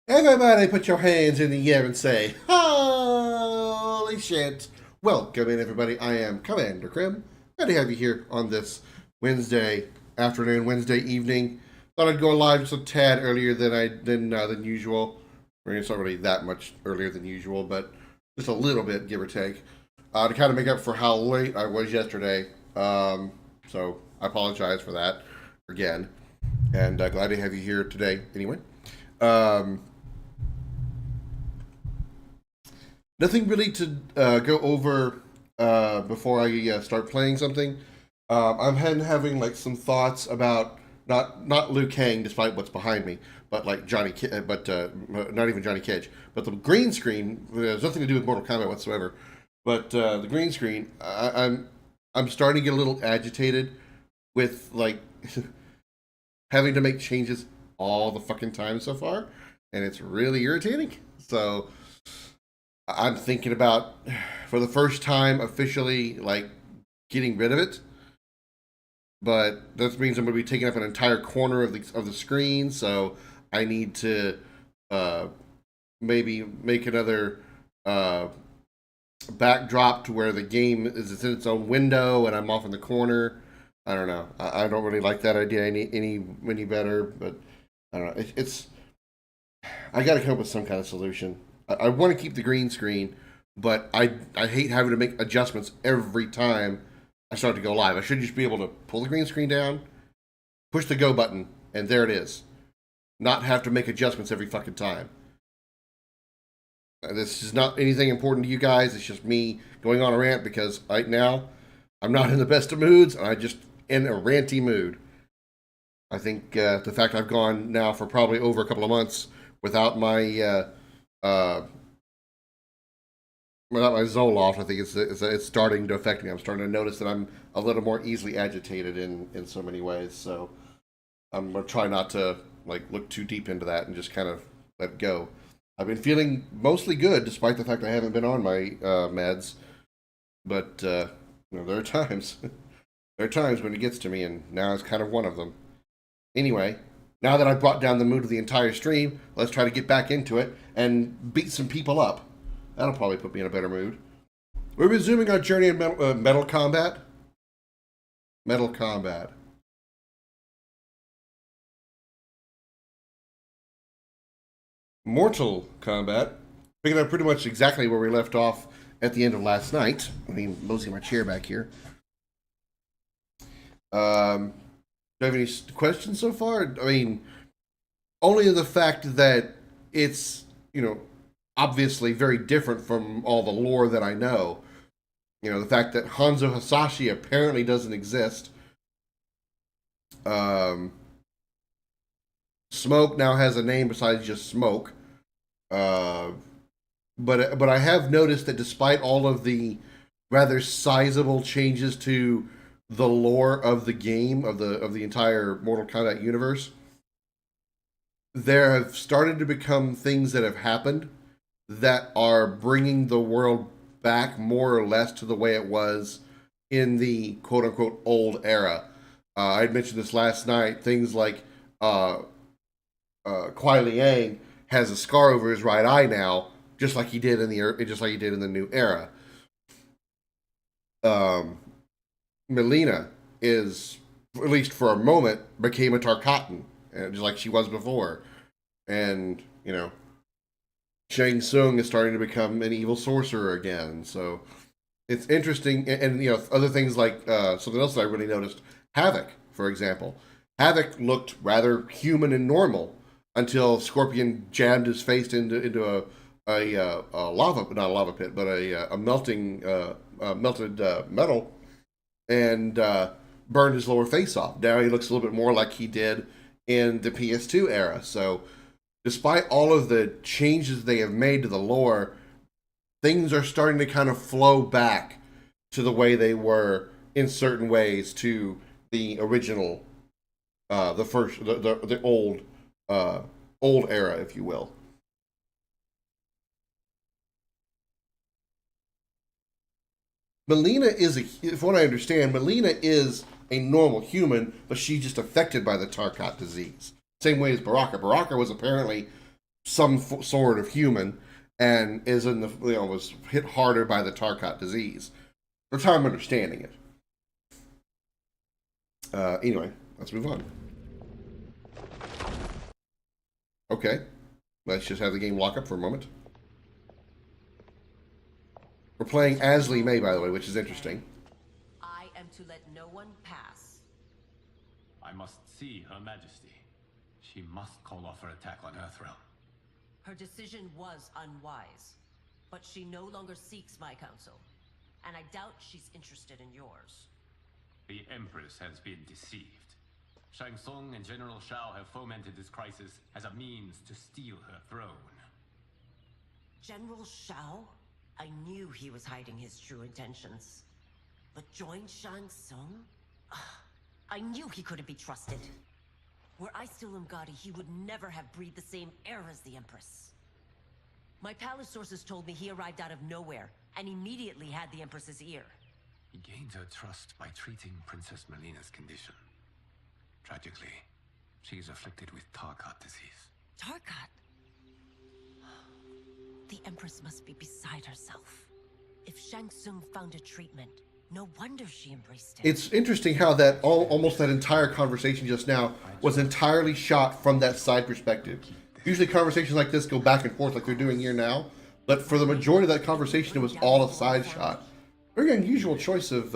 Everybody put your hands in the air and say, holy shit. Welcome in, everybody. I am Commander Krim. Glad to have you here on this Wednesday afternoon, Wednesday evening. Thought I'd go live just a tad earlier than usual. I mean, it's not really that much earlier than usual, but just a little bit, give or take, to kind of make up for how late I was yesterday. So I apologize for that again, and glad to have you here today anyway. Nothing really to go over before I start playing something. I'm having like some thoughts about not Liu Kang, despite what's behind me, but like not even Johnny Cage, but the green screen. There's nothing to do with Mortal Kombat whatsoever. But the green screen, I'm starting to get a little agitated with like having to make changes all the fucking time so far, and it's really irritating. So I'm thinking about, for the first time, officially like getting rid of it. But that means I'm going to be taking up an entire corner of the screen. So I need to maybe make another backdrop to where the game is in its own window and I'm off in the corner. I don't know. I don't really like that idea any better. But I don't know. It's I got to come up with some kind of solution. I want to keep the green screen, but I hate having to make adjustments every time I start to go live. I should just be able to pull the green screen down, push the go button, and there it is. Not have to make adjustments every fucking time. This is not anything important to you guys. It's just me going on a rant because right now I'm not in the best of moods, and I'm just in a ranty mood. I think the fact I've gone now for probably over a couple of months without my without my Zoloft, I think it's starting to affect me. I'm starting to notice that I'm a little more easily agitated in so many ways. So I'm gonna try not to like look too deep into that and just kind of let it go. I've been feeling mostly good, despite the fact I haven't been on my meds. But there are times, there are times when it gets to me, and now it's kind of one of them. Anyway, now that I've brought down the mood of the entire stream, let's try to get back into it and beat some people up. That'll probably put me in a better mood. We're resuming our journey in Metal Kombat. Metal Kombat. Mortal Kombat. Picking up pretty much exactly where we left off at the end of last night. I mean, mosey my chair back here. Do you have any questions so far? I mean, only the fact that it's, obviously very different from all the lore that I know. The fact that Hanzo Hasashi apparently doesn't exist. Smoke now has a name besides just Smoke. But I have noticed that despite all of the rather sizable changes to the lore of the game, of the entire Mortal Kombat universe, there have started to become things that have happened that are bringing the world back more or less to the way it was in the quote-unquote old era. I had mentioned this last night. Things like Kuai Liang has a scar over his right eye now, just like he did in the new era. Melina is, at least for a moment, became a Tarkatan, just like she was before, and Shang Tsung is starting to become an evil sorcerer again. So it's interesting, and other things like something else that I really noticed. Havoc, for example. Havoc looked rather human and normal until Scorpion jammed his face into a lava, not a lava pit, but a melting melted metal, and burned his lower face off. Now he looks a little bit more like he did in the PS2 era. So despite all of the changes they have made to the lore, things are starting to kind of flow back to the way they were in certain ways to the original, the old era, if you will. Melina from what I understand, Melina is a normal human, but she's just affected by the Tarkat disease. Same way as Baraka. Baraka was apparently some sort of human and is in the, was hit harder by the Tarkat disease. That's how I'm understanding it. Anyway, let's move on. Okay, let's just have the game lock up for a moment. We're playing as Li Mei, by the way, which is interesting. I am to let no one pass. I must see Her Majesty. She must call off her attack on Earthrealm. Her decision was unwise, but she no longer seeks my counsel, and I doubt she's interested in yours. The Empress has been deceived. Shang Tsung and General Shao have fomented this crisis as a means to steal her throne. General Shao? I knew he was hiding his true intentions. But join Shang Tsung? I knew he couldn't be trusted. Were I still Umgadi, he would never have breathed the same air as the Empress. My palace sources told me he arrived out of nowhere, and immediately had the Empress's ear. He gained her trust by treating Princess Melina's condition. Tragically, she is afflicted with Tarkat disease. Tarkat? The Empress must be beside herself. If Shang Tsung found a treatment, no wonder she embraced it. It's interesting how that almost that entire conversation just now was entirely shot from that side perspective. Usually conversations like this go back and forth like they're doing here now, but for the majority of that conversation, it was all a side shot. Very unusual choice of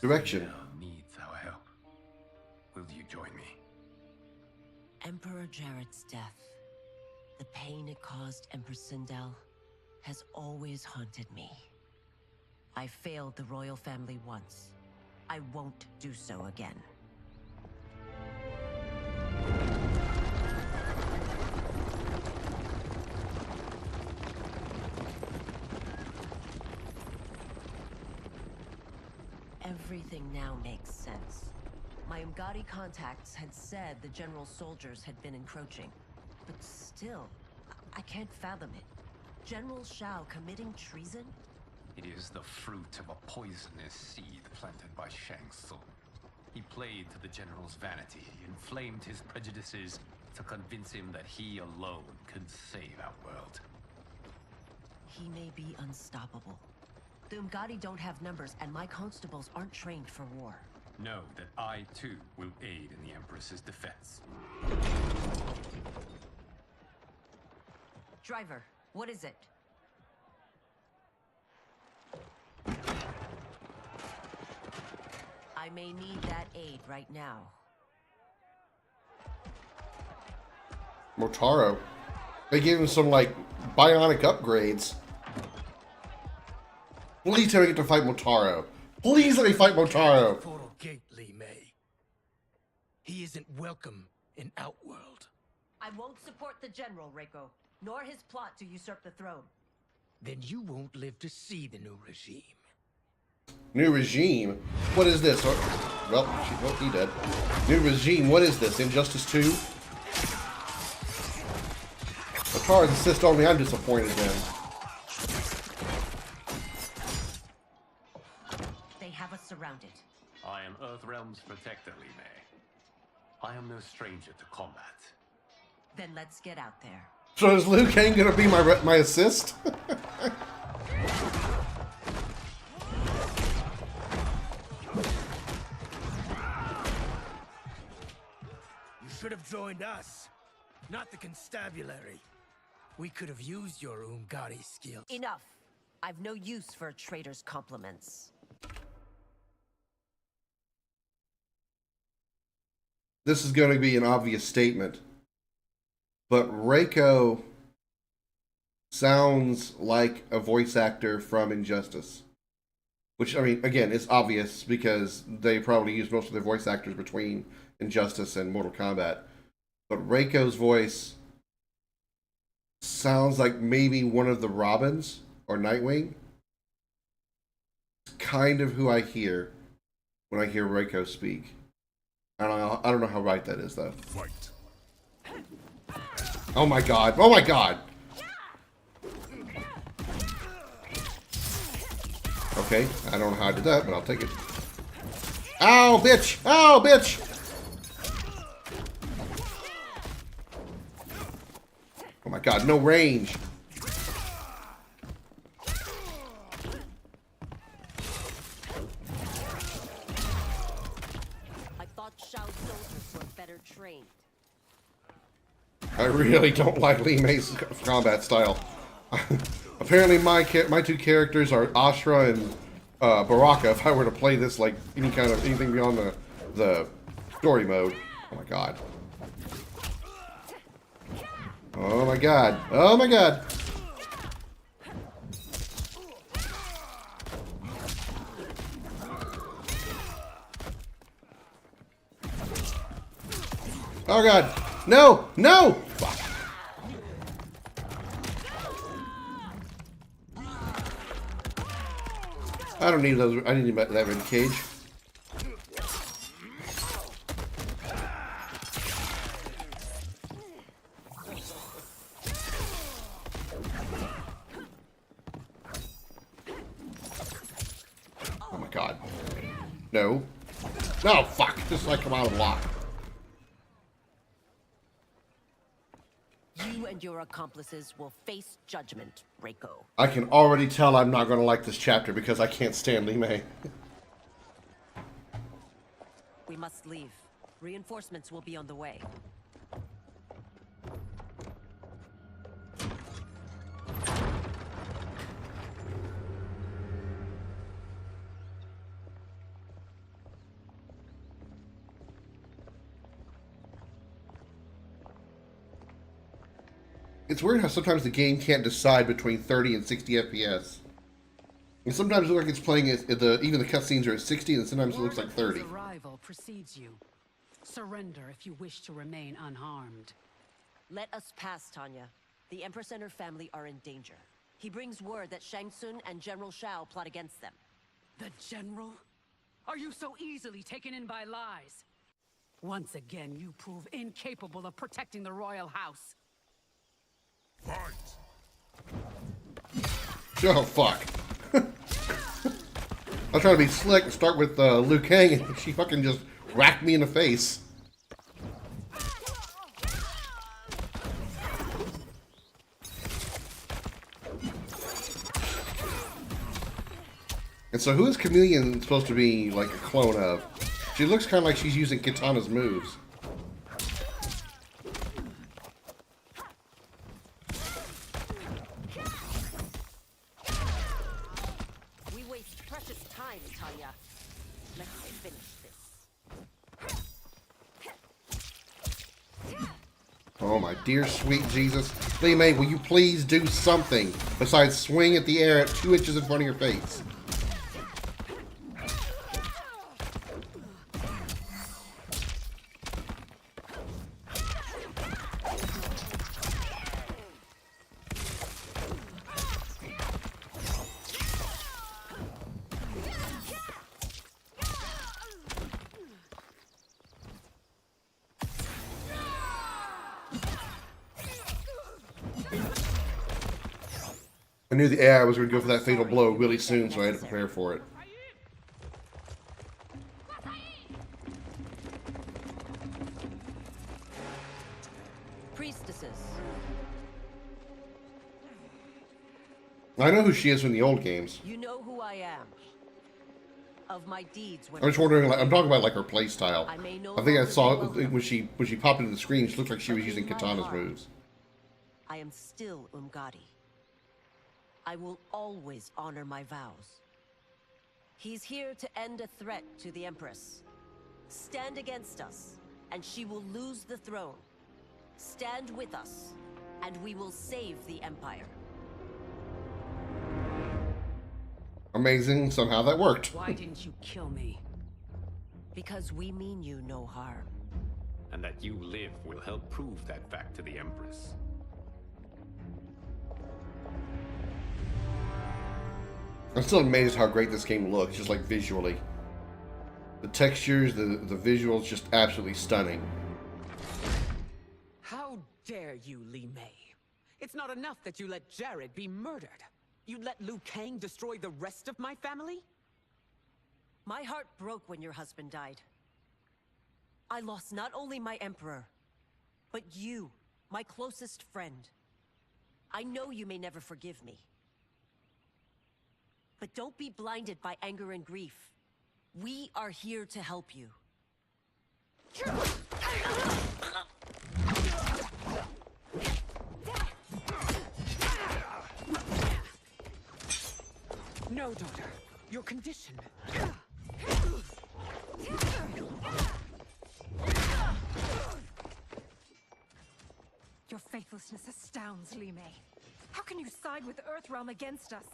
direction. Needs our help. Will you join me? Emperor Jared's death, the pain it caused Empress Sindel, has always haunted me. I failed the royal family once. I won't do so again. Everything now makes sense. My Umgadi contacts had said the general soldiers had been encroaching, but still, I can't fathom it. General Shao committing treason? It is the fruit of a poisonous seed planted by Shang Tsung. He played to the general's vanity, inflamed his prejudices to convince him that he alone could save our world. He may be unstoppable. The Umgadi don't have numbers, and my constables aren't trained for war. Know that I, too, will aid in the Empress's defense. Driver, what is it? I may need that aid right now. Motaro. They gave him some, like, bionic upgrades. Please tell me I get to fight Motaro. Please let me fight Motaro. Portal gate, Li Mei. He isn't welcome in Outworld. I won't support the General, Reiko, nor his plot to usurp the throne. Then you won't live to see the new regime. New regime? What is this? Well, he dead. New regime, what is this? Injustice 2? Motaro insists on me, I'm disappointed then. They have us surrounded. I am Earthrealm's protector, Li Mei. I am no stranger to combat. Then let's get out there. So is Liu Kang gonna be my assist? You should have joined us, not the constabulary. We could have used your Umgadi skills. Enough! I've no use for a traitor's compliments. This is going to be an obvious statement, but Reiko sounds like a voice actor from Injustice. Which, I mean, again, it's obvious because they probably use most of their voice actors between Injustice and Mortal Kombat. But Reiko's voice sounds like maybe one of the Robins or Nightwing. It's kind of who I hear when I hear Reiko speak. I don't know how right that is, though. Fight. Oh my god. Oh my god. Okay, I don't know how I did that, but I'll take it. Ow, bitch! Ow, bitch! Oh my god. God, no range. I thought Shao's soldiers were better trained. I really don't like Li Mei's combat style. Apparently, my two characters are Ashra and Baraka. If I were to play this like anything beyond the story mode, oh my god, oh my god, oh my god. Oh god, no, no! Fuck. I don't need those. I need that red cage. Oh my god. No. No, fuck. Just like come out of block. You and your accomplices will face judgment, Reiko. I can already tell I'm not going to like this chapter because I can't stand Li Mei. We must leave. Reinforcements will be on the way. It's weird how sometimes the game can't decide between 30 and 60 FPS. And sometimes it looks like it's playing at even the cutscenes are at 60, and sometimes it looks like 30. Word of his arrival precedes you. Surrender if you wish to remain unharmed. Let us pass, Tanya. The Empress and her family are in danger. He brings word that Shang Tsung and General Shao plot against them. The General? Are you so easily taken in by lies? Once again, you prove incapable of protecting the royal house. Oh, fuck. I was trying to be slick and start with Liu Kang, and she fucking just whacked me in the face. And so who is Chameleon supposed to be like a clone of? She looks kind of like she's using Kitana's moves. We waste precious time, Tanya. Let's finish this. Oh my dear sweet Jesus. Li Mei, will you please do something besides swing at the air at 2 inches in front of your face? I knew the AI was going to go for that fatal blow really soon, so I had to prepare for it. Priestesses. I know who she is from the old games. You know who I am. Of my deeds when I'm just wondering, like, I'm talking about like her play style. I may no I think I longer saw be welcome. when she popped into the screen, she looked like she was But using in my Kitana's heart, moves. I am still Umgadi. I will always honor my vows. He's here to end a threat to the Empress. Stand against us, and she will lose the throne. Stand with us, and we will save the Empire. Amazing, somehow that worked. Why didn't you kill me? Because we mean you no harm. And that you live will help prove that fact to the Empress. I'm still amazed how great this game looks, just like visually. The textures, the visuals, just absolutely stunning. How dare you, Li Mei? It's not enough that you let Jared be murdered. You let Liu Kang destroy the rest of my family? My heart broke when your husband died. I lost not only my emperor, but you, my closest friend. I know you may never forgive me. But don't be blinded by anger and grief. We are here to help you. No, daughter. Your condition. Your faithlessness astounds, Li Mei. How can you side with Earthrealm against us?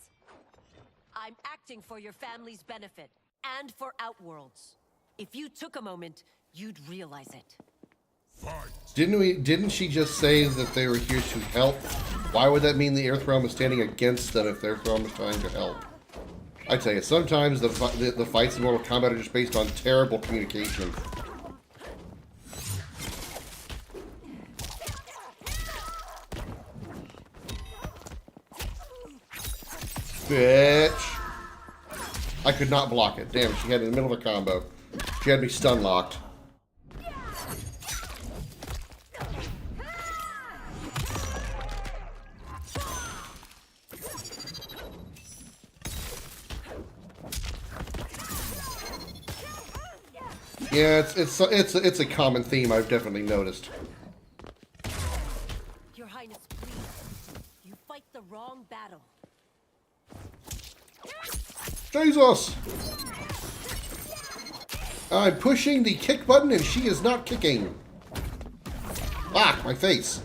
I'm acting for your family's benefit, and for Outworld's. If you took a moment, you'd realize it. Didn't she just say that they were here to help? Why would that mean the Earthrealm is standing against them if the Earthrealm is trying to help? I tell you, sometimes the fights in Mortal Kombat are just based on terrible communication. Bitch! I could not block it. Damn, she had it in the middle of a combo. She had me stun locked. Yeah, it's a common theme I've definitely noticed. Your Highness, please. You fight the wrong battle. Jesus! I'm pushing the kick button and she is not kicking. Ah, my face.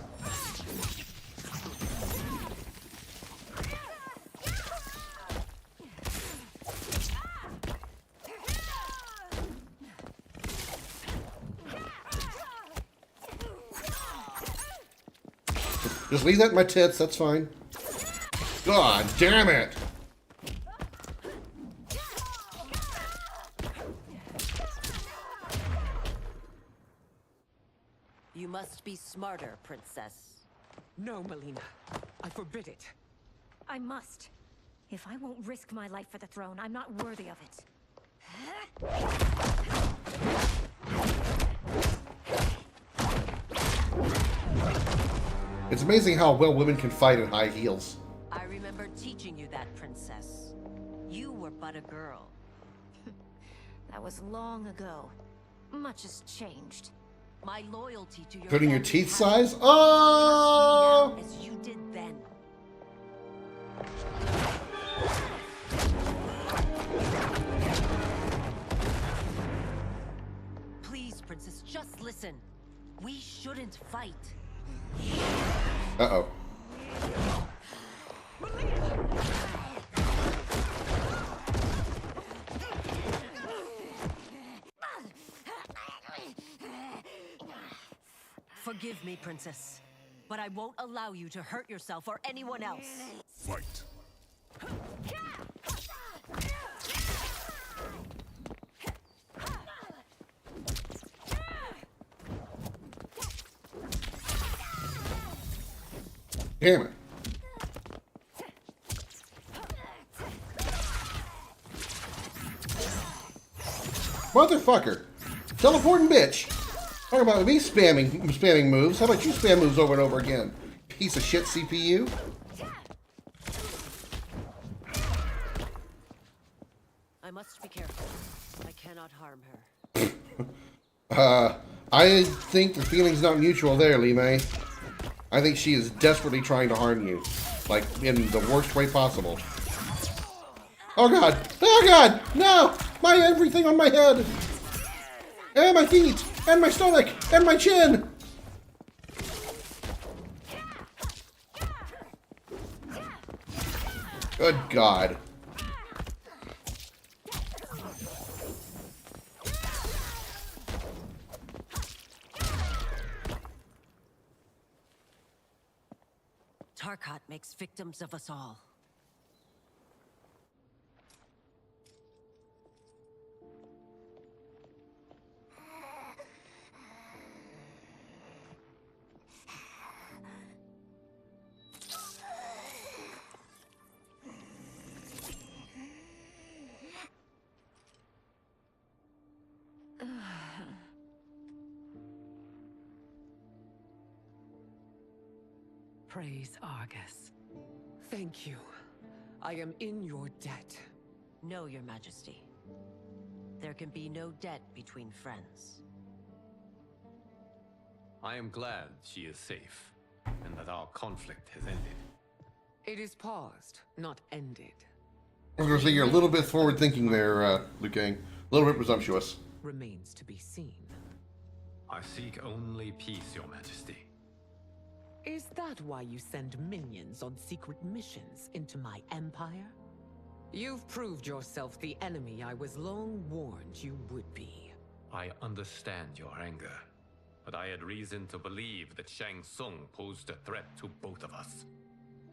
Just leave that in my tits, that's fine. God damn it! You must be smarter, Princess. No, Melina. I forbid it. I must. If I won't risk my life for the throne, I'm not worthy of it. It's amazing how well women can fight in high heels. I remember teaching you that, Princess. You were but a girl. That was long ago. Much has changed. My loyalty to your Including your family teeth has- size? Trust Oh! me now as you did then. Please, Princess, just listen. We shouldn't fight. Uh-oh. Forgive me, Princess, but I won't allow you to hurt yourself or anyone else. Fight. Damn it. Motherfucker. Teleporting bitch. Talking about me spamming moves. How about you spam moves over and over again? Piece of shit CPU. I must be careful. I cannot harm her. I think the feeling's not mutual there, Li Mei. I think she is desperately trying to harm you. Like, in the worst way possible. Oh god! Oh god! No! My everything on my head! And my feet! And my stomach! And my chin! Good god. Tarkat makes victims of us all. Praise Argus. Thank you. I am in your debt. No, Your Majesty. There can be no debt between friends. I am glad she is safe, and that our conflict has ended. It is paused, not ended. I was going to say, you're a little bit forward-thinking there, Liu Kang. A little bit presumptuous. Remains to be seen. I seek only peace, Your Majesty. Is that why you send minions on secret missions into my empire? You've proved yourself the enemy I was long warned you would be. I understand your anger, but I had reason to believe that Shang Tsung posed a threat to both of us.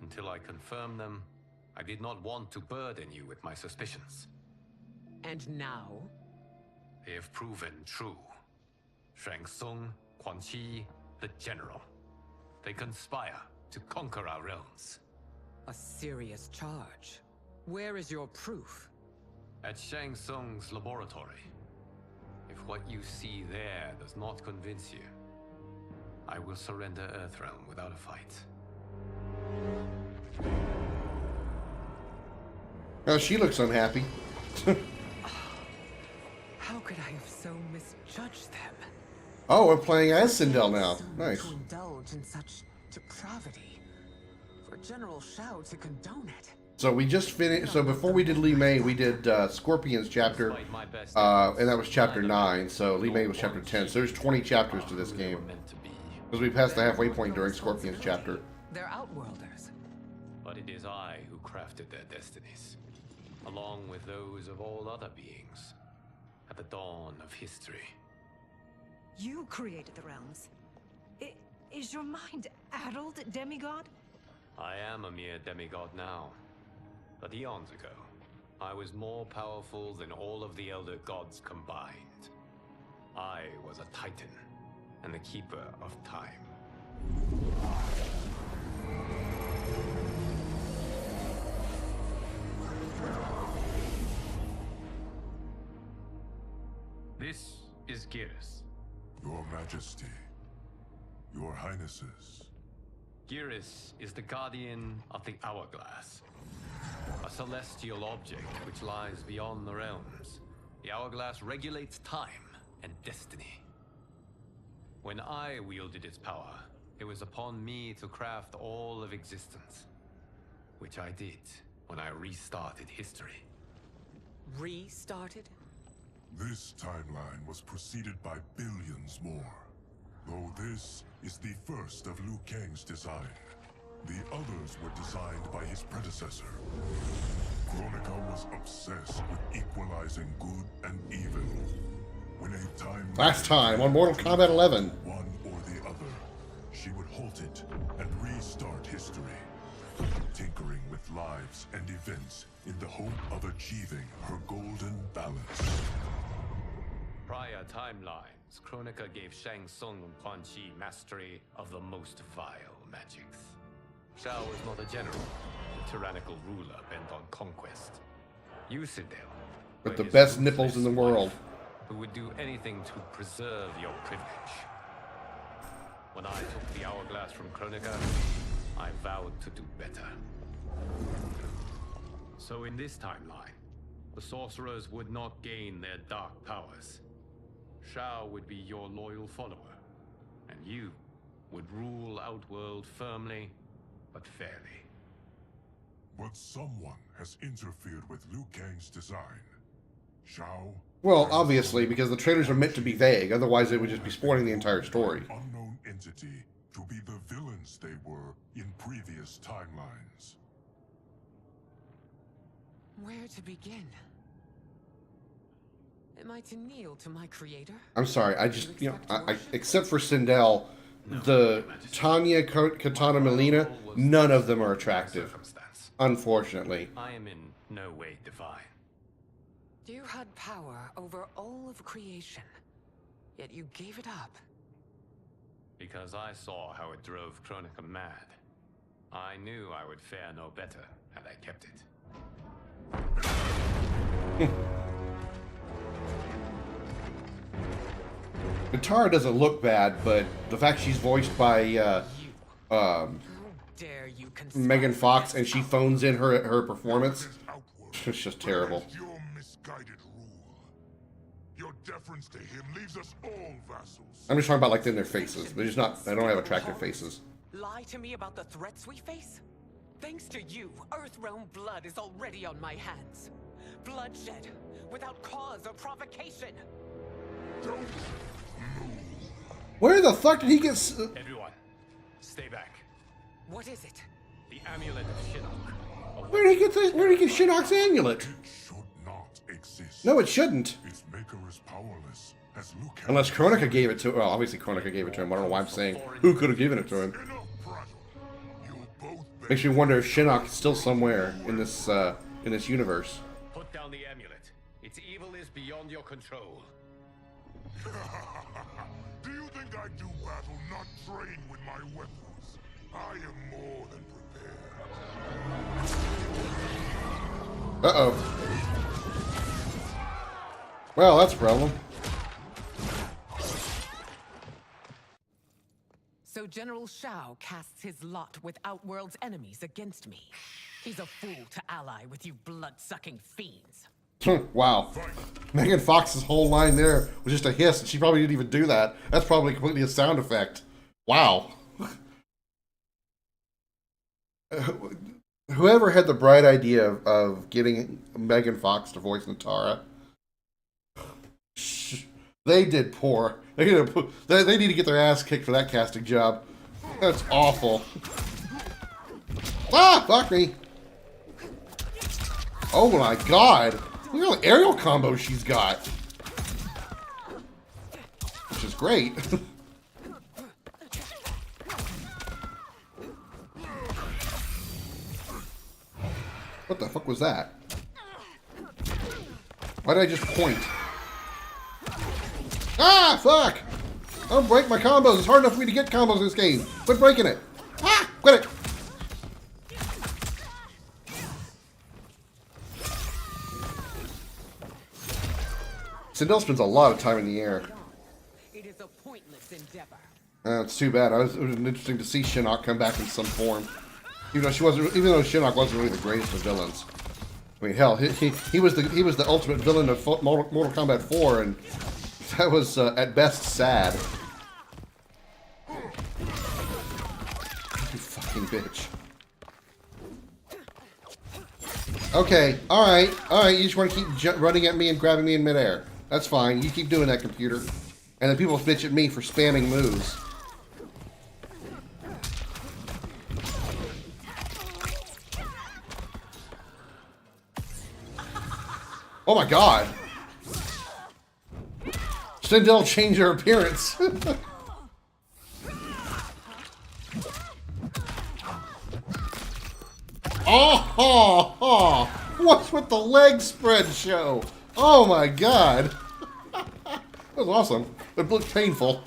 Until I confirmed them, I did not want to burden you with my suspicions. And now? They have proven true. Shang Tsung, Quan Chi, the General. They conspire to conquer our realms. A serious charge. Where is your proof? At Shang Tsung's laboratory. If what you see there does not convince you, I will surrender Earthrealm without a fight. Now she looks unhappy. How could I have so misjudged them? Oh, we're playing as Sindel now. So Nice. To indulge in such depravity. For General Shao to condone it. So we just finished. So before we did Li Mei, we did Scorpion's chapter, Despite my best and that was chapter 9. So Li Mei was chapter 10. So there's 20 chapters to this game because we passed the halfway point during Scorpion's chapter. They're Outworlders. But it is I who crafted their destinies, along with those of all other beings, at the dawn of history. You created the realms. Is your mind addled, demigod? I am a mere demigod now, but eons ago, I was more powerful than all of the Elder Gods combined. I was a Titan, and the Keeper of Time. This is Geras. Your Majesty, Your Highnesses. Geras is the guardian of the Hourglass, a celestial object which lies beyond the realms. The Hourglass regulates time and destiny. When I wielded its power, it was upon me to craft all of existence, which I did when I restarted history. Restarted? This timeline was preceded by billions more. Though this is the first of Liu Kang's design. The others were designed by his predecessor. Kronika was obsessed with equalizing good and evil. When a timeline Last time on Mortal Kombat 11. one or the other, she would halt it and restart history, tinkering with lives and events in the hope of achieving her golden balance. Prior timelines, Kronika gave Shang Tsung and Quan Chi mastery of the most vile magics. Shao was not a general, a tyrannical ruler bent on conquest. You, Sindel, With were the his best nipples in the ruthless world. wife, who would do anything to preserve your privilege. When I took the Hourglass from Kronika, I vowed to do better. So in this timeline, the sorcerers would not gain their dark powers. Shao would be your loyal follower, and you would rule Outworld firmly, but fairly. But someone has interfered with Liu Kang's design. Shao? Well, obviously, because the trailers are meant to be vague. Otherwise, it would just be spoiling the entire story. Unknown entity to be the villains they were in previous timelines. Where to begin? Am I to kneel to my creator? I'm sorry. I just, except for Sindel, the Tanya, Katana, Melina, none of them are attractive. Circumstance. Unfortunately. I am in no way divine. You had power over all of creation, yet you gave it up. Because I saw how it drove Kronika mad. I knew I would fare no better had I kept it. Katara doesn't look bad, but the fact she's voiced by Megan Fox and she phones in her performance. It's just terrible. Your misguided rule. Your deference to him leaves us all vassals. I'm just talking about like in their faces. They're just not. They don't have attractive faces. Lie to me about the threats we face? Thanks to you, Earthrealm blood is already on my hands. Bloodshed, without cause or provocation. Don't move. Where the fuck did he get? Everyone, stay back. What is it? The amulet of Shinnok. Where did he get the? Where did he get Shinnok's amulet? It should not exist. No, it shouldn't. Its maker is powerless, as Liu Kang. Unless Kronika gave it to. Well, obviously Kronika gave it to him. I don't know why I'm saying who could have given it to him. Enough prattle. You'll both Makes me wonder if Shinnok is still somewhere in this universe. Put down the amulet. Its evil is beyond your control. Do you think I do battle not trained with my weapons? I am more than prepared. Uh-oh. Well, that's a problem. So General Shao casts his lot with Outworld's enemies against me. He's a fool to ally with you blood-sucking fiends. Wow. Megan Fox's whole line there was just a hiss, and she probably didn't even do that. That's probably completely a sound effect. Wow. Whoever had the bright idea of getting Megan Fox to voice Natara, they did poor. They need to get their ass kicked for that casting job. That's awful. Ah, fuck me. Oh my god. Look at all the aerial combos she's got. Which is great. What the fuck was that? Why did I just point? Ah, fuck! Don't break my combos. It's hard enough for me to get combos in this game. Quit breaking it. Ah, quit it. Sindel spends a lot of time in the air. It is a pointless endeavor. It's too bad. It was interesting to see Shinnok come back in some form. Even though Shinnok wasn't really the greatest of villains. I mean, hell, he was the ultimate villain of Mortal Kombat 4, and that was at best sad. You fucking bitch. Okay, all right. You just want to keep running at me and grabbing me in midair. That's fine. You keep doing that, computer. And then people bitch at me for spamming moves. Oh my god. Sindel changed her appearance. Oh, what's with the leg spread show? Oh my god. That was awesome. It looked painful.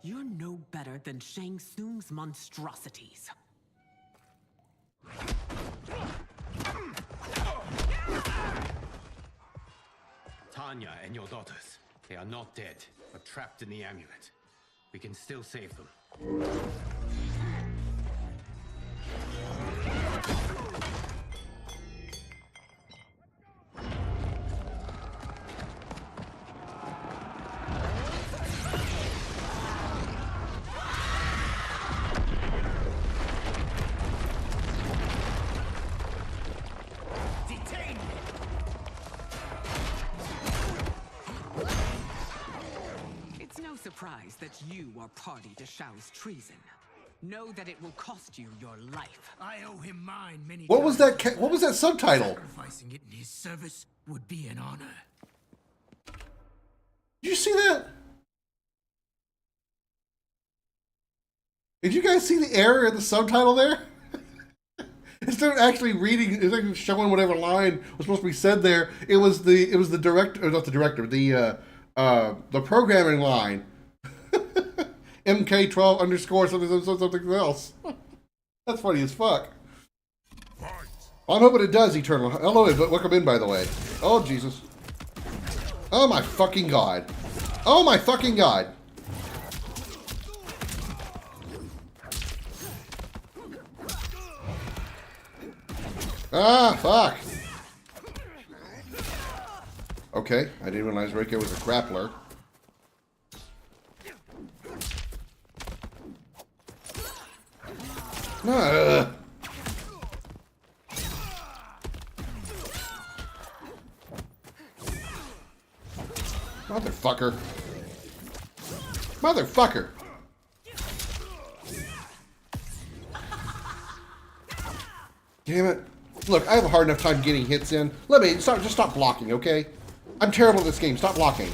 You're no better than Shang Tsung's monstrosities. Tanya and your daughters, they are not dead, but trapped in the amulet. We can still save them. Surprise that you are party to Shao's treason. Know that it will cost you your life. I owe him mine many What times. was that? What was that subtitle? Sacrificing it in his service would be an honor. Did you see that? Did you guys see the error in the subtitle there? Instead of actually reading, instead of showing whatever line was supposed to be said there, it was the director, or not the director, the programming line. MK12 underscore something else. That's funny as fuck. I'm hoping it does, Eternal. Hello, welcome in, by the way. Oh, Jesus. Oh, my fucking God. Oh, my fucking God. Ah, fuck. Okay, I didn't realize Reiko was a grappler. No. Motherfucker. Motherfucker. Damn it. Look, I have a hard enough time getting hits in. Let me just stop blocking, okay? I'm terrible at this game. Stop blocking.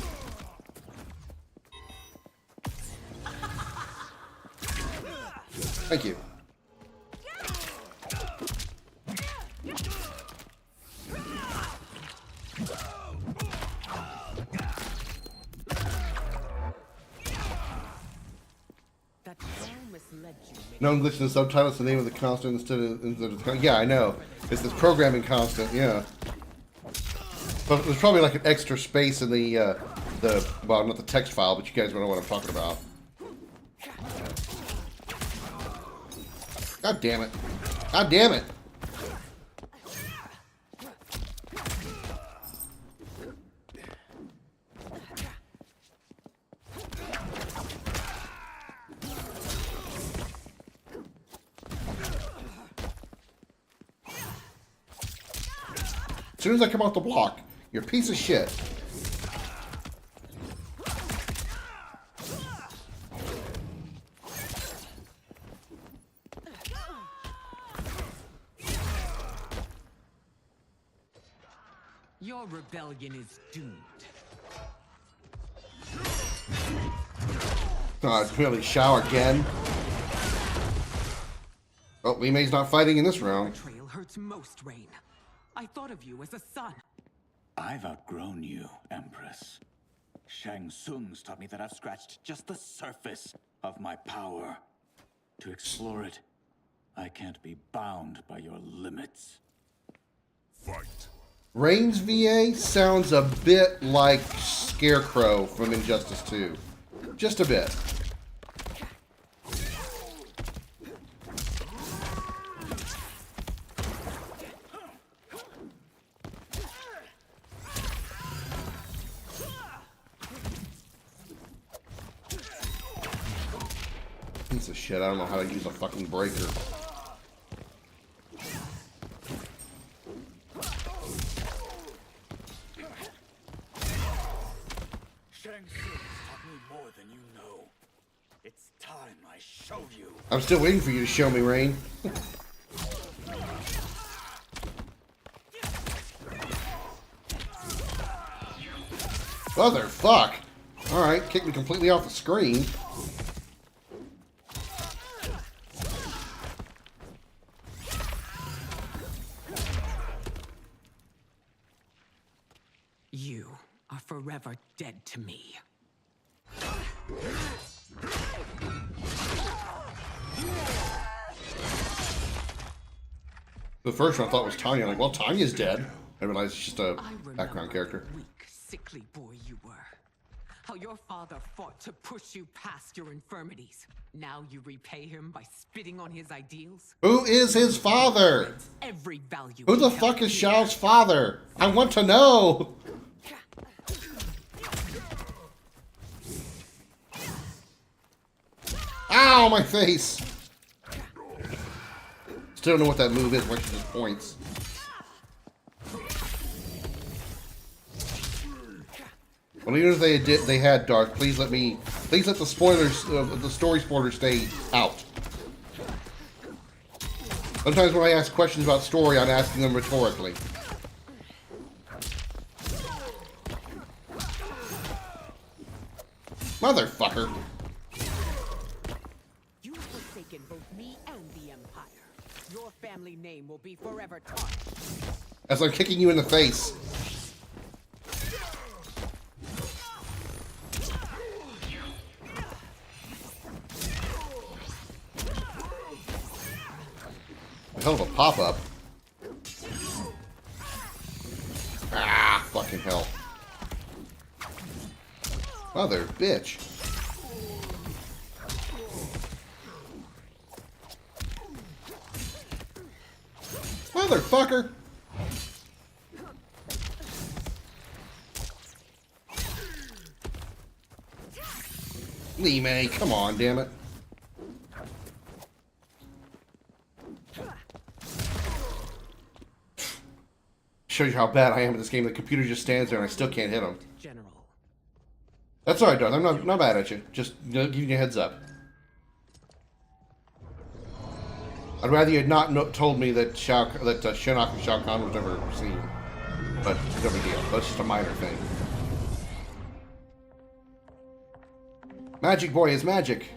Thank you. No English in the subtitles, the name of the constant instead of yeah, I know. It's this programming constant, yeah. But there's probably like an extra space in the well, not the text file, but you guys know what I'm talking about. God damn it. God damn it. As soon as I come off the block, you're a piece of shit. Your rebellion is doomed. Oh, it's really Shao again. Oh, Li Mei's not fighting in this round. Betrayal hurts most, Rain. I thought of you as a son. I've outgrown you, Empress. Shang Tsung's taught me that I've scratched just the surface of my power. To explore it, I can't be bound by your limits. Fight. Rain's VA sounds a bit like Scarecrow from Injustice 2. Just a bit. Piece of shit, I don't know how to use a fucking breaker. Shang Tsung taught me more than you know. It's time I show you. I'm still waiting for you to show me, Rain. Motherfuck! Alright, kick me completely off the screen. You are forever dead to me. The first one I thought was Tanya. I'm like, well, Tanya's dead. I realized it's just a I remember background character. the weak, sickly boy you were. How your father fought to push you past your infirmities. Now you repay him by spitting on his ideals. Who is his father? Every value. Who the he fuck held is dear. Shao's father? I want to know! Ow, my face! Still don't know what that move is, why she just points. Well, even if they had Dark, please let the spoilers, the story spoilers stay out. Sometimes when I ask questions about story, I'm asking them rhetorically. Motherfucker. You have forsaken both me and the Empire. Your family name will be forever tarnished. As I'm kicking you in the face. A hell of a pop-up. Ah, fucking hell. Mother bitch. Motherfucker! Lime, come on, damn it. Shows you how bad I am at this game. The computer just stands there and I still can't hit him. General. That's alright, Darth. I'm not mad at you. Just giving you a heads up. I'd rather you had not told me that Shinnok and Shao Kahn was never seen. But no big deal. That's just a minor thing. Magic boy is magic.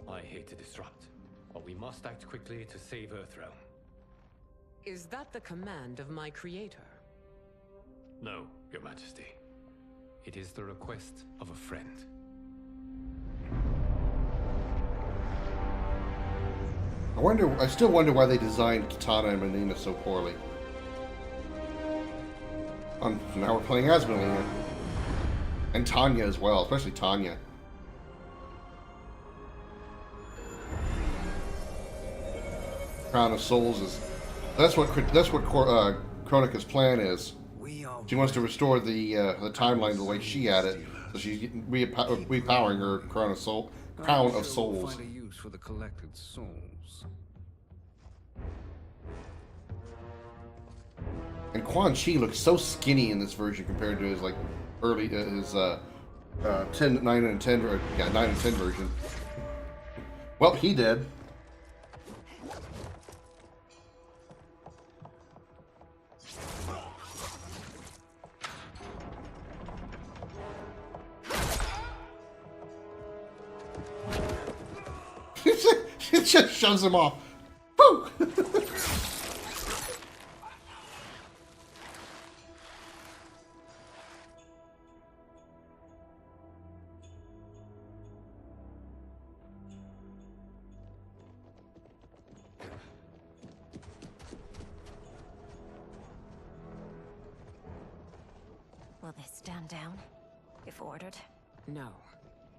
I hate to disrupt, but we must act quickly to save Earthrealm. Is that the command of my creator? No, Your Majesty. It is the request of a friend. I still wonder why they designed Kitana and Melina so poorly. Now we're playing as Melina. And Tanya as well, especially Tanya. Crown of Souls is... That's what Kronika's plan is. She wants to restore the timeline the way she had it, so she's repowering her Crown of Souls. Find a use for the collected souls. And Quan Chi looks so skinny in this version compared to his early 9 and 10 version. Well, he did. It just shoves him off. Woo! Will they stand down, if ordered? No.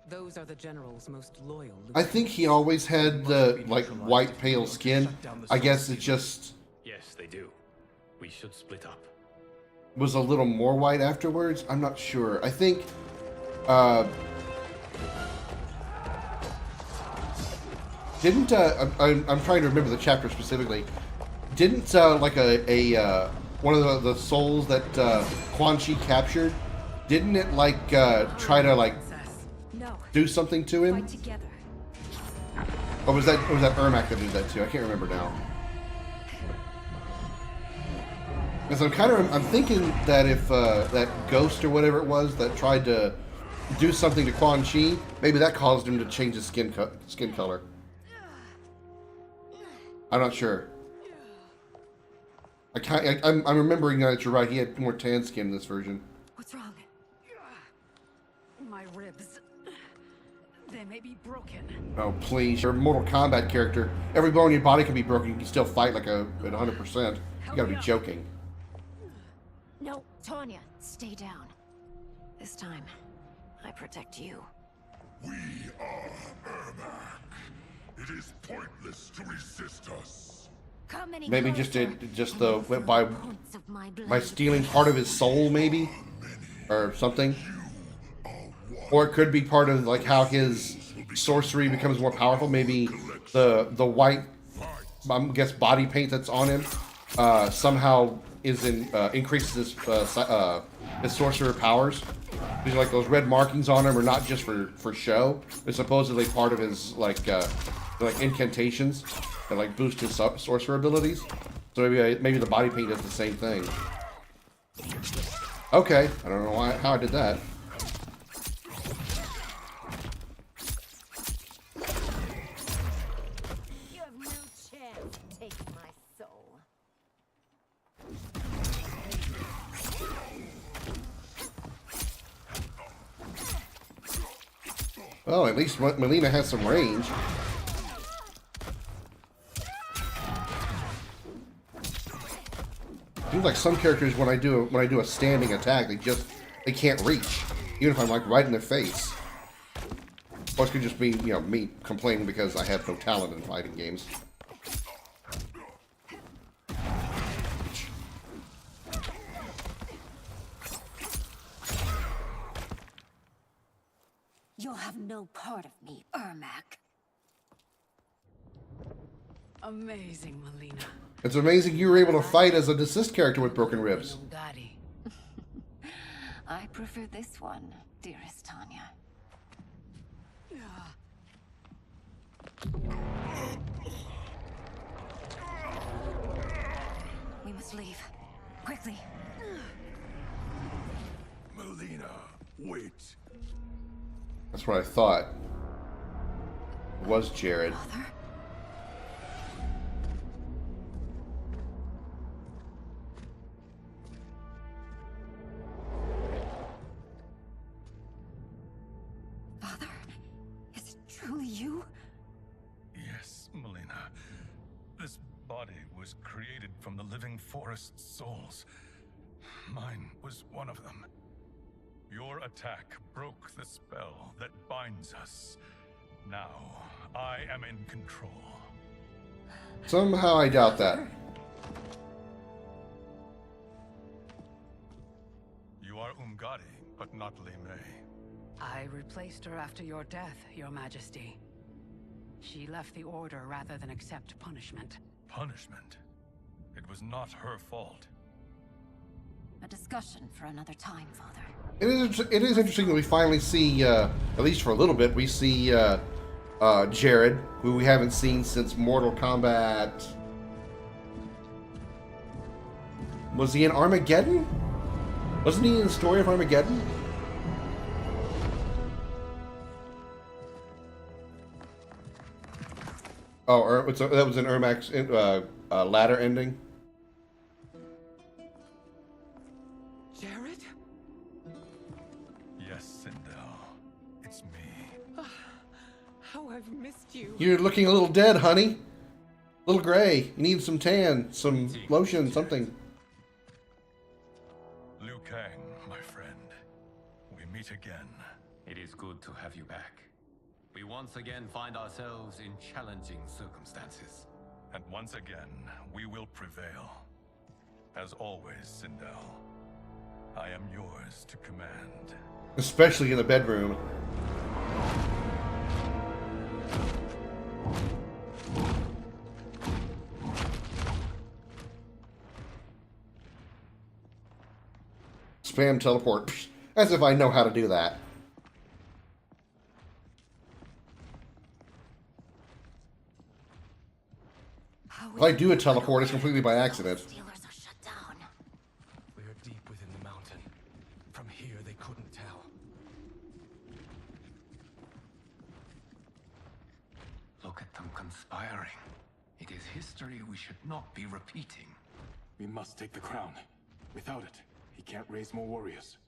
Those are the General's most loyal. I think he always had the white pale skin. I guess it just Yes, they do. We should split up. was a little more white afterwards. I'm not sure. I think didn't I'm trying to remember the chapter specifically. Didn't one of the souls that Quan Chi captured, didn't it try to No. do something to him? Fight together. Or was that Ermac that did that too? I can't remember now. Because I'm thinking that if that ghost or whatever it was that tried to do something to Quan Chi, maybe that caused him to change his skin color. I'm not sure. I'm remembering that you're right. He had more tan skin in this version. What's wrong? My ribs. They may be broken. Oh please! You're a Mortal Kombat character. Every bone in your body can be broken. You can still fight at 100%. You gotta be joking. No, Tanya, stay down. This time, I protect you. We are Ermac. It is pointless to resist us. Maybe by stealing part of his soul, maybe, or something. Or it could be part of how his sorcery becomes more powerful. Maybe the white, I guess, body paint that's on him somehow increases his sorcerer powers. These those red markings on him are not just for show. They're supposedly part of his incantations that boost his sorcerer abilities. So maybe the body paint does the same thing. Okay, I don't know how I did that. You have no chance to take my soul. Well, at least Melina has some range. Seems like some characters when I do a standing attack, they can't reach, even if I'm right in their face. Or it could just be me complaining because I have no talent in fighting games. have no part of me, Ermac. Amazing, Melina. It's amazing you were able to fight as a desist character with broken ribs. Daddy. I prefer this one, dearest Tanya. We must leave. Quickly. Melina, wait. That's what I thought. It was Jared. Father? Father? Is it truly you? Yes, Melina. This body was created from the living forest's souls. Mine was one of them. Your attack broke the spell that binds us. Now, I am in control. Somehow I doubt that. You are Umgadi, but not Li Mei. I replaced her after your death, Your Majesty. She left the Order rather than accept punishment. Punishment? It was not her fault. A discussion for another time, Father. It is interesting that we finally see, at least for a little bit, we see Jared, who we haven't seen since Mortal Kombat. Was he in Armageddon? Wasn't he in the story of Armageddon? Oh, that was an Ermac's ladder ending. Jared? Yes, Sindel. It's me. How I've missed you. You're looking a little dead, honey. A little gray. You need some tan, some lotion, something. Liu Kang, my friend. We meet again. It is good to have you back. We once again find ourselves in challenging circumstances. And once again, we will prevail. As always, Sindel, I am yours to command. Especially in the bedroom. Spam teleport. Psh, as if I know how to do that. If I do a teleport, it's completely by accident. Stealers are shut down. We are deep within the mountain. From here, they couldn't tell. Look at them conspiring. It is history we should not be repeating. We must take the crown. Without it, he can't raise more warriors.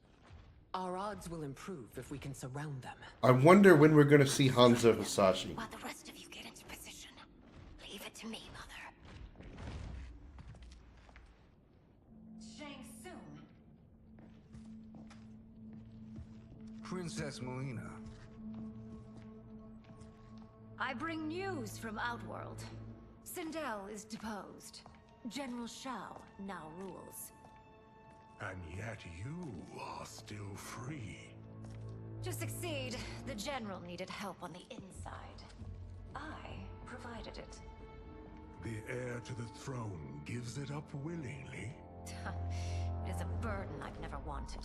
Our odds will improve if we can surround them. I wonder when we're going to see Hanzo Hasashi. While the rest of you get into position, leave it to me, Mother. Shang Tsung. Princess Melina. I bring news from Outworld. Sindel is deposed. General Shao now rules. And yet you are still free. To succeed, the General needed help on the inside. I provided it. The heir to the throne gives it up willingly. It is a burden I've never wanted.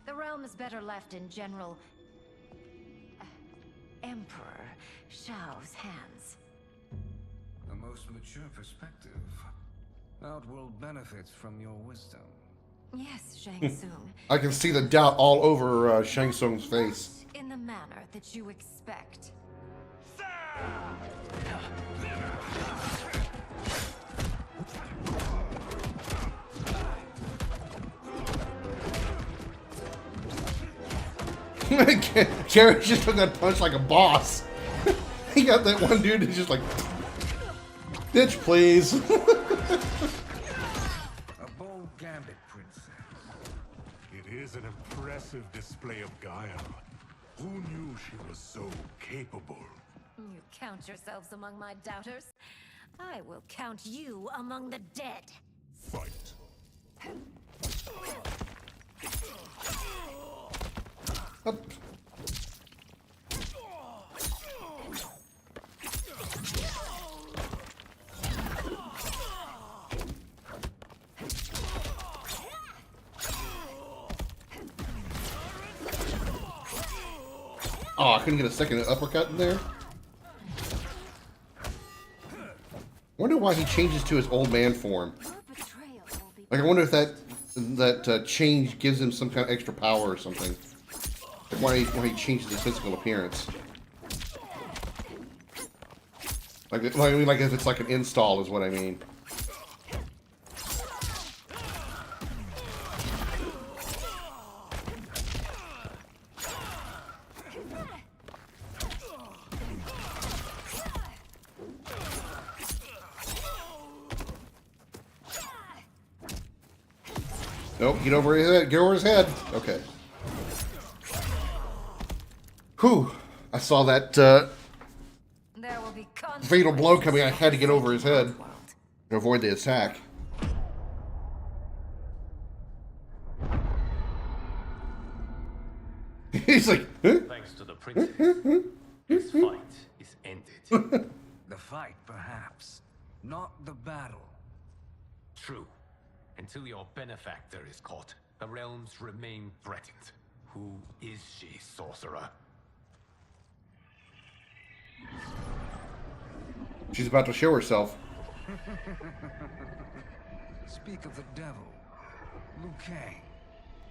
The realm is better left in General... Emperor Shao's hands. A most mature perspective. Outworld benefits from your wisdom. Yes, Shang Tsung. I can see the doubt all over Shang Tsung's face. In the manner that you expect. Jared just took that punch like a boss. He got that one dude who's just like, bitch, please. A bold gambit, princess. It is an impressive display of guile. Who knew she was so capable? You count yourselves among my doubters. I will count you among the dead. Fight. Oh, I couldn't get a second uppercut in there. Wonder why he changes to his old man form. Like, I wonder if that change gives him some kind of extra power or something. Like why he changes his physical appearance. Like if it's like an install is what I mean. Nope, get over his head. Get over his head. Okay. Whew. I saw that fatal blow coming. I had to get over his head to avoid the attack. He's like, huh? Thanks to the princess, this fight is ended. The fight, perhaps. Not the battle. True. Until your benefactor is caught, the realms remain threatened. Who is she, sorcerer? She's about to show herself. Speak of the devil. Liu Kang.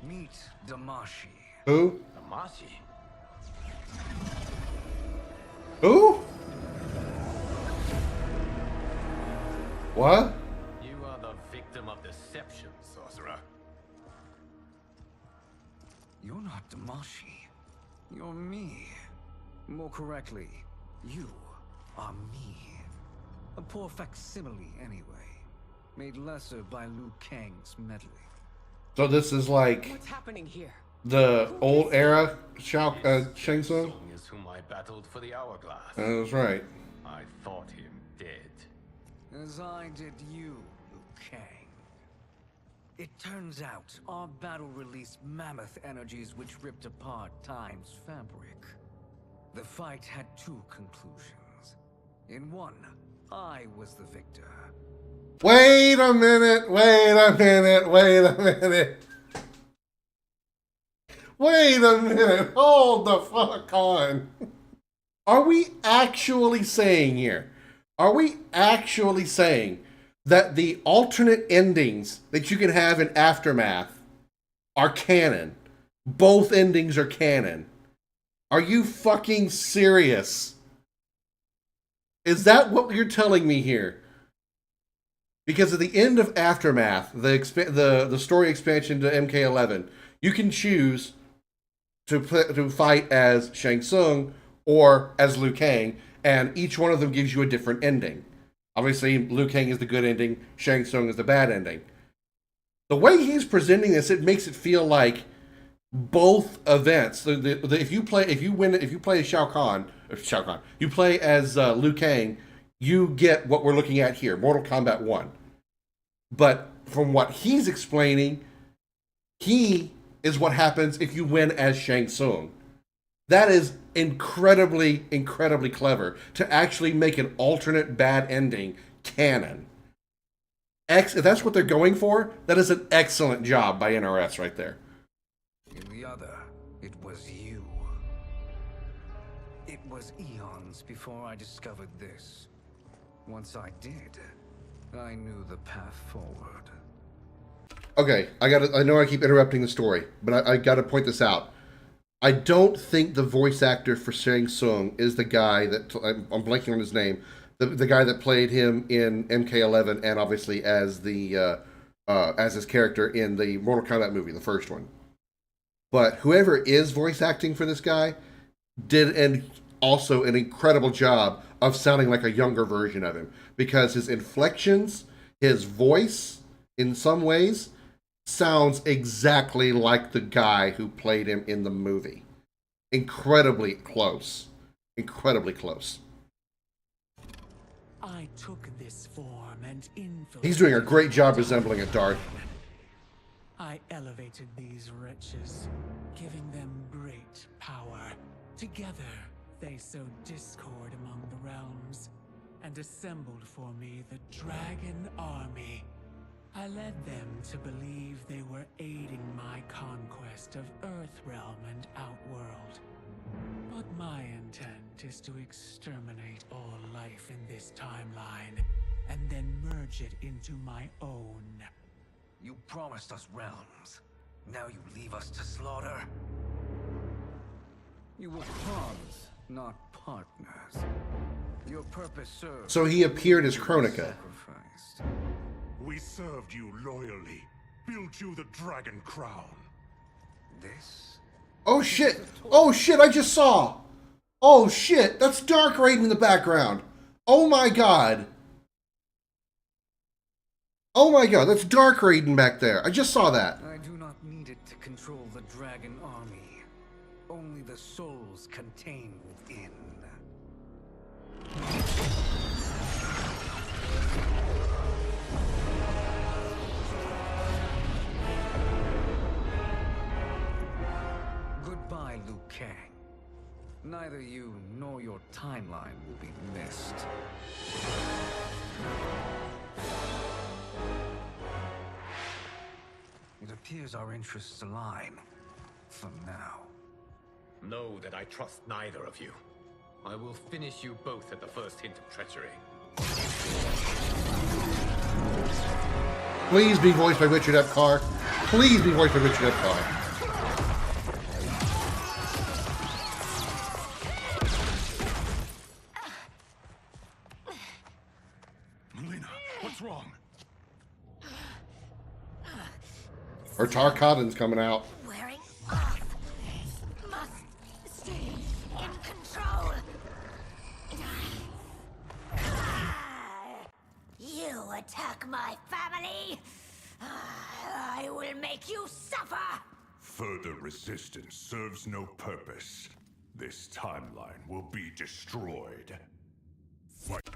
Meet Damashi. Who? Damashi? Who? What? You are the victim of deception, sorcerer. You're not Damashi. You're me. More correctly, you are me. A poor facsimile, anyway. Made lesser by Liu Kang's meddling. So this is like What's happening here? the old era Shang Tsung? Is whom I battled for the hourglass. That's right. I thought him dead. As I did you, Liu Kang. It turns out our battle released mammoth energies which ripped apart time's fabric. The fight had two conclusions. In one, I was the victor. Wait a minute, wait a minute, wait a minute. Wait a minute, hold the fuck on. Are we actually saying here? Are we actually saying that the alternate endings that you can have in Aftermath are canon? Both endings are canon. Are you fucking serious? Is that what you're telling me here? Because at the end of Aftermath, the story expansion to MK11, you can choose to fight as Shang Tsung or as Liu Kang, and each one of them gives you a different ending. Obviously, Liu Kang is the good ending, Shang Tsung is the bad ending. The way he's presenting this, it makes it feel like both events. If you play as Shao Kahn, you play as Liu Kang, you get what we're looking at here, Mortal Kombat 1. But from what he's explaining, he is what happens if you win as Shang Tsung. That is incredibly, incredibly clever to actually make an alternate bad ending canon. If that's what they're going for, that is an excellent job by NRS right there. In the other, it was you. It was eons before I discovered this. Once I did, I knew the path forward. Okay, I know I keep interrupting the story, but I gotta point this out. I don't think the voice actor for Shang Tsung is the guy that I'm blanking on his name. The guy that played him in MK11 and obviously as his character in the Mortal Kombat movie, the first one. But whoever is voice acting for this guy did also an incredible job of sounding like a younger version of him, because his inflections, his voice, in some ways, sounds exactly like the guy who played him in the movie. Incredibly close. Incredibly close. I took this form and infiltrated. He's doing a great job resembling a Darth. I elevated these wretches, giving them great power. Together, they sowed discord among the realms and assembled for me the Dragon Army. I led them to believe they were aiding my conquest of Earthrealm and Outworld. But my intent is to exterminate all life in this timeline, and then merge it into my own. You promised us realms. Now you leave us to slaughter? You were pawns, not partners. Your purpose served. So he appeared as Kronika. Sacrificed. We served you loyally, built you the Dragon Crown. This? Oh shit! Oh shit, I just saw! Oh shit, that's Dark Raiden in the background. Oh my god. Oh my god, that's Dark Raiden back there. I just saw that. I do not need it to control the dragon army. Only the souls contained within. Goodbye, Liu Kang. Neither you nor your timeline will be missed. It appears our interests align. For now. Know that I trust neither of you. I will finish you both at the first hint of treachery. Please be voiced by Richard Epcar. Please be voiced by Richard Epcar. Melina, what's wrong? Or Tarkatan's coming out. Wearing off. Must stay in control. You attack my family. I will make you suffer. Further resistance serves no purpose. This timeline will be destroyed. Fight.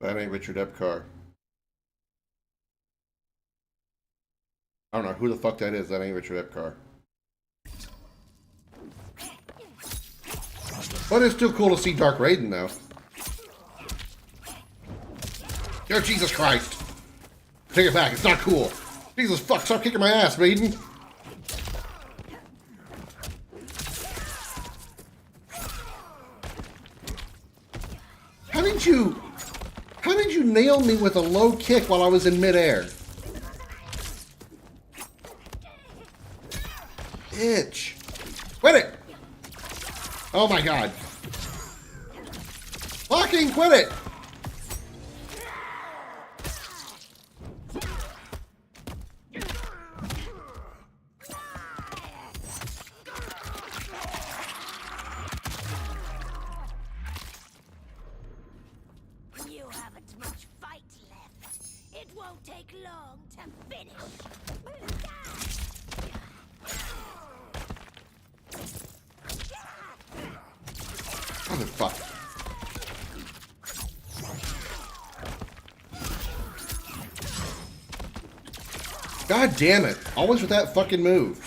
That ain't Richard Epcar. I don't know who the fuck that is. That ain't Richard Epcar. But it's still cool to see Dark Raiden, though. Oh, Jesus Christ. Take it back. It's not cool. Jesus fuck. Stop kicking my ass, Maiden. How did you nail me with a low kick while I was in midair? Bitch. Quit it! Oh my god. Fucking quit it! You haven't much fight left. It won't take long to finish. Motherfucker. God damn it. Always with that fucking move.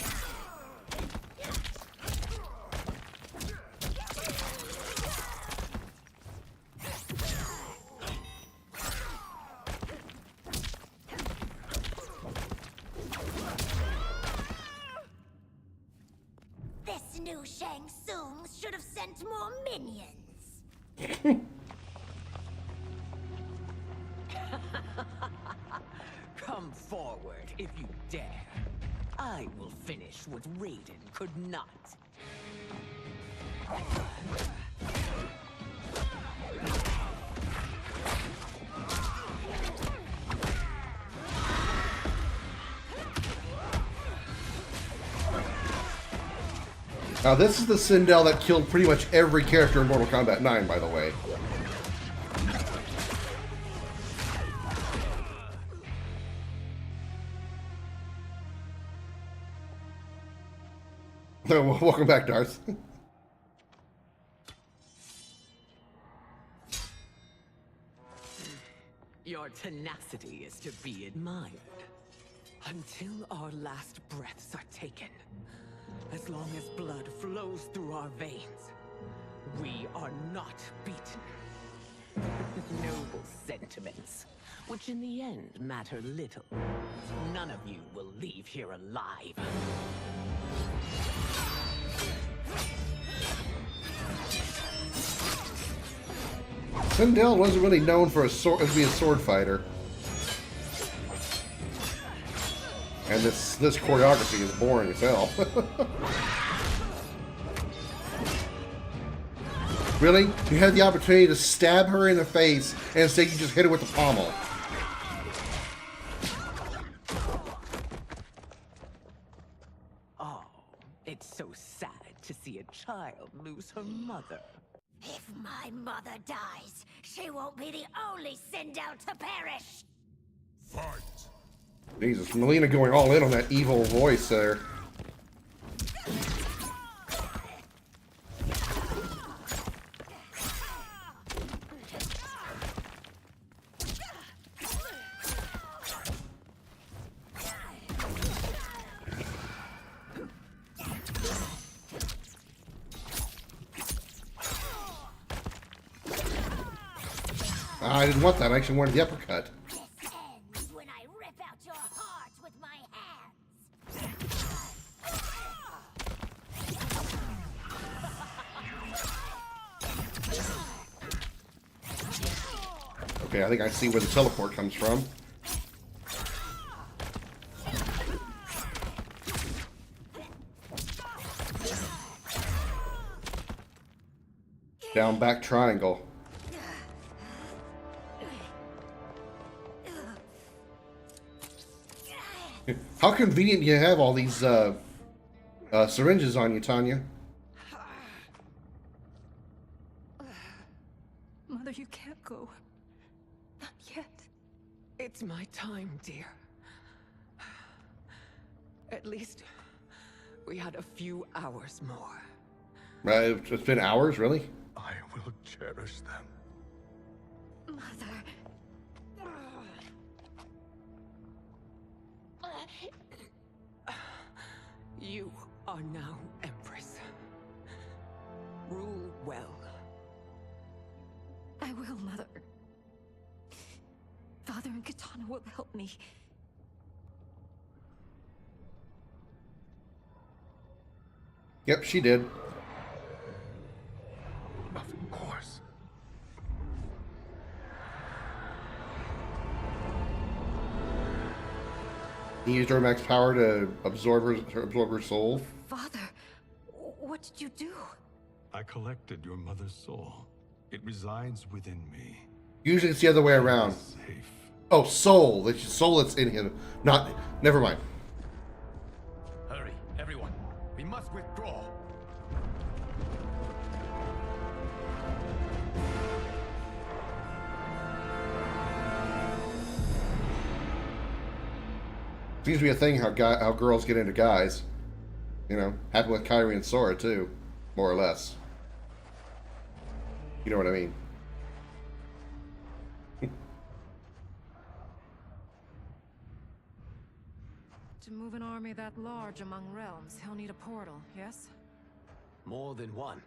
This new Shang Tsung should have sent more minions. Come forward if you dare. I will finish what Raiden could not. Now this is the Sindel that killed pretty much every character in Mortal Kombat 9, by the way. Welcome back, Darth. Your tenacity is to be admired. Until our last breaths are taken. As long as blood flows through our veins, we are not beaten. Noble sentiments, which in the end matter little. None of you will leave here alive. Sindel wasn't really known for as being a sword fighter. And this choreography is boring as hell. Really? You had the opportunity to stab her in the face, and instead you just hit her with the pommel. Oh, it's so sad to see a child lose her mother. If my mother dies, she won't be the only Sindel to perish. Fight! Jesus, Melina going all in on that evil voice there. I didn't want that. I actually wanted the uppercut. This ends when I rip out your heart with my hands. Okay, I think I see where the teleport comes from. Down back triangle. How convenient you have all these syringes on you, Tanya. Mother, you can't go. Not yet. It's my time, dear. At least we had a few hours more. It's been hours, really? I will cherish them. Mother. You are now Empress. Rule well. I will, Mother. Father and Katana will help me. Yep, she did. Of course. He used her max power to absorb her soul. Father, what did you do? I collected your mother's soul. It resides within me. Usually it's the other way around. Safe. Oh, soul. The soul that's in him. Not. Never mind. Hurry, everyone. We must withdraw. Seems to be a thing how girls get into guys. You know, happened with Kyrie and Sora too, more or less. You know what I mean? To move an army that large among realms, he'll need a portal, yes? More than one.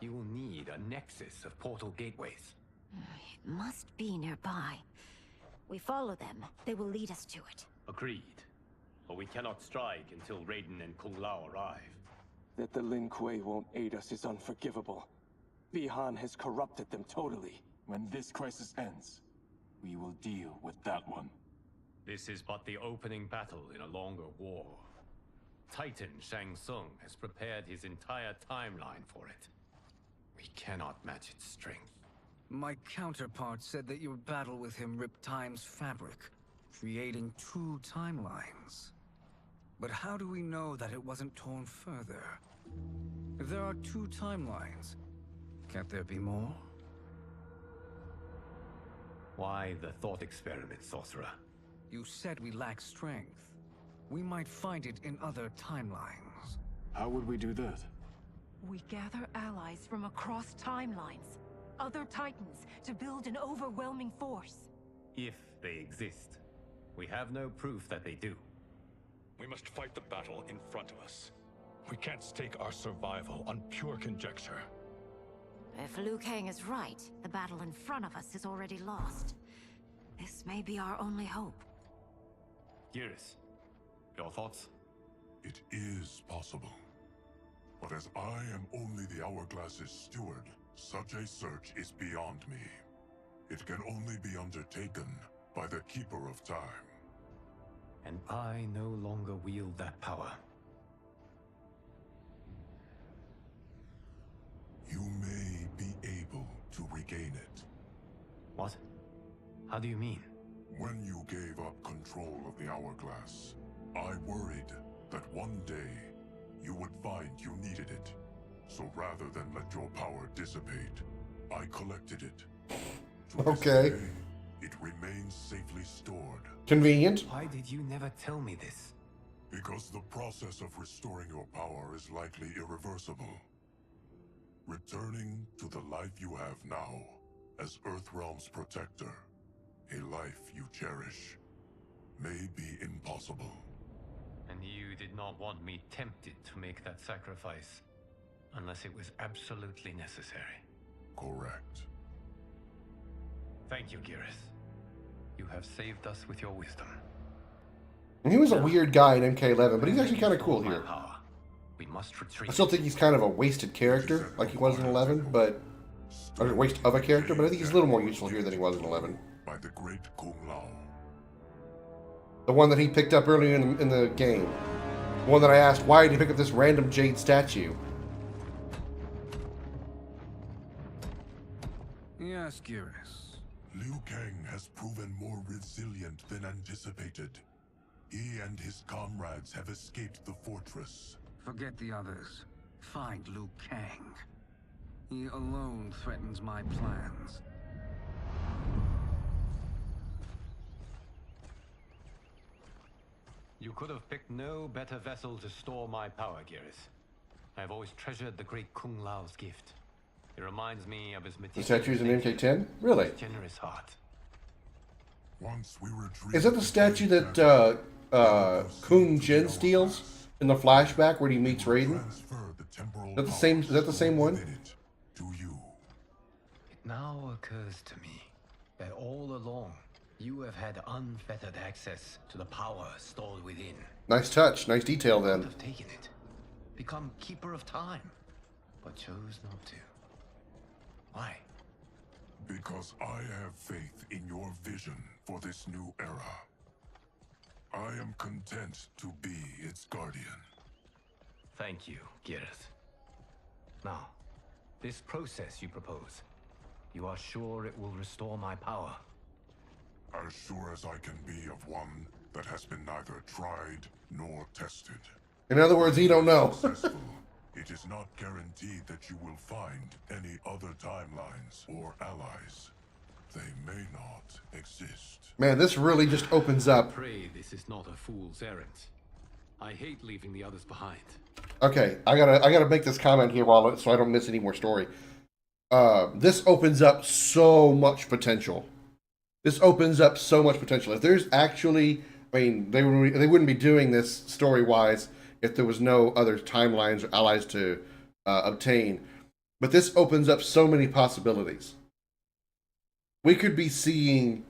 You will need a nexus of portal gateways. It must be nearby. We follow them. They will lead us to it. Agreed. But we cannot strike until Raiden and Kung Lao arrive. That the Lin Kuei won't aid us is unforgivable. Bihan has corrupted them totally. When this crisis ends, we will deal with that one. This is but the opening battle in a longer war. Titan Shang Tsung has prepared his entire timeline for it. We cannot match its strength. My counterpart said that your battle with him ripped time's fabric, creating two timelines. But how do we know that it wasn't torn further? If there are two timelines, can't there be more? Why the thought experiment, Sorcerer? You said we lack strength. We might find it in other timelines. How would we do that? We gather allies from across timelines, other titans, to build an overwhelming force. If they exist. We have no proof that they do. We must fight the battle in front of us. We can't stake our survival on pure conjecture. If Liu Kang is right, the battle in front of us is already lost. This may be our only hope. Geras, your thoughts? It is possible. But as I am only the Hourglass's steward, such a search is beyond me. It can only be undertaken by the Keeper of Time. And I no longer wield that power. You may be able to regain it. What? How do you mean? When you gave up control of the hourglass, I worried that one day you would find you needed it. So rather than let your power dissipate, I collected it. To this Okay. day, it remains safely stored. Convenient. Why did you never tell me this? Because the process of restoring your power is likely irreversible. Returning to the life you have now, as Earthrealm's protector, a life you cherish, may be impossible. And you did not want me tempted to make that sacrifice, unless it was absolutely necessary. Correct. Thank you, Geras. You have saved us with your wisdom. And he was a weird guy in MK11, but he's actually kind of cool here. We must retreat. I still think he's kind of a wasted character, like he was in 11, but... Or a waste of a character, but I think he's a little more useful here than he was in 11. By the great Kung Lao. The one that he picked up earlier in the game. The one that I asked, why did he pick up this random jade statue? Yes, Geras. Liu Kang has proven more resilient than anticipated. He and his comrades have escaped the fortress. Forget the others. Find Liu Kang. He alone threatens my plans. You could have picked no better vessel to store my power, Geras. I have always treasured the great Kung Lao's gift. It reminds me of his The meticulous statue's in nature, MK10? Really? his generous heart. Once we retreat, Is that the statue that Kung Jin steals in the flashback where he meets Raiden? Is that the same? Is that the same one? To you. It now occurs to me that all along you have had unfettered access to the power stored within. Nice touch, nice detail You could then. have taken it, become Keeper of Time, but chose not to. Why? Because I have faith in your vision for this new era. I am content to be its guardian. Thank you, Geras. Now, this process you propose, you are sure it will restore my power? As sure as I can be of one that has been neither tried nor tested. In other words, he don't know. Successful, it is not guaranteed that you will find any other timelines or allies. They may not exist. Man, this really just opens up. Pray this is not a fool's errand. I hate leaving the others behind. Okay, I gotta make this comment here so I don't miss any more story. This opens up so much potential. This opens up so much potential. If there's actually, I mean, they wouldn't be doing this story-wise if there was no other timelines or allies to obtain. But this opens up so many possibilities. We could be seeing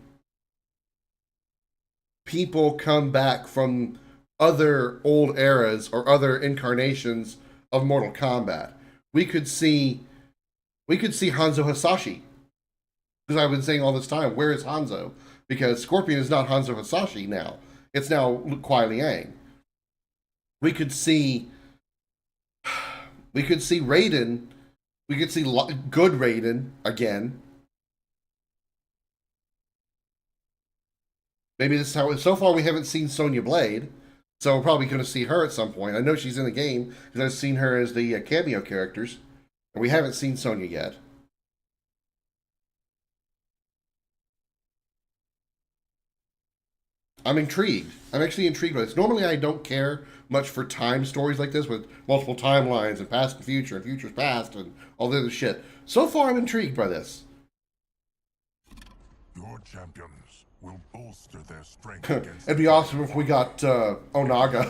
people come back from other old eras or other incarnations of Mortal Kombat. We could see Hanzo Hasashi. Because I've been saying all this time, where is Hanzo? Because Scorpion is not Hanzo Hasashi now. It's now Kuai Liang. We could see Raiden. We could see good Raiden again. Maybe this is how. So far, we haven't seen Sonya Blade, so we're probably going to see her at some point. I know she's in the game because I've seen her as the cameo characters, and we haven't seen Sonya yet. I'm intrigued. I'm actually intrigued by this. Normally, I don't care much for time stories like this with multiple timelines and past and future and future's past and all the other shit. So far, I'm intrigued by this. Your champions will bolster their strength against It'd be awesome if we got Onaga.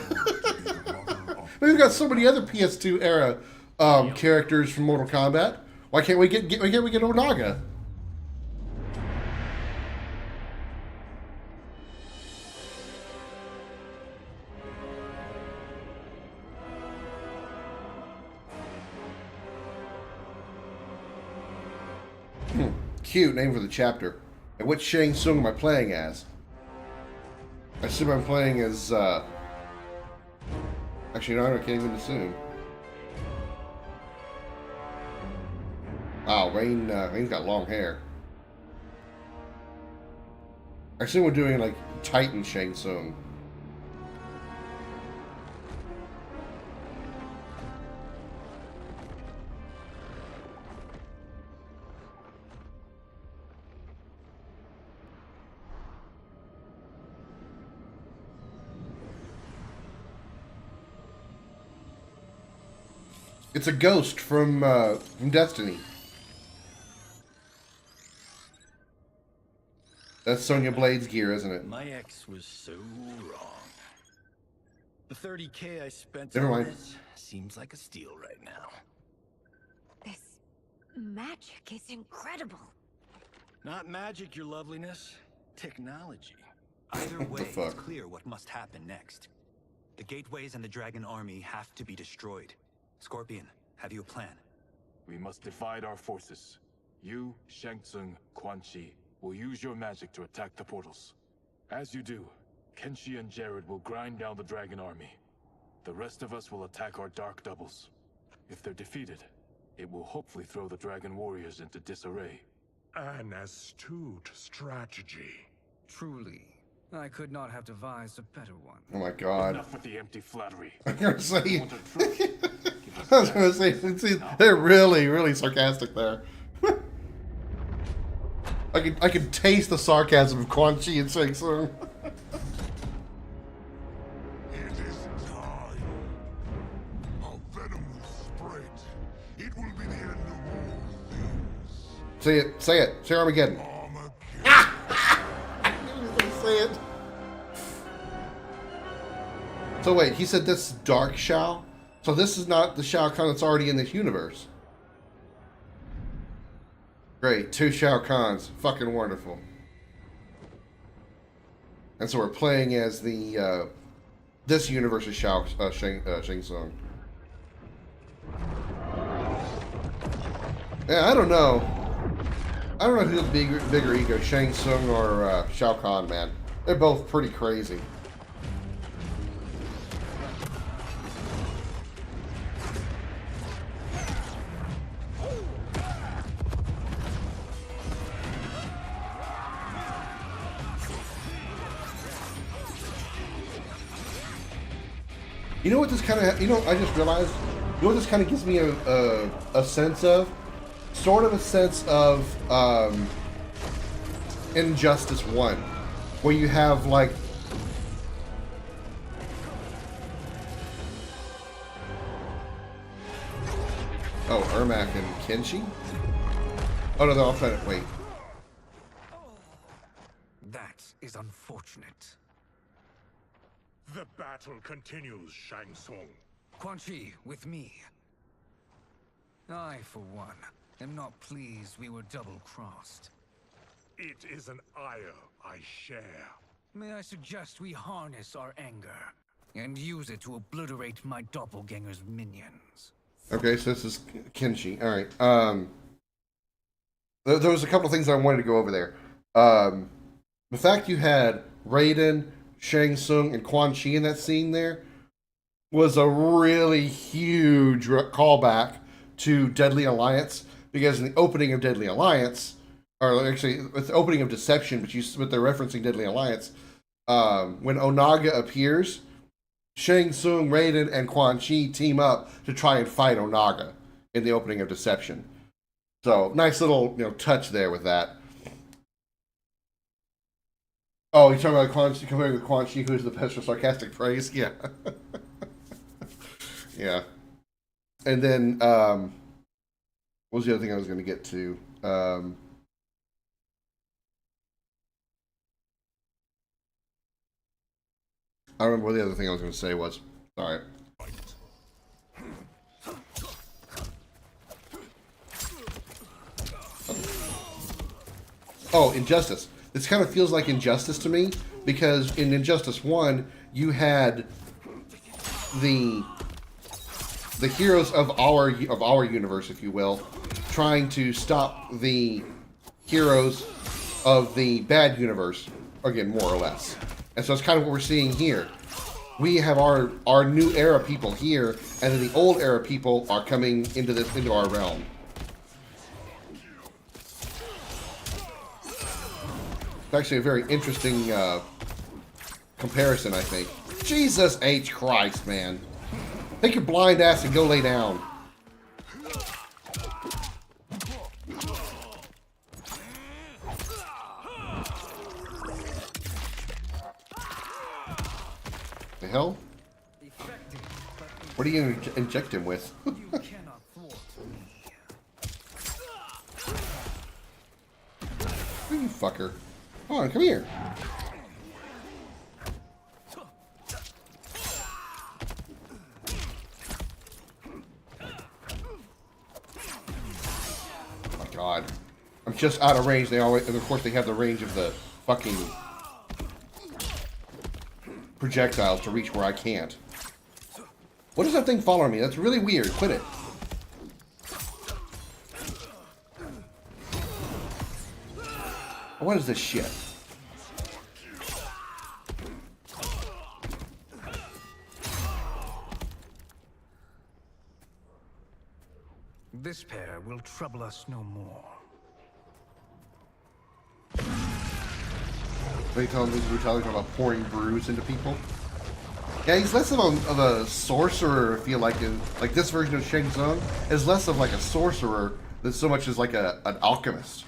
We've got so many other PS2 era characters from Mortal Kombat. Why can't we get Onaga? cute name for the chapter. And which Shang Tsung am I playing as? I assume I'm playing as, actually, no, I can't even assume. Oh, Rain's got long hair. I assume we're doing, like, Titan Shang Tsung. It's a ghost from Destiny. That's Sonya Blade's gear, isn't it? My ex was so wrong. The 30K I spent Never on mind. this seems like a steal right now. This magic is incredible. Not magic, your loveliness. Technology. Either What way, the fuck? It's clear what must happen next. The gateways and the dragon army have to be destroyed. Scorpion, have you a plan? We must divide our forces. You, Shang Tsung, Quan Chi, will use your magic to attack the portals. As you do, Kenshi and Jared will grind down the dragon army. The rest of us will attack our dark doubles. If they're defeated, it will hopefully throw the dragon warriors into disarray. An astute strategy. Truly, I could not have devised a better one. Oh my god. Enough with the empty flattery. I was gonna say, Want a truce? I was gonna say, see, they're really, really sarcastic there. I could taste the sarcasm of Quan Chi and Shang Tsung. It is time. A venom will spread. It will be the end of all things. Say it, say it, say Armageddon. I knew he was gonna say it. So wait, he said this is Dark Shao? So this is not the Shao Kahn that's already in this universe. Great, 2 Shao Kahns. Fucking wonderful. And so we're playing as the, this universe's Shang Tsung. Yeah, I don't know. I don't know who's the bigger ego, Shang Tsung or Shao Kahn, man. They're both pretty crazy. You know what this kind of, I just realized, you know what this kind of gives me a sense of? Sort of a sense of Injustice 1, where you have, like, oh, Ermac and Kenshi? Oh no, they're all trying to, wait. That is unfortunate. The battle continues, Shang Tsung. Quan Chi, with me. I, for one, am not pleased we were double-crossed. It is an ire I share. May I suggest we harness our anger and use it to obliterate my doppelganger's minions? Okay, so this is Kenshi. All right. There was a couple of things I wanted to go over there. The fact you had Raiden, Shang Tsung, and Quan Chi in that scene there was a really huge callback to Deadly Alliance, because in the opening of Deadly Alliance, or actually it's the opening of Deception, but they're referencing Deadly Alliance, when Onaga appears, Shang Tsung, Raiden, and Quan Chi team up to try and fight Onaga in the opening of Deception. So nice little touch there with that. Oh, you're talking about Quan Chi, comparing with Quan Chi, who's the best for sarcastic praise? Yeah. Yeah. And then, what was the other thing I was going to get to? I don't remember what the other thing I was going to say was. Sorry. Oh, Injustice. This kind of feels like Injustice to me, because in Injustice 1, you had the heroes of our universe, if you will, trying to stop the heroes of the bad universe, again, more or less. And so it's kind of what we're seeing here. We have our new era people here, and then the old era people are coming into our realm. It's actually a very interesting comparison, I think. Jesus H. Christ, man. Take your blind ass and go lay down. The hell? What are you gonna inject him with? You fucker. Come on, come here. Oh my god. I'm just out of range. They always, and of course they have the range of the fucking projectiles to reach where I can't. What is that thing following me? That's really weird. Quit it. What is this shit? This pair will trouble us no more. They tell me we're talking about pouring brews into people. Yeah, he's less of a sorcerer. I feel like this version of Shang Tsung is less of like a sorcerer than so much as like an alchemist.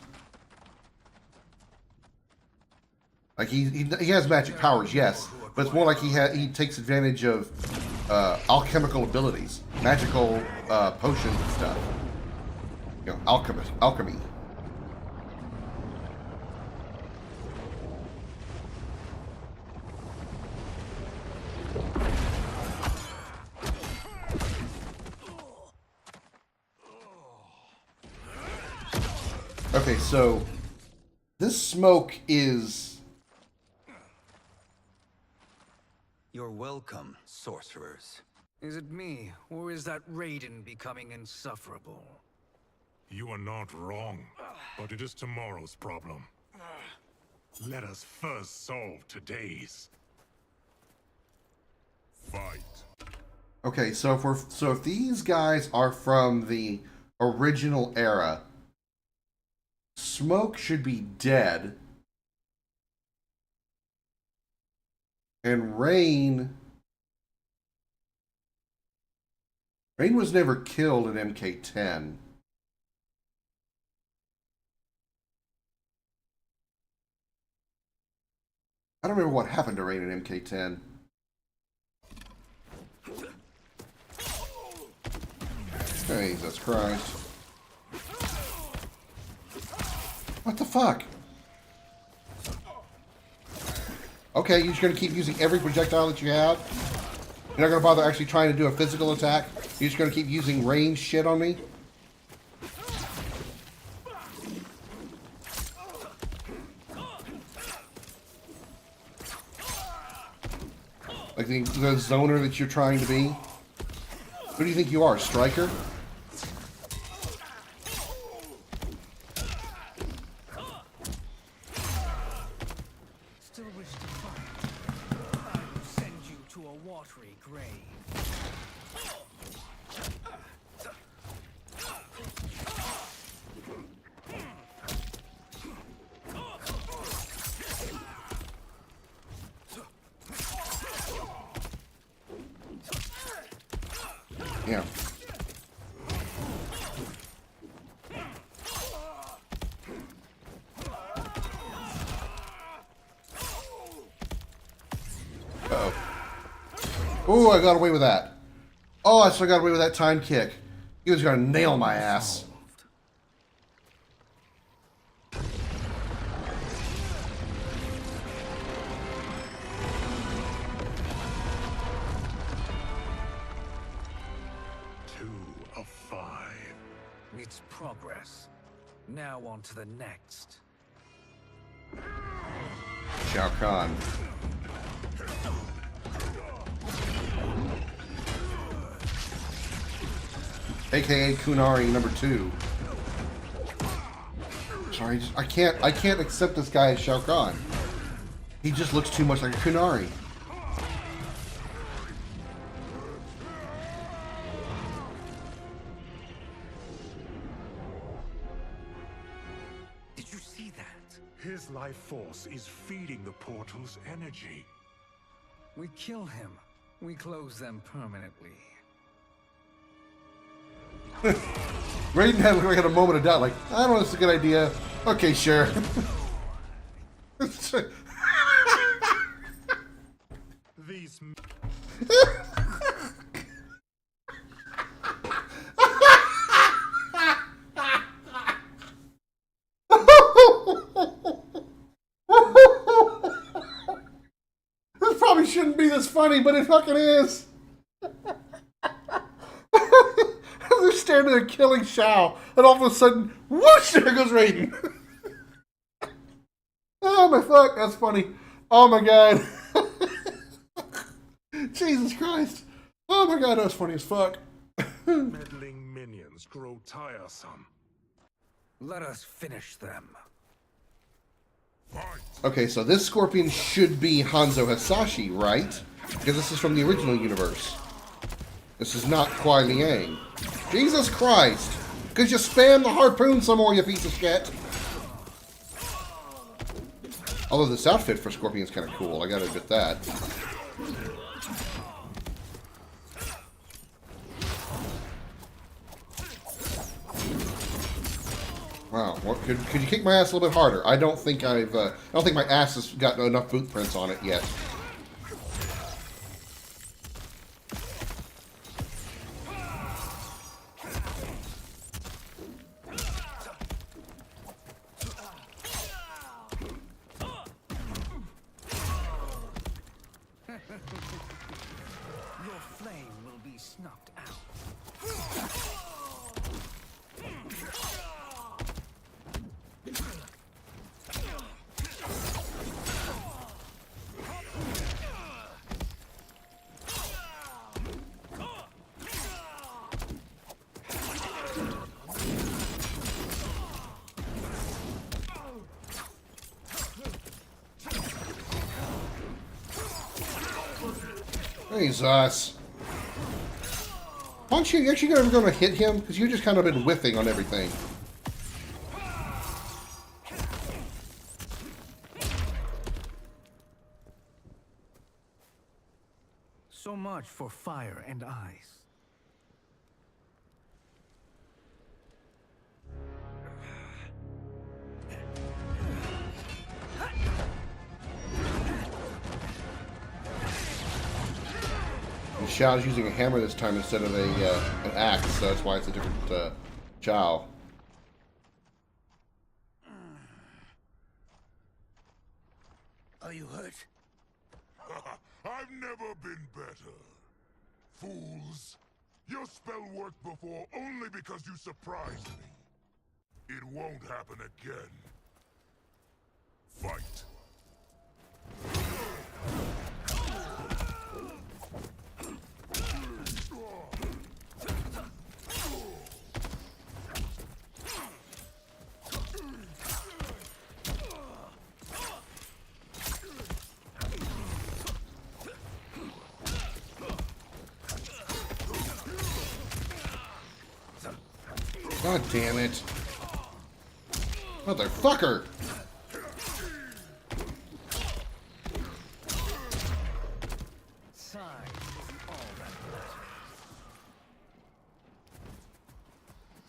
Like he has magic powers, yes, but it's more like he takes advantage of alchemical abilities, magical potions and stuff. You know, alchemy. Okay, so this smoke is... You're welcome, sorcerers. Is it me, or is that Raiden becoming insufferable? You are not wrong, but it is tomorrow's problem. Let us first solve today's. Fight. Okay, so if these guys are from the original era, Smoke should be dead, and Rain was never killed in MK10. I don't remember what happened to Rain in MK10. Jesus Christ. What the fuck? Okay, you're just gonna keep using every projectile that you have? You're not gonna bother actually trying to do a physical attack? You're just gonna keep using range shit on me? Like the zoner that you're trying to be? Who do you think you are, Striker? Still wish to fight? I will send you to a watery grave. Yeah. Uh-oh. Ooh, I got away with that. Oh, I still got away with that time kick. He was gonna nail my ass. It's progress. Now on to the next. Shao Kahn. AKA Kunari #2. sorry, I can't accept this guy as Shao Kahn. He just looks too much like a Kunari. Did you see that? His life force is feeding the portal's energy. We kill him. We close them permanently. Raiden had a moment of doubt, like, I don't know if it's a good idea. Okay, sure. These This probably shouldn't be this funny, but it fucking is. They're standing there killing Shao, and all of a sudden, whoosh, there goes Raiden. Oh my fuck, that's funny. Oh my god. Jesus Christ. Oh my god, that was funny as fuck. meddling minions grow tiresome. Let us finish them. Okay, so this Scorpion should be Hanzo Hasashi, right? Because this is from the original universe. This is not Kuai Liang. Jesus Christ! Could you spam the harpoon some more, you piece of shit? Although this outfit for Scorpion is kind of cool, I gotta admit that. Wow, what, could you kick my ass a little bit harder? I don't think I don't think my ass has got enough boot prints on it yet. Your flame will be snuffed out. Jesus. Aren't you actually ever going to hit him? Because you've just kind of been whiffing on everything. So much for fire and ice. And Shao's using a hammer this time instead of an axe, so that's why it's a different Shao. Are you hurt? I've never been better. Fools. Your spell worked before only because you surprised me. It won't happen again. Fight. God damn it. Motherfucker!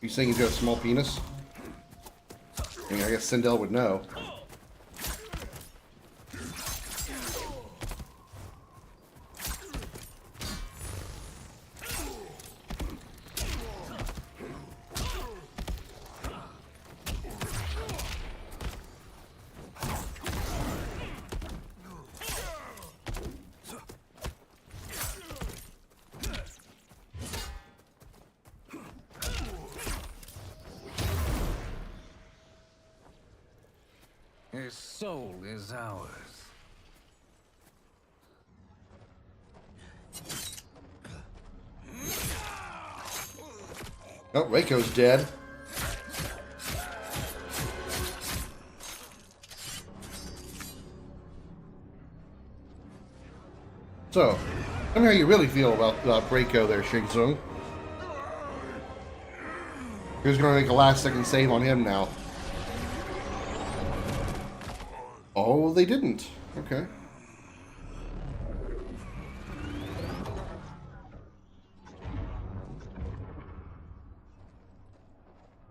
You saying he's got a small penis? I mean, I guess Sindel would know. His soul is ours. Oh, Reiko's dead. So, tell me how you really feel about Breako there, Shang Tsung. Who's going to make a last-second save on him now? Oh, they didn't. Okay.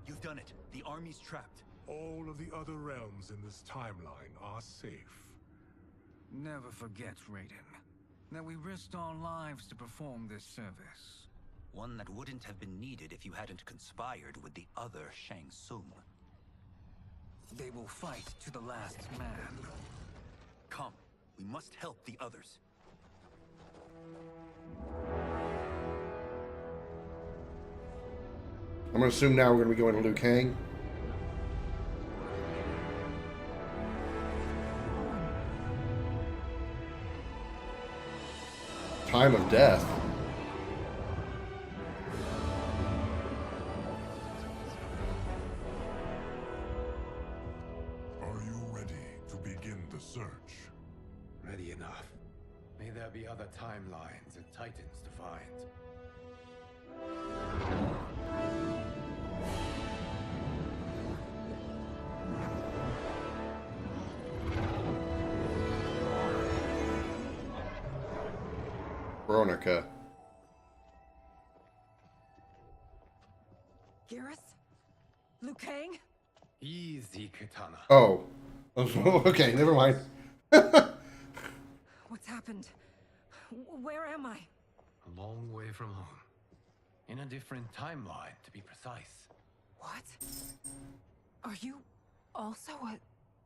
You've done it. The army's trapped. All of the other realms in this timeline are safe. Never forget, Raiden, that we risked our lives to perform this service. One that wouldn't have been needed if you hadn't conspired with the other Shang Tsung. They will fight to the last man. Come, we must help the others. I'm going to assume now we're going to be going to Liu Kang. Time of death. Are you ready to begin the search? Ready enough. May there be other timelines and titans to find. Veronica. Garrus? Liu Kang? Easy, Kitana. Oh. Okay, never mind. What's happened? Where am I? A long way from home. In a different timeline, to be precise. What? Are you also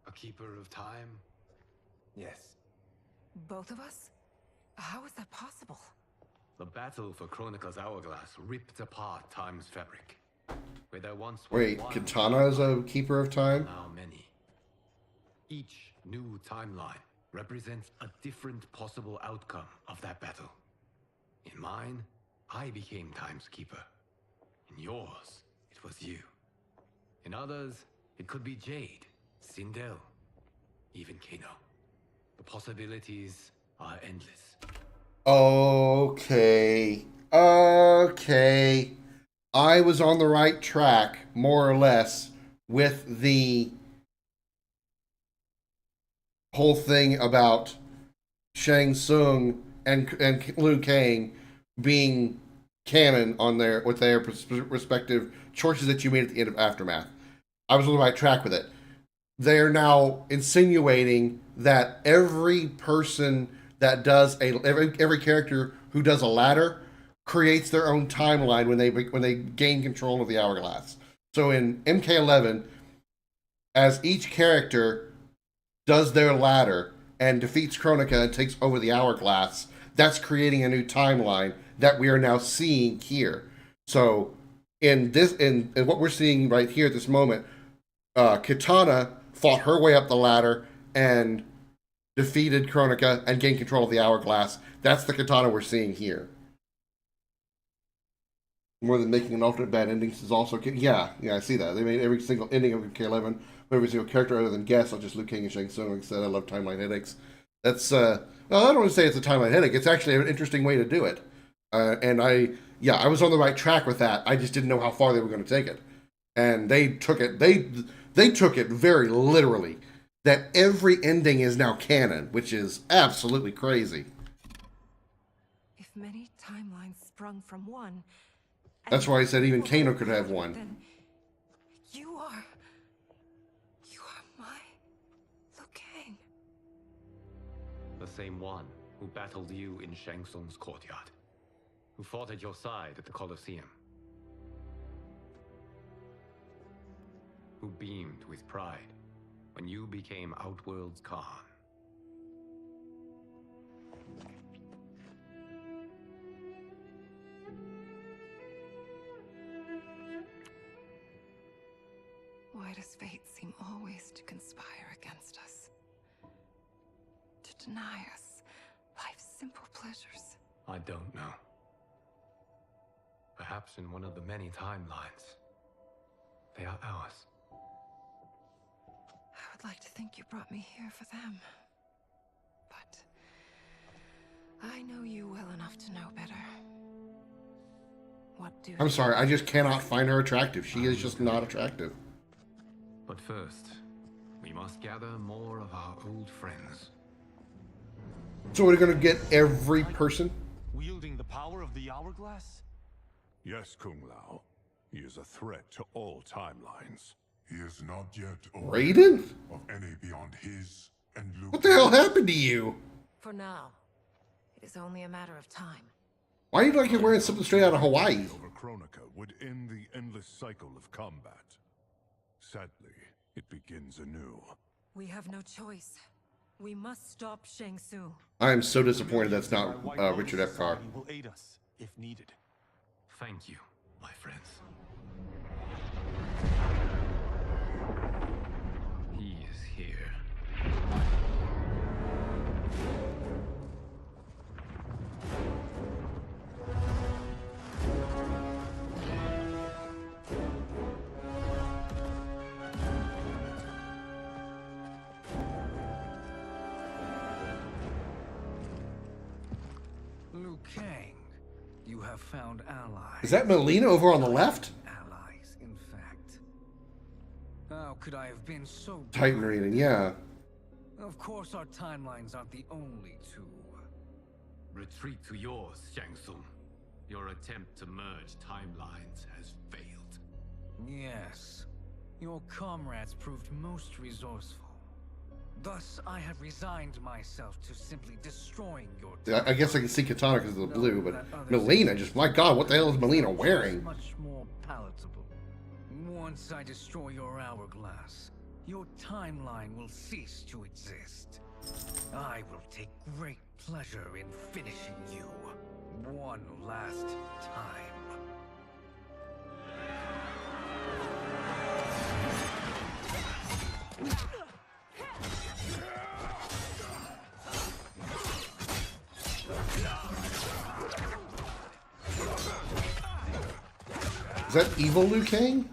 A keeper of time? Yes. both of us? How is that possible? The battle for Chronica's Hourglass ripped apart time's fabric. Where there once was Wait, one Katana is a keeper of time? now many. Each new timeline represents a different possible outcome of that battle. In mine, I became Time's Keeper. In yours, it was you. In others, it could be Jade, Sindel, even Kano. The possibilities are endless. Okay. Okay. I was on the right track, more or less, with the whole thing about Shang Tsung and Liu Kang being canon on their with their respective choices that you made at the end of Aftermath. I was on the right track with it. They are now insinuating that every person that does every character who does a ladder creates their own timeline when they gain control of the hourglass. So in MK11, as each character does their ladder and defeats Kronika and takes over the hourglass, that's creating a new timeline that we are now seeing here. So in what we're seeing right here at this moment, Kitana fought her way up the ladder and defeated Kronika and gained control of the hourglass. That's the Kitana we're seeing here. More than making an alternate bad endings is also... Yeah, I see that. They made every single ending of MK11, every single character other than Guess, not just Liu Kang and Shang Tsung. Like I said, I love timeline headaches. That's, well, I don't want to say it's a timeline headache. It's actually an interesting way to do it. And I was on the right track with that. I just didn't know how far they were going to take it. And they took it, they took it very literally. That every ending is now canon, which is absolutely crazy. If many timelines sprung from one... That's why I said even Kano could have one. Then you are my Liu Kang. The same one who battled you in Shang Tsung's courtyard. Who fought at your side at the Colosseum. Who beamed with pride when you became Outworld's Khan. Why does fate seem always to conspire against us? To deny us life's simple pleasures? I don't know. Perhaps in one of the many timelines, they are ours. I would like to think you brought me here for them. But I know you well enough to know better. What do I'm sorry, I just cannot find her attractive. She is just not attractive. But first, we must gather more of our old friends. So we're gonna get every person? Wielding the power of the hourglass? Yes, Kung Lao. He is a threat to all timelines. He is not yet Raiden? of any beyond his and Luke. What the hell happened to you? For now, it is only a matter of time. Why are you like you're wearing something straight out of Hawaii? Over Chronica would end the endless cycle of combat. Sadly, it begins anew. We have no choice. We must stop Shang Tsung. I am so disappointed that's not Richard Epcar. Will aid us if needed. Thank you, my friends. He is here. Liu Kang, you have found allies. Is that Melina over on the left? Allies, in fact. How could I have been so Titan Raiden, yeah. Of course our timelines aren't the only two. Retreat to yours, Shang Tsung. Your attempt to merge timelines has failed. Yes. Your comrades proved most resourceful. Thus, I have resigned myself to simply destroying your I guess I can see Katana because of the blue, but Melina, just my god, what the hell is Melina wearing? Much more palatable. Once I destroy your hourglass, your timeline will cease to exist. I will take great pleasure in finishing you one last time. Is that evil Liu Kang?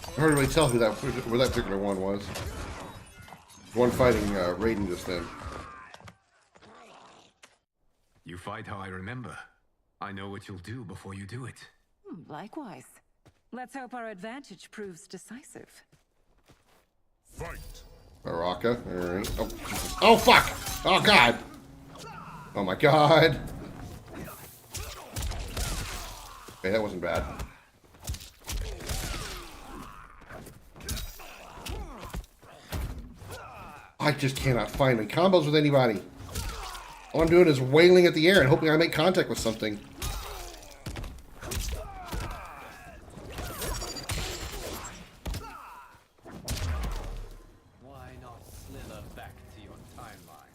I hardly really tell who that particular one was. One fighting Raiden just then. You fight how I remember. I know what you'll do before you do it. Likewise. Let's hope our advantage proves decisive. Fight! Baraka, alright. Oh, Jesus. Oh, fuck! Oh, God! Oh, my God! Okay, that wasn't bad. I just cannot find any combos with anybody. All I'm doing is wailing at the air and hoping I make contact with something. Why not slither back to your timeline?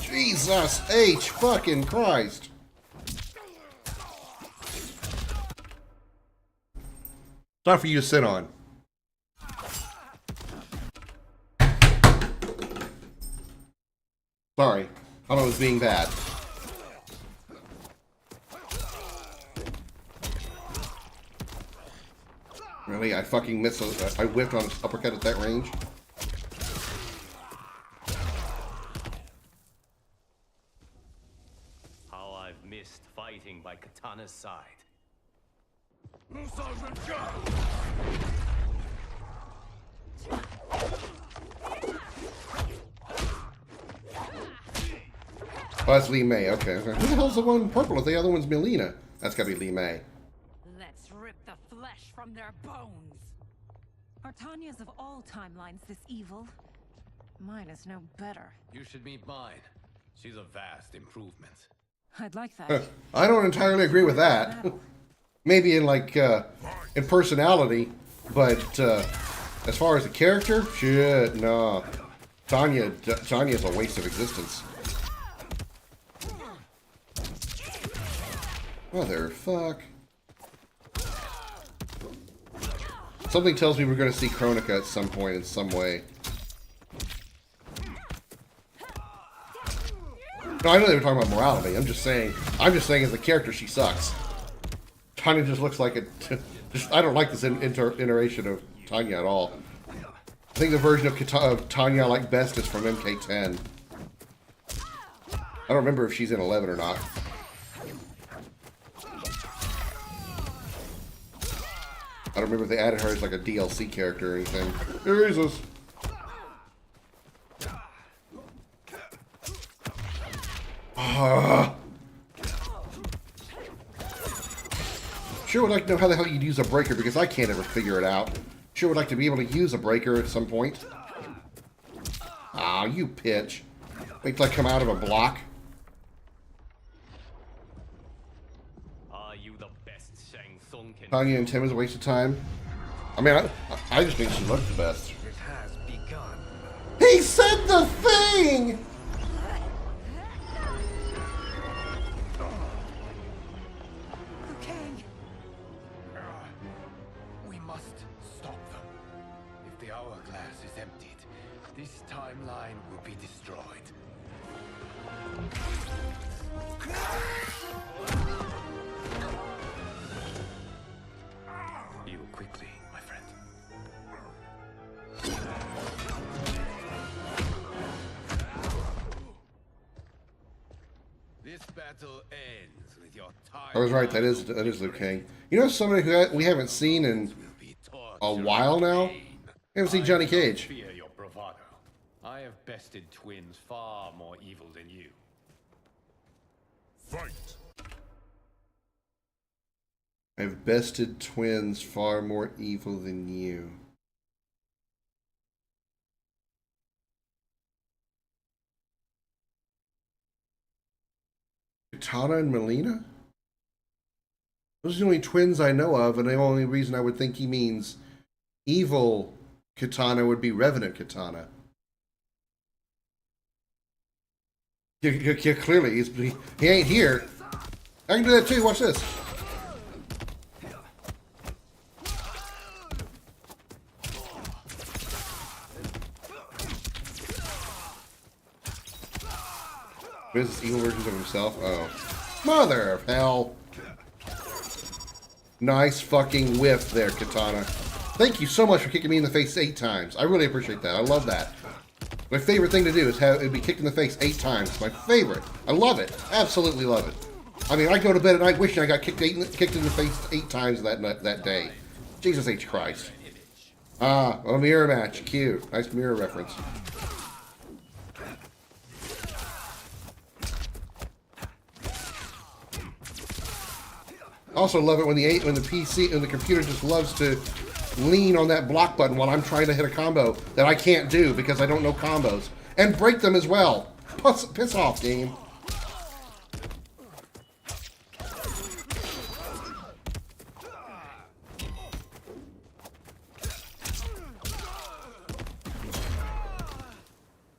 Jesus H fucking Christ. Not for you to sit on. Sorry. I thought I was being bad. Really? I fucking missed. I whipped on an uppercut at that range. How I've missed fighting by Katana's side. Oh, that's Lee May. Okay. Who the hell's the one in purple if the other one's Melina? That's gotta be Lee May. Let's rip the flesh from their bones. Are Tanya's of all timelines this evil? Mine is no better. You should meet mine. She's a vast improvement. I'd like that. I don't entirely agree with that. Maybe in like in personality, but as far as the character, shit, no. Tanya's a waste of existence. Motherfuck. Something tells me we're going to see Kronika at some point in some way. No, I know they were talking about morality. I'm just saying as a character, she sucks. Tanya just looks like it. I don't like this iteration of Tanya at all. I think the version of Tanya I like best is from MK10. I don't remember if she's in 11 or not. I don't remember if they added her as like a DLC character or anything. Jesus. Sure would like to know how the hell you'd use a breaker because I can't ever figure it out. Sure would like to be able to use a breaker at some point. Ah, you pitch. Wait till I come out of a block. Are you the best Shang Tsung can Tanya and Tim is a waste of time. I mean, I just think she looked the best. It has begun. He said the thing! We must stop them. If the hourglass is emptied, this timeline will be destroyed. you quickly, my friend? This battle ends with your time. I was right. That is Liu Kang. You know somebody who we haven't seen in a while now. We haven't seen Johnny Cage. Fear your bravado. I have bested twins far more evil than you. Fight! I've bested twins far more evil than you. Katana and Melina? Those are the only twins I know of, and the only reason I would think he means evil Katana would be Revenant Katana. Clearly, he ain't here. I can do that too. Watch this. What is this, evil versions of himself? Oh. Mother of hell. Nice fucking whiff there, Katana. Thank you so much for kicking me in the face 8 times. I really appreciate that. I love that. My favorite thing to do is have it be kicked in the face 8 times. My favorite. I love it. Absolutely love it. I mean, I go to bed at night wishing I got kicked in the face 8 times that day. Jesus H. Christ. Ah, a mirror match. Cute. Nice mirror reference. Also love it when the computer just loves to lean on that block button while I'm trying to hit a combo that I can't do because I don't know combos. And break them as well. Piss off, game.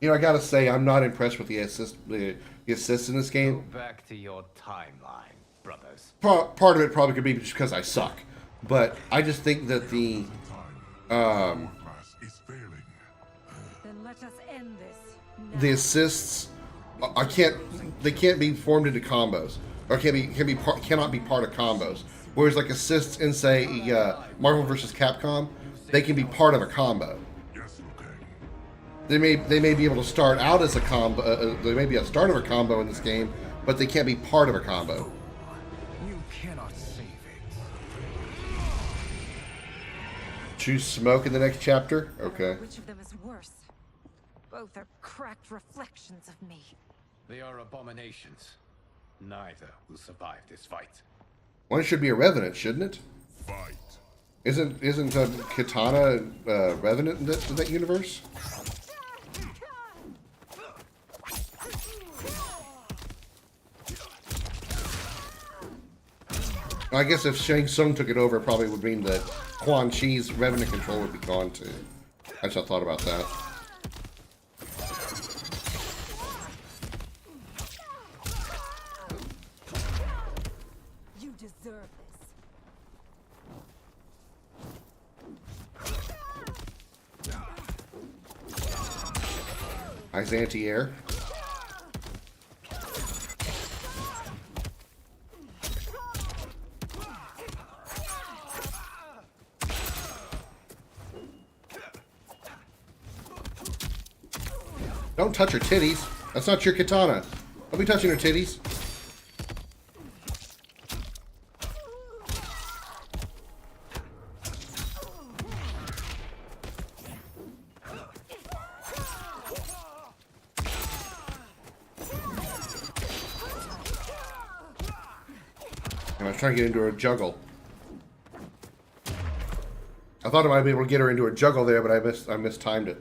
You know, I gotta say, I'm not impressed with the assists in this game. Go back to your timeline, brothers. Part of it probably could be just because I suck. But I just think that the Then let us end this. the assists they can't be formed into combos or cannot be part of combos. Whereas like assists in say Marvel vs. Capcom, they can be part of a combo. They may be able to start out as a combo. There may be a start of a combo in this game, but they can't be part of a combo. You cannot save it. Choose smoke in the next chapter? Okay. Which of them is worse? Both are cracked reflections of me. They are abominations. Neither will survive this fight. One should be a Revenant, shouldn't it? Fight. Isn't Katana Revenant in that universe? I guess if Shang Tsung took it over, it probably would mean that Quan Chi's Revenant control would be gone too. I just thought about that. You deserve this. Nice anti-air. Don't touch her titties. That's not your katana. Don't be touching her titties. And I was trying to get into her juggle. I thought I might be able to get her into a juggle there, but I mistimed it.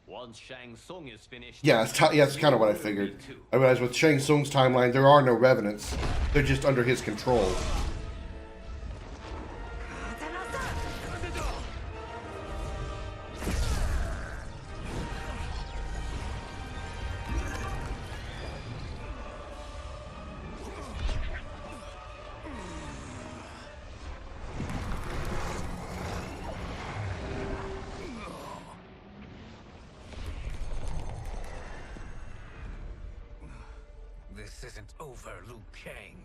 Once Shang Tsung is finished, Yeah, that's kind of what I figured. I realized with Shang Tsung's timeline, there are no revenants. They're just under his control. This isn't over, Liu Kang.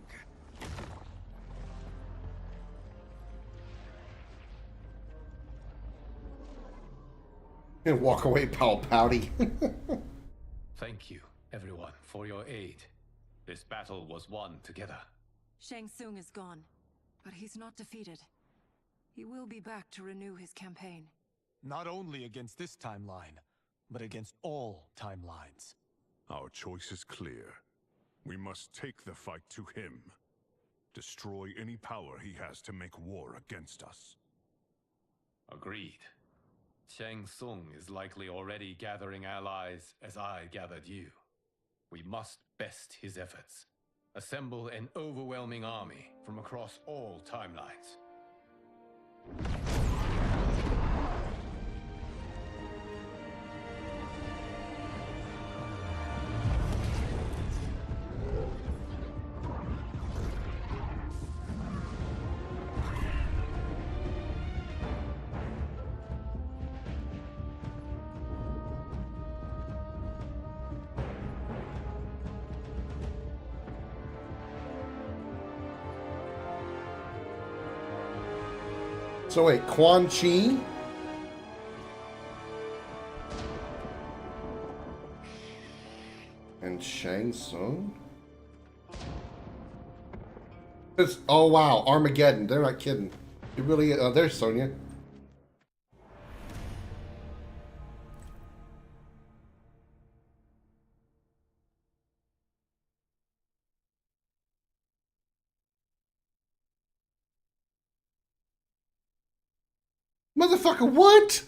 And walk away, pal pouty. thank you, everyone, for your aid. This battle was won together. Shang Tsung is gone, but he's not defeated. He will be back to renew his campaign. Not only against this timeline, but against all timelines. Our choice is clear. We must take the fight to him. Destroy any power he has to make war against us. Agreed. Shang Tsung is likely already gathering allies as I gathered you. We must best his efforts. Assemble an overwhelming army from across all timelines. So wait, Quan Chi? And Shang Tsung? Oh wow, Armageddon. They're not kidding. You really, there's Sonya. Motherfucker, what?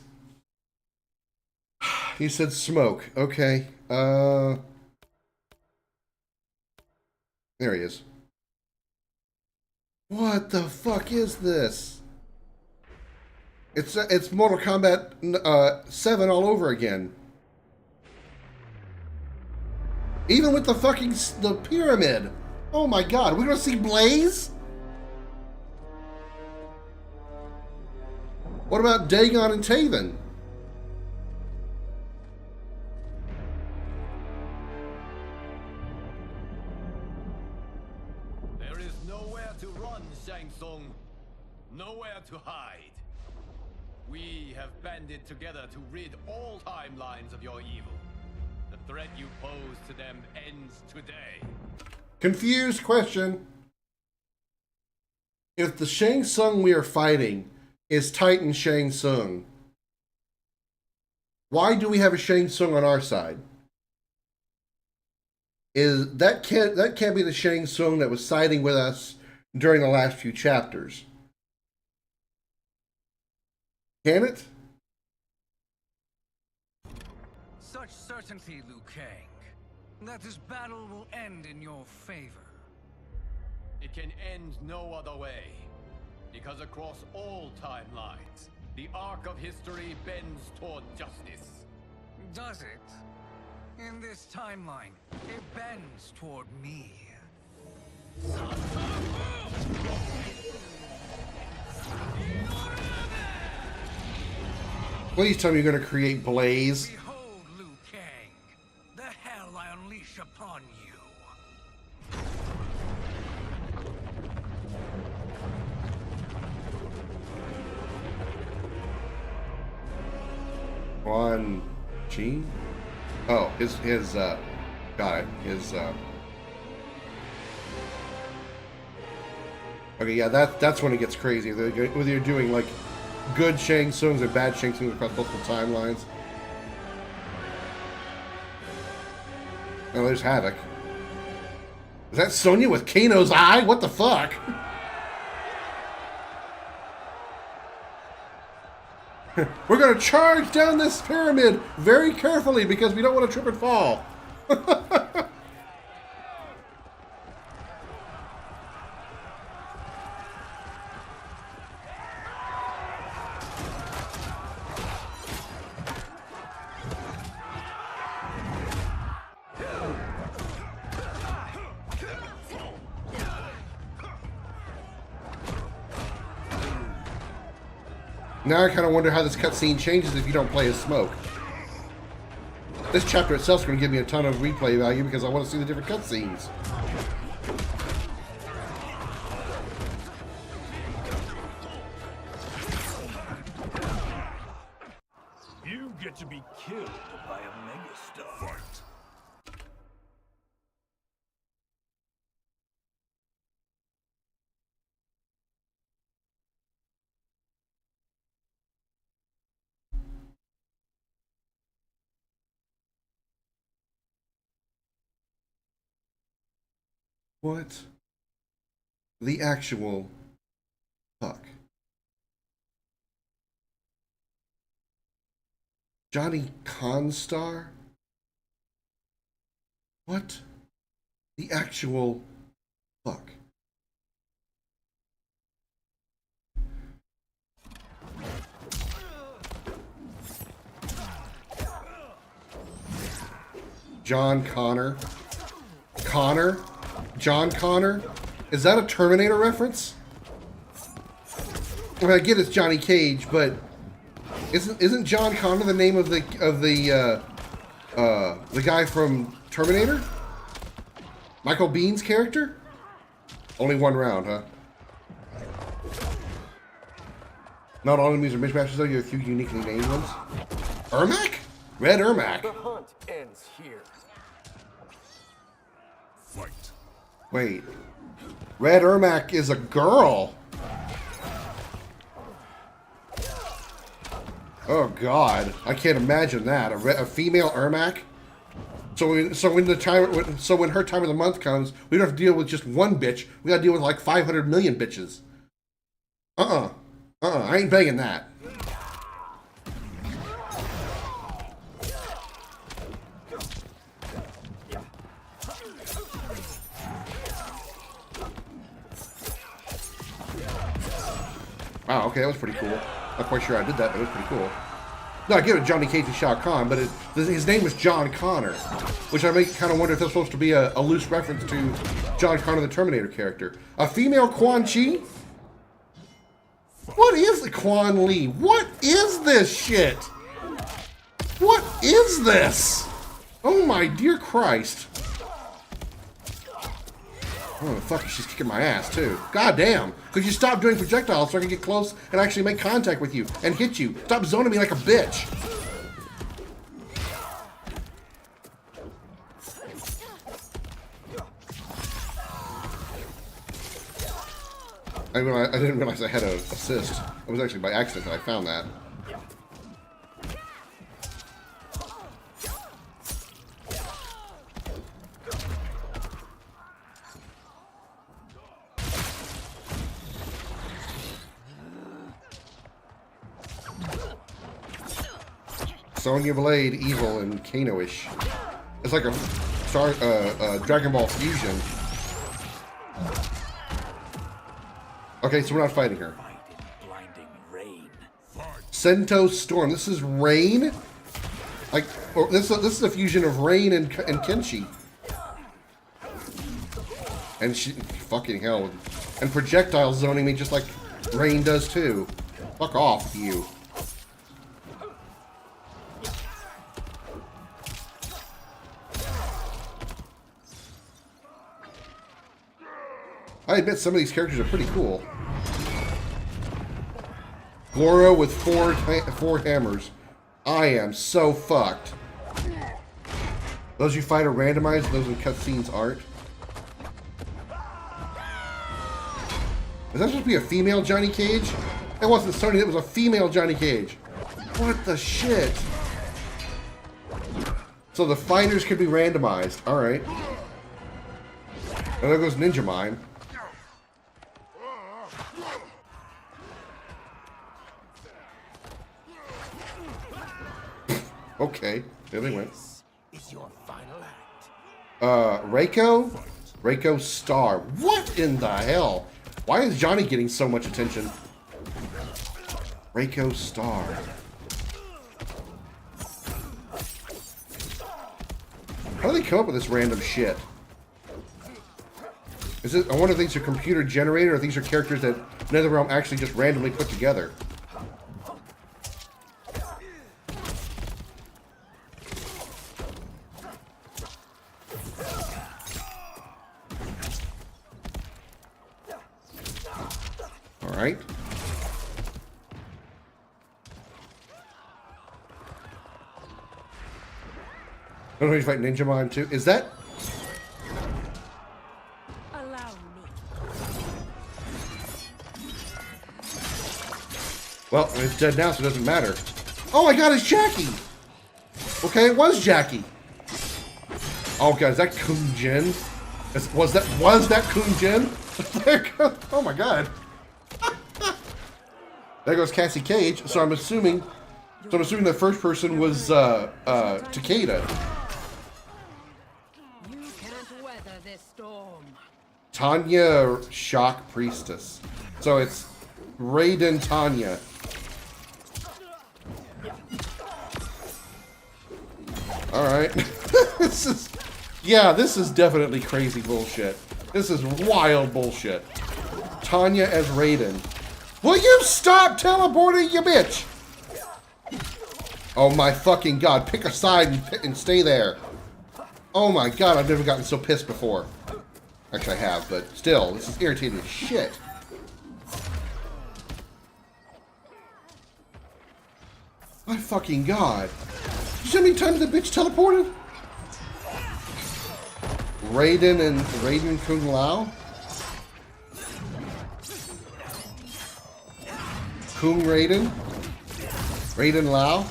He said smoke. Okay. There he is. What the fuck is this? It's Mortal Kombat 7 all over again. Even with the fucking the pyramid. Oh my god, we're gonna see Blaze? What about Dagon and Taven? There is nowhere to run, Shang Tsung. Nowhere to hide. We have banded together to rid all timelines of your evil. The threat you pose to them ends today. Confused question. If the Shang Tsung we are fighting is Titan Shang Tsung, why do we have a Shang Tsung on our side? That can't be the Shang Tsung that was siding with us during the last few chapters. Can it? Such certainty, Liu Kang, that this battle will end in your favor. It can end no other way. Because across all timelines, the arc of history bends toward justice. Does it? In this timeline, it bends toward me. Please tell me you're going to create Blaze. Behold, Liu Kang. Quan Chi? Oh, got it. Okay, yeah, that's when it gets crazy. Whether you're doing like good Shang Tsungs and bad Shang Tsungs across multiple timelines. Oh, there's Havoc. Is that Sonya with Kano's eye? What the fuck? We're gonna charge down this pyramid very carefully because we don't want to trip and fall. Now I kind of wonder how this cutscene changes if you don't play as Smoke. This chapter itself is going to give me a ton of replay value because I want to see the different cutscenes. You get to be killed by a megastar. Fight. What the actual fuck? Johnny Constar? What the actual fuck? John Connor? Connor? John Connor? Is that a Terminator reference? I mean, I get it's Johnny Cage, but isn't John Connor the name of the guy from Terminator? Michael Bihn's character? Only one round, huh? Not all enemies are mismatches though, you have a few uniquely named ones. Ermac? Red Ermac. The hunt ends here. Fight. Wait. Red Ermac is a girl. Oh God, I can't imagine that. A female Ermac. So when her time of the month comes, we don't have to deal with just one bitch. We got to deal with like 500 million bitches. I ain't begging that. Wow, okay, that was pretty cool. Not quite sure I did that, but it was pretty cool. No, I give it Johnny Cage and Shao Kahn, but his name is John Connor, which I make kind of wonder if that's supposed to be a loose reference to John Connor, the Terminator character. A female Quan Chi? What is the Quan Li? What is this shit? What is this? Oh my dear Christ. Oh, fuck, she's kicking my ass, too. God damn. Could you stop doing projectiles so I can get close and actually make contact with you and hit you? Stop zoning me like a bitch. I didn't realize I had an assist. It was actually by accident that I found that. Sonya Blade, evil and Kano-ish. It's like a Dragon Ball fusion. Okay, so we're not fighting her. Sento Storm. This is Rain? Like, this is a fusion of Rain and Kenshi. And she, fucking hell. And projectile zoning me just like Rain does too. Fuck off, you. I admit some of these characters are pretty cool. Goro with four hammers. I am so fucked. Those you fight are randomized, those in cutscenes aren't. Is that supposed to be a female Johnny Cage? It wasn't Sony, it was a female Johnny Cage. What the shit? So the fighters could be randomized. Alright. And there goes Ninja Mime. Okay, there they went. Is your final act. Reiko? Reiko Star. What in the hell? Why is Johnny getting so much attention? Reiko Star. How do they come up with this random shit? Is it? I wonder if these are computer generated or if these are characters that NetherRealm actually just randomly put together. Alright. I don't know if you fight Ninja Mime too. Is that? Allow me. Well, it's dead now, so it doesn't matter. Oh my god, it's Jackie! Okay, it was Jackie. Oh god, is that Kun Jin? Was that Kun Jin? Oh my god. There goes Cassie Cage. So I'm assuming the first person was Takeda. You can't weather this storm. Tanya Shock Priestess. So it's Raiden Tanya. Alright. This is definitely crazy bullshit. This is wild bullshit. Tanya as Raiden. Will you stop teleporting, you bitch? Oh my fucking god. Pick a side and stay there. Oh my god, I've never gotten so pissed before. Actually, I have, but still, this is irritating as shit. My fucking god. You see how many times the bitch teleported? Raiden Kung Lao? Kung Raiden? Raiden Lao?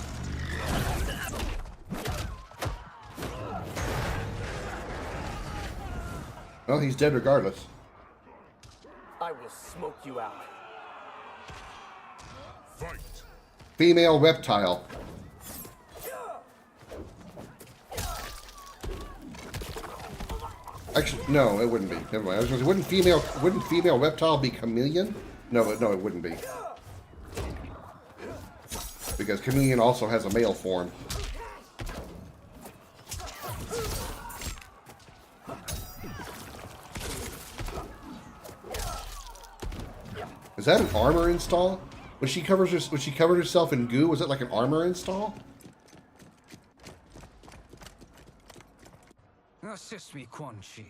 Well, he's dead regardless. I will smoke you out. Fight. Female reptile. Actually, no, it wouldn't be. Never mind. I was going to say, wouldn't female reptile be chameleon? No, it wouldn't be. Because chameleon also has a male form. Is that an armor install? When she covered herself in goo, was it like an armor install? Assist me, Quan Chi.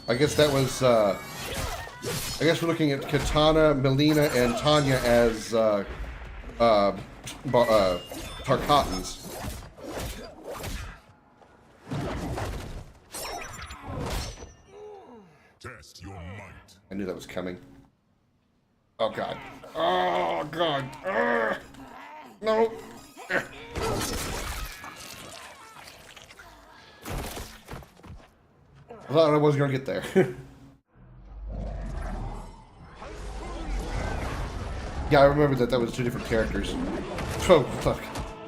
I guess that was, I guess we're looking at Katana, Melina, and Tanya as, Tarkatans. Test your might. I knew that was coming. Oh god. Oh god. No. I thought I wasn't gonna get there. Yeah, I remember that was two different characters. Oh, fuck.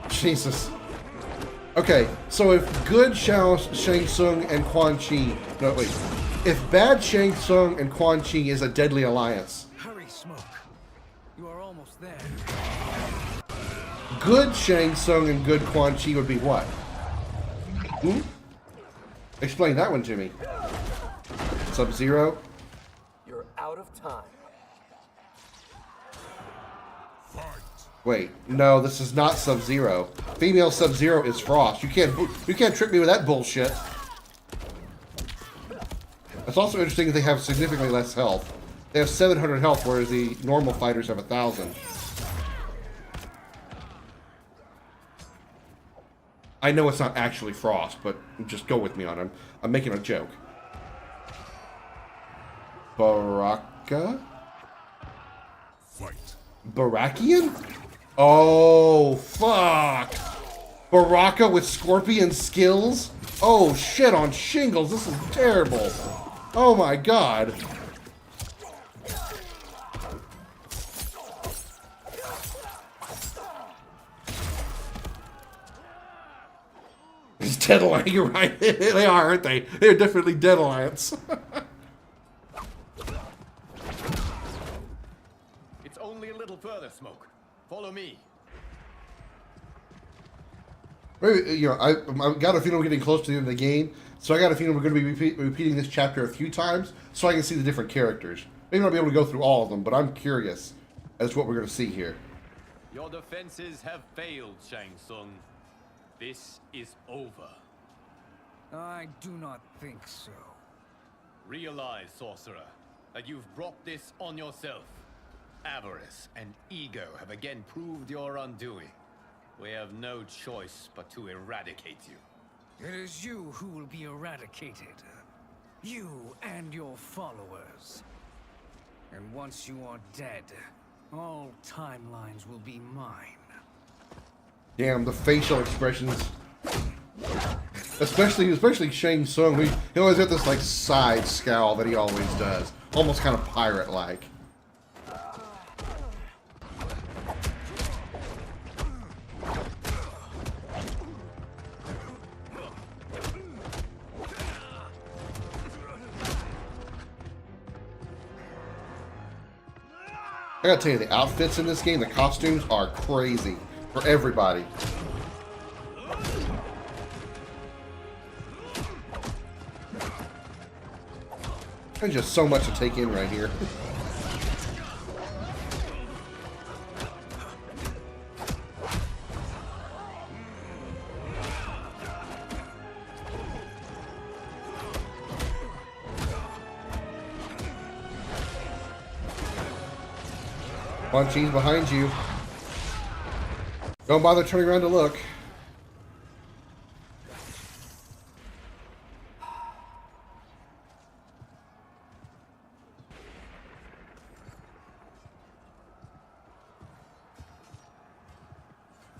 Jesus. Okay, so if good Shang Tsung and Quan Chi... No, wait. If bad Shang Tsung and Quan Chi is a deadly alliance... Hurry, Smoke. You are almost there. Good Shang Tsung and good Quan Chi would be what? Explain that one to me. Sub-Zero? Your time. Wait, no, this is not Sub-Zero. Female Sub-Zero is Frost. You can't trick me with that bullshit. It's also interesting that they have significantly less health. They have 700 health, whereas the normal fighters have 1,000. I know it's not actually Frost, but just go with me on it. I'm making a joke. Baraka? Fight. Barakian? Oh, fuck. Baraka with scorpion skills? Oh, shit on shingles. This is terrible. Oh, my God. It's Dead Alliance, you're right. They are, aren't they? They're definitely Dead Alliance. It's only a little further, Smoke. Follow me. Maybe, you know, I've got a feeling we're getting close to the end of the game, so I got a feeling we're going to be repeating this chapter a few times so I can see the different characters. Maybe I'll be able to go through all of them, but I'm curious as to what we're going to see here. Your defenses have failed, Shang Tsung. This is over. I do not think so. Realize, sorcerer, that you've brought this on yourself. Avarice and ego have again proved your undoing. We have no choice but to eradicate you. It is you who will be eradicated. You and your followers. And once you are dead, all timelines will be mine. Damn, the facial expressions. Especially Shang Tsung. He always got this like side scowl that he always does. Almost kind of pirate-like. I gotta tell you, the outfits in this game, the costumes are crazy for everybody. There's just so much to take in right here. Punchies behind you. Don't bother turning around to look.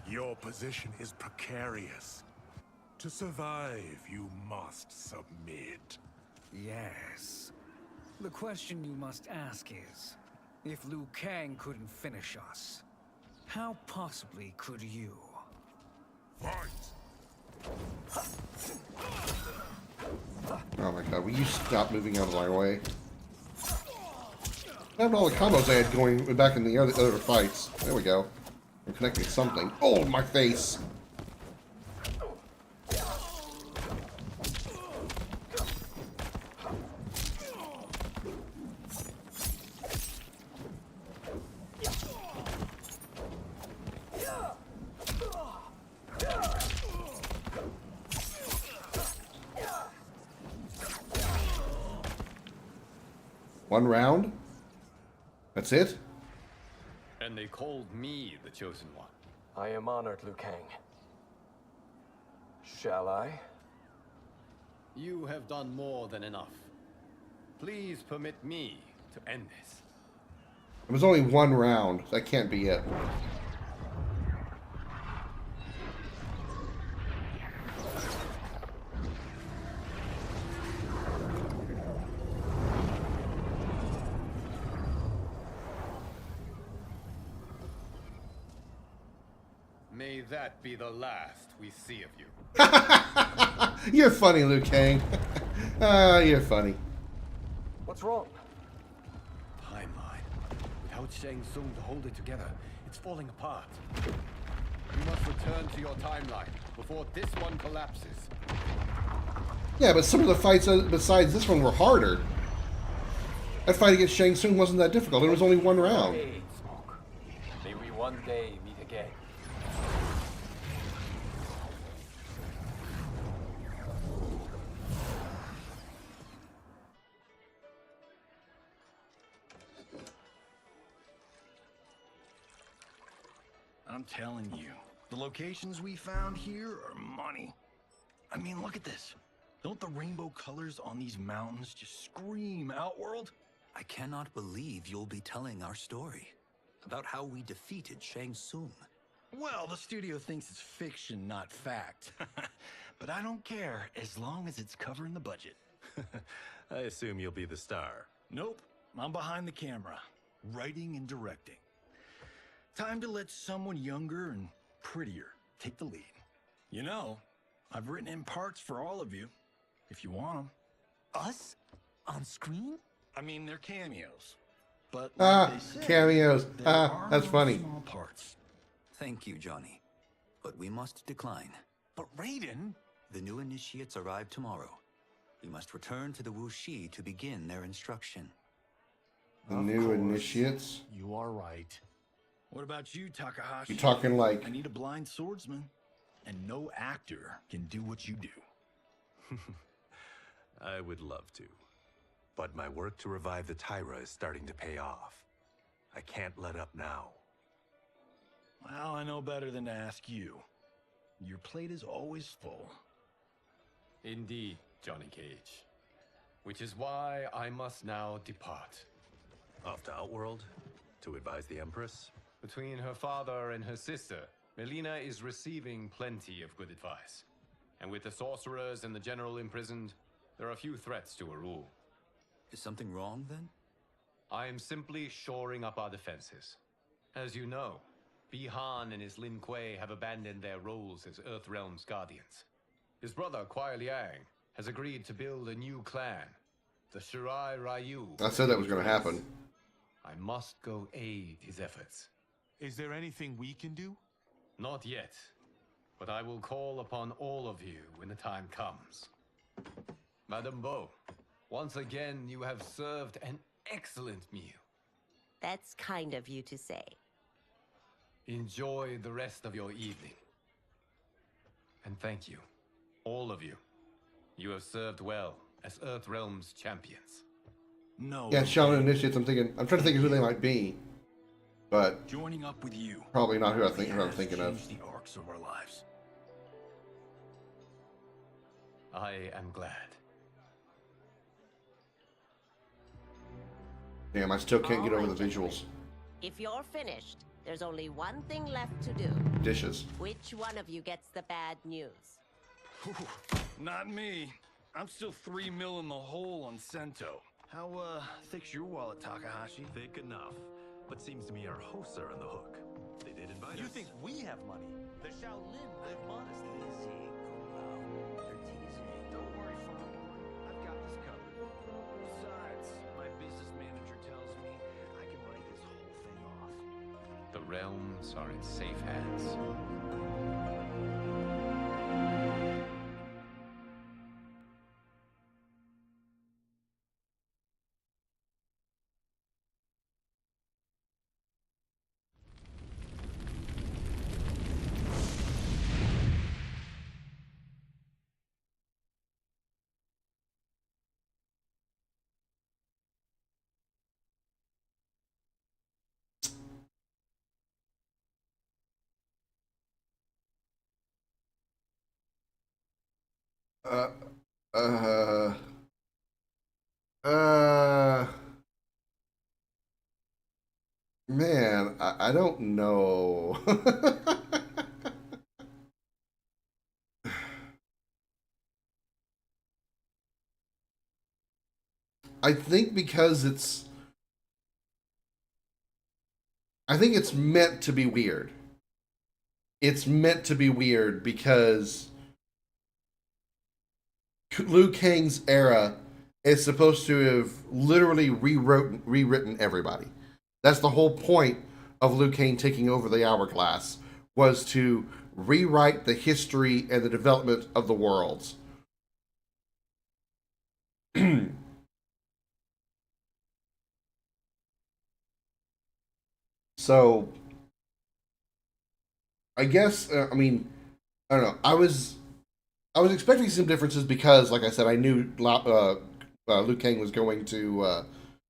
Your position is precarious. To survive, you must submit. Yes. The question you must ask is, if Liu Kang couldn't finish us, how possibly could you? Oh my god, will you stop moving out of my way? I have all the combos I had going back in the other fights. There we go. I'm connecting something. Oh, my face! One round? That's it? And they called me the Chosen One. I am honored, Liu Kang. Shall I? You have done more than enough. Please permit me to end this. It was only one round. That can't be it. May that be the last we see of you. You're funny, Liu Kang. You're funny. What's wrong? Timeline. Without Shang Tsung to hold it together, it's falling apart. You must return to your timeline before this one collapses. Yeah, but some of the fights besides this one were harder. That fight against Shang Tsung wasn't that difficult. It was only one round. Hey, Smoke. May we one day meet again. I'm telling you, the locations we found here are money. I mean, look at this. Don't the rainbow colors on these mountains just scream Outworld? I cannot believe you'll be telling our story about how we defeated Shang Tsung. Well, the studio thinks it's fiction, not fact. But I don't care, as long as it's covering the budget. I assume you'll be the star. Nope, I'm behind the camera, writing and directing. Time to let someone younger and prettier take the lead. You know, I've written in parts for all of you, if you want them. Us? On screen? I mean, they're cameos. But Ah, like they say, cameos. there Ah, are that's no funny. small parts. Thank you, Johnny. But we must decline. But Raiden? The new initiates arrive tomorrow. We must return to the Wuxi to begin their instruction. The new initiates? You are right. What about you, Takahashi? You talking like... I need a blind swordsman. And no actor can do what you do. I would love to. But my work to revive the Tyra is starting to pay off. I can't let up now. Well, I know better than to ask you. Your plate is always full. Indeed, Johnny Cage. Which is why I must now depart. Off to Outworld? To advise the Empress? Between her father and her sister, Melina is receiving plenty of good advice. And with the sorcerers and the general imprisoned, there are few threats to her rule. Is something wrong, then? I am simply shoring up our defenses. As you know, Bi-Han and his Lin Kuei have abandoned their roles as Earthrealm's guardians. His brother, Kuai Liang, has agreed to build a new clan, the Shirai Ryu. I said that was going to happen. I must go aid his efforts. Is there anything we can do? Not yet, but I will call upon all of you when the time comes. Madame Bo, once again you have served an excellent meal. That's kind of you to say. Enjoy the rest of your evening. And thank you, all of you. You have served well as Earthrealm's champions. No. Yeah, Shaolin Initiates, I'm trying to think of who they might be. But joining up with you, probably not who I'm thinking of. the arcs of our lives. I am glad. Damn, I still can't get All over right, the visuals. If you're finished, there's only one thing left to do. Dishes. Which one of you gets the bad news? Not me. I'm still 3 mil in the hole on Sento. How, thick's your wallet, Takahashi? Thick enough. But seems to me our hosts are on the hook. They did invite us. You think we have money? The Shaolin live modestly. They're teasing. Don't worry, Father. I've got this covered. Besides, my business manager tells me I can write this whole thing off. The realms are in safe hands. Uh, uh, uh, man, I don't know. I think because I think it's meant to be weird. It's meant to be weird because Liu Kang's era is supposed to have literally rewritten everybody. That's the whole point of Liu Kang taking over the Hourglass, was to rewrite the history and the development of the worlds. So I guess I mean I don't know. I was expecting some differences because, like I said, I knew Liu Kang was going to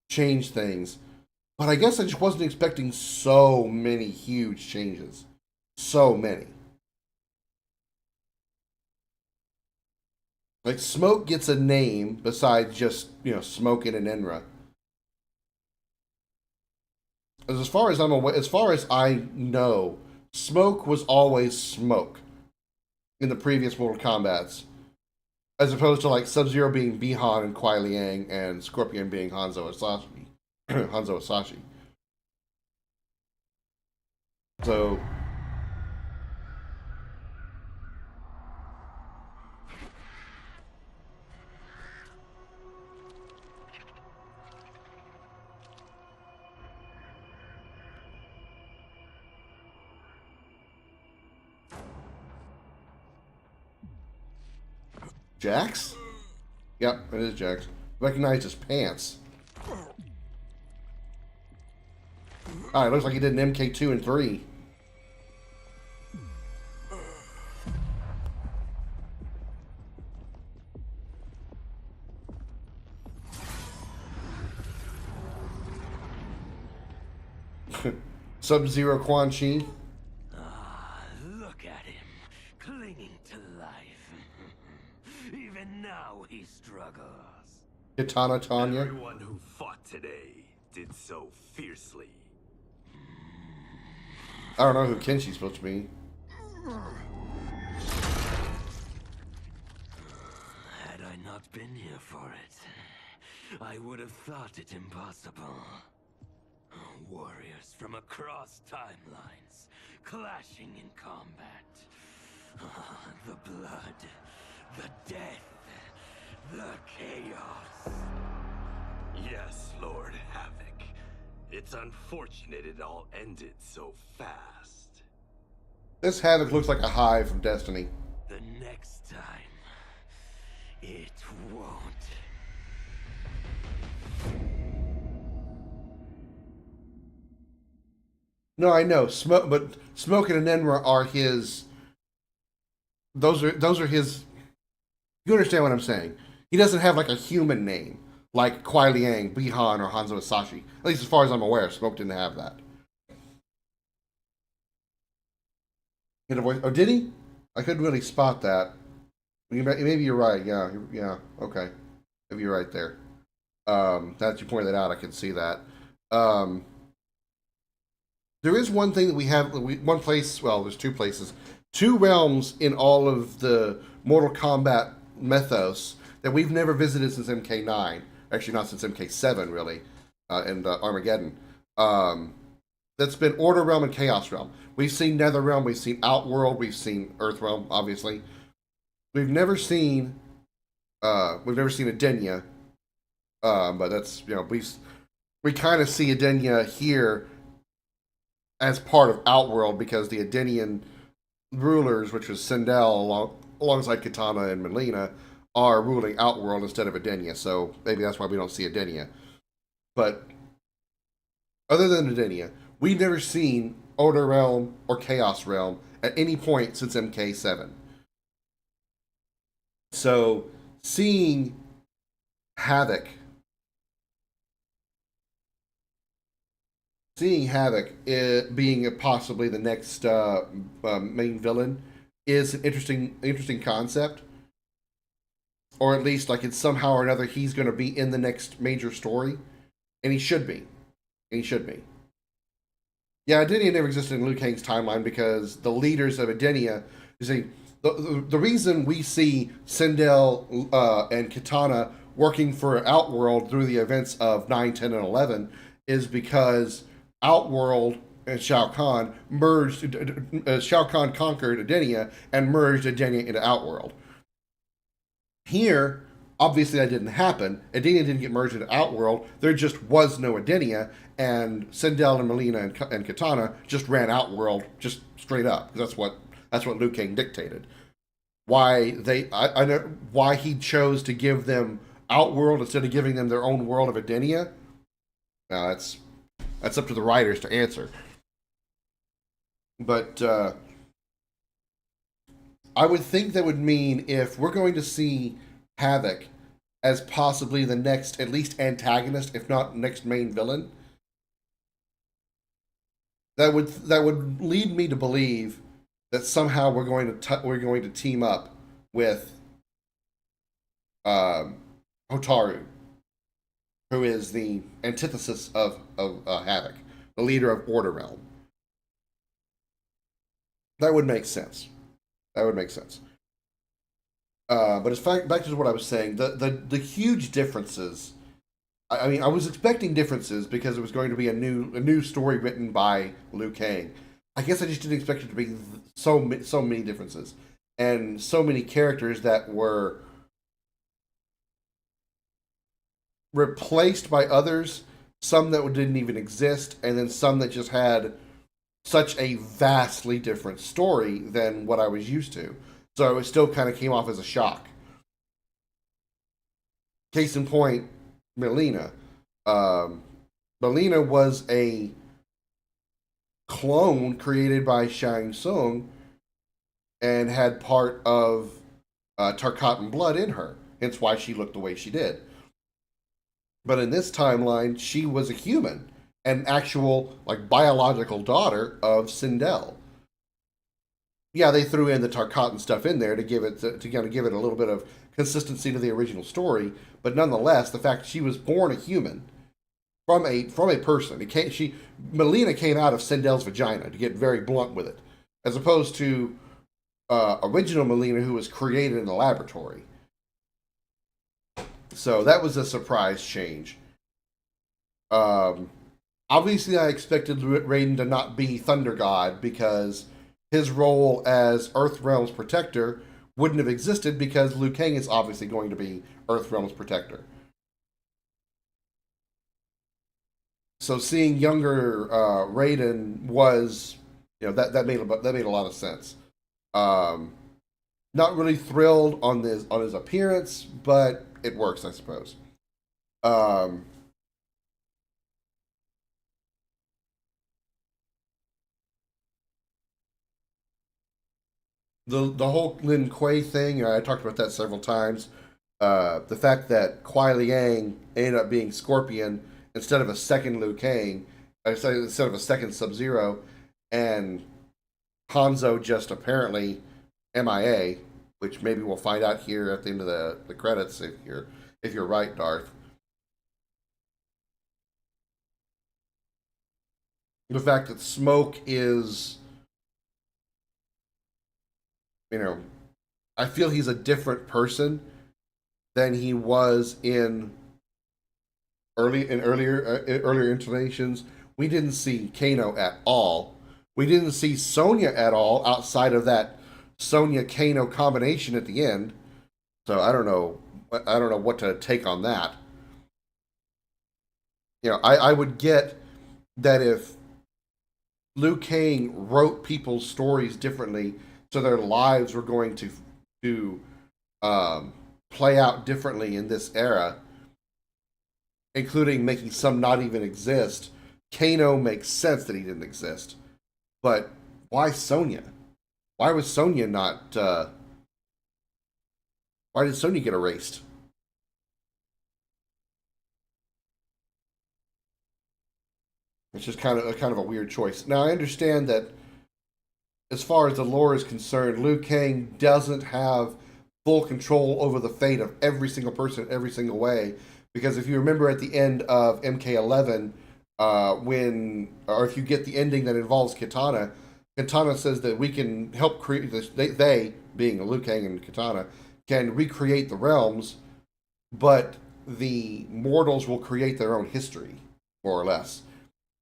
change things, but I guess I just wasn't expecting so many huge changes. So many. Like Smoke gets a name besides just Smoke and an Enra. As far as I'm aware, as far as I know, Smoke was always Smoke in the previous Mortal Kombats, as opposed to like Sub-Zero being Bihan and Kuai Liang and Scorpion being Hanzo Asashi. Hanzo Asashi. So Jax? Yep, it is Jax. Recognize his pants. Alright, looks like he did an MK2 and 3. Sub-Zero Quan Chi. Look at him, clinging to life. Even now he struggles. Katana Tanya. Everyone who fought today did so fiercely. I don't know who Kenshi's supposed to be. Had I not been here for it, I would have thought it impossible. Warriors from across timelines, clashing in combat. The blood, the death, the chaos. Yes, Lord Havoc. It's unfortunate it all ended so fast. This Havoc looks like a hive from Destiny. The next time, it won't. No, I know. But Smoke and Enra are his. Those are his. You understand what I'm saying? He doesn't have like a human name like Kuai Liang, Bihan, or Hanzo Asashi. At least as far as I'm aware, Smoke didn't have that. He had a voice. Oh, did he? I couldn't really spot that. Maybe you're right. Yeah. Okay. Maybe you're right there. Now that you pointed that out, I can see that. There is one thing that we have. One place. Well, there's two places. Two realms in all of the Mortal Kombat mythos that we've never visited since MK9. Actually, not since MK7, really, and Armageddon. That's been Order Realm and Chaos Realm. We've seen Nether Realm, we've seen Outworld, we've seen Earth Realm, obviously. We've never seen Edenia, but that's we kind of see Edenia here as part of Outworld because the Edenian rulers, which was Sindel alongside Katana and Melina, are ruling Outworld instead of Edenia. So maybe that's why we don't see Edenia. But other than Edenia, we've never seen Order Realm or Chaos Realm at any point since MK7. So seeing Havoc being possibly the next main villain is an interesting concept. Or at least, like, it's somehow or another he's going to be in the next major story. And he should be. Yeah, Edenia never existed in Liu Kang's timeline because the leaders of Edenia... The reason we see Sindel and Katana working for Outworld through the events of 9, 10, and 11 is because Outworld and Shao Kahn merged... Shao Kahn conquered Edenia and merged Edenia into Outworld. Here, obviously that didn't happen. Edenia didn't get merged into Outworld. There just was no Edenia, and Sindel and Melina and Katana just ran Outworld just straight up. That's what Liu Kang dictated. Why I know why he chose to give them Outworld instead of giving them their own world of Edenia. Now that's up to the writers to answer. But I would think that would mean if we're going to see Havoc as possibly the next, at least antagonist, if not next main villain, that would lead me to believe that somehow we're going to team up with Hotaru, who is the antithesis of Havoc, the leader of Order Realm. That would make sense. That would make sense. But as back to what I was saying, the huge differences. I mean, I was expecting differences because it was going to be a new story written by Liu Kang. I guess I just didn't expect it to be so many differences and so many characters that were replaced by others. Some that didn't even exist, and then some that just had such a vastly different story than what I was used to. So it still kind of came off as a shock. Case in point, Melina. Melina was a clone created by Shang Tsung and had part of Tarkatan blood in her, hence why she looked the way she did. But in this timeline, she was a human, an actual like biological daughter of Sindel. Yeah, they threw in the Tarkatan stuff in there to give it to kind of give it a little bit of consistency to the original story, but nonetheless, the fact she was born a human from a person. Melina came out of Sindel's vagina, to get very blunt with it, as opposed to original Melina, who was created in a laboratory. So that was a surprise change. Obviously, I expected Raiden to not be Thunder God because his role as Earthrealm's protector wouldn't have existed because Liu Kang is obviously going to be Earthrealm's protector. So seeing younger Raiden was, that made a lot of sense. Not really thrilled on his appearance, but it works, I suppose. The whole Lin Kuei thing, I talked about that several times. The fact that Kuai Liang ended up being Scorpion instead of a second Liu Kang, instead of a second Sub-Zero, and Hanzo just apparently MIA, which maybe we'll find out here at the end of the credits if you're right, Darth. The fact that Smoke is, I feel he's a different person than he was in earlier incarnations. We didn't see Kano at all. We didn't see Sonya at all outside of that Sonya Kano combination at the end. So I don't know what to take on that. I would get that if Liu Kang wrote people's stories differently, so their lives were going to play out differently in this era, including making some not even exist. Kano makes sense that he didn't exist, but why Sonya? Why was Sonya not? Why did Sonya get erased? It's just kind of a weird choice. Now I understand that as far as the lore is concerned, Liu Kang doesn't have full control over the fate of every single person every single way. Because if you remember at the end of MK11, or if you get the ending that involves Kitana, Kitana says that we can help create this. They, being Liu Kang and Kitana, can recreate the realms, but the mortals will create their own history, more or less.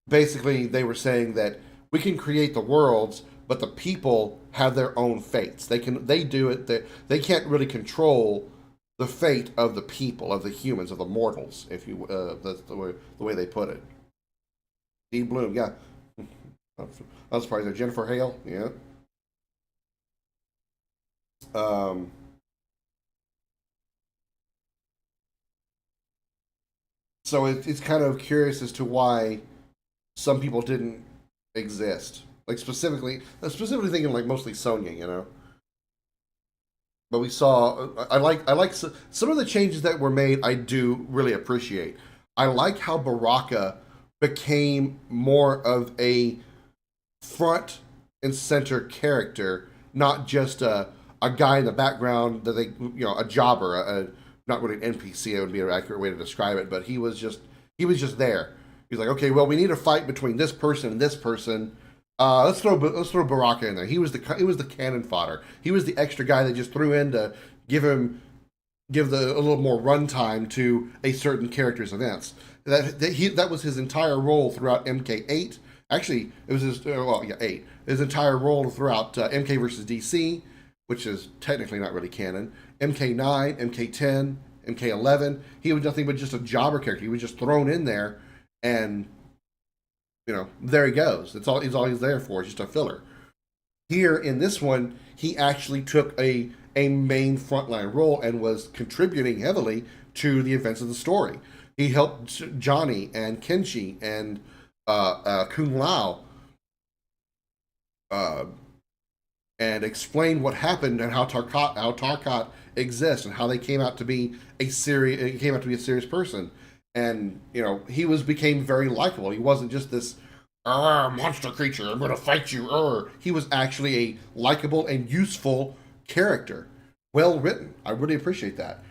Basically, they were saying that we can create the worlds, but the people have their own fates. They do it. They can't really control the fate of the people, of the humans, of the mortals. If you that's the way they put it. Dean Bloom, yeah. I'm surprised. Jennifer Hale, yeah. So it's kind of curious as to why some people didn't exist. Like specifically thinking like mostly Sonya, you know. But we saw, I like some of the changes that were made. I do really appreciate. I like how Baraka became more of a front and center character, not just a guy in the background that they, you know, a jobber, not really an NPC. It would be an accurate way to describe it, but he was just there. He's like, okay, well, we need a fight between this person and this person. Let's throw Baraka in there. He was the cannon fodder. He was the extra guy that just threw in to give a little more runtime to a certain character's events. That was his entire role throughout MK8. Actually, it was his 8. His entire role throughout MK versus DC, which is technically not really canon. MK9, MK10, MK11. He was nothing but just a jobber character. He was just thrown in there, and you know, there he goes. That's all he's there for. It's just a filler. Here in this one, he actually took a main frontline role and was contributing heavily to the events of the story. He helped Johnny and Kenshi and Kung Lao and explain what happened and how Tarkat exists and how they came out to be a serious person. And you know, he became very likable. He wasn't just this monster creature, I'm gonna fight you. He was actually a likable and useful character. Well written. I really appreciate that.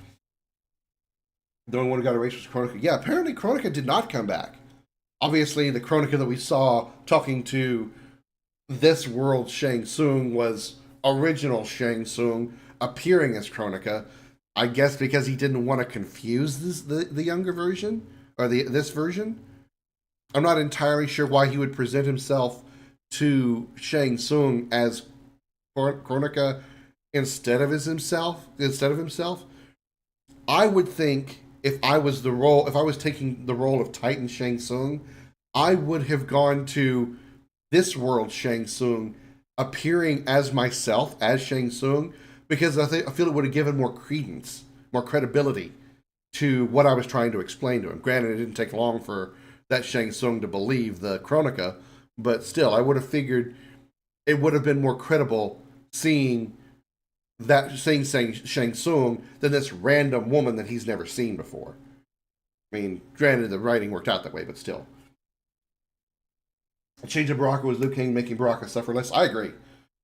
The only one who got erased was Kronika. Yeah, apparently Kronika did not come back. Obviously, the Kronika that we saw talking to this world Shang Tsung was original Shang Tsung appearing as Kronika. I guess because he didn't want to confuse the younger version or this version. I'm not entirely sure why he would present himself to Shang Tsung as Kronika instead of himself. I would think if I was taking the role of Titan Shang Tsung, I would have gone to this world Shang Tsung appearing as myself, as Shang Tsung, because I feel it would have given more credence, more credibility to what I was trying to explain to him. Granted, it didn't take long for that Shang Tsung to believe the Kronika, but still, I would have figured it would have been more credible seeing Shang Tsung than this random woman that he's never seen before. I mean, granted, the writing worked out that way, but still. A change of Baraka was Liu Kang making Baraka suffer less. I agree.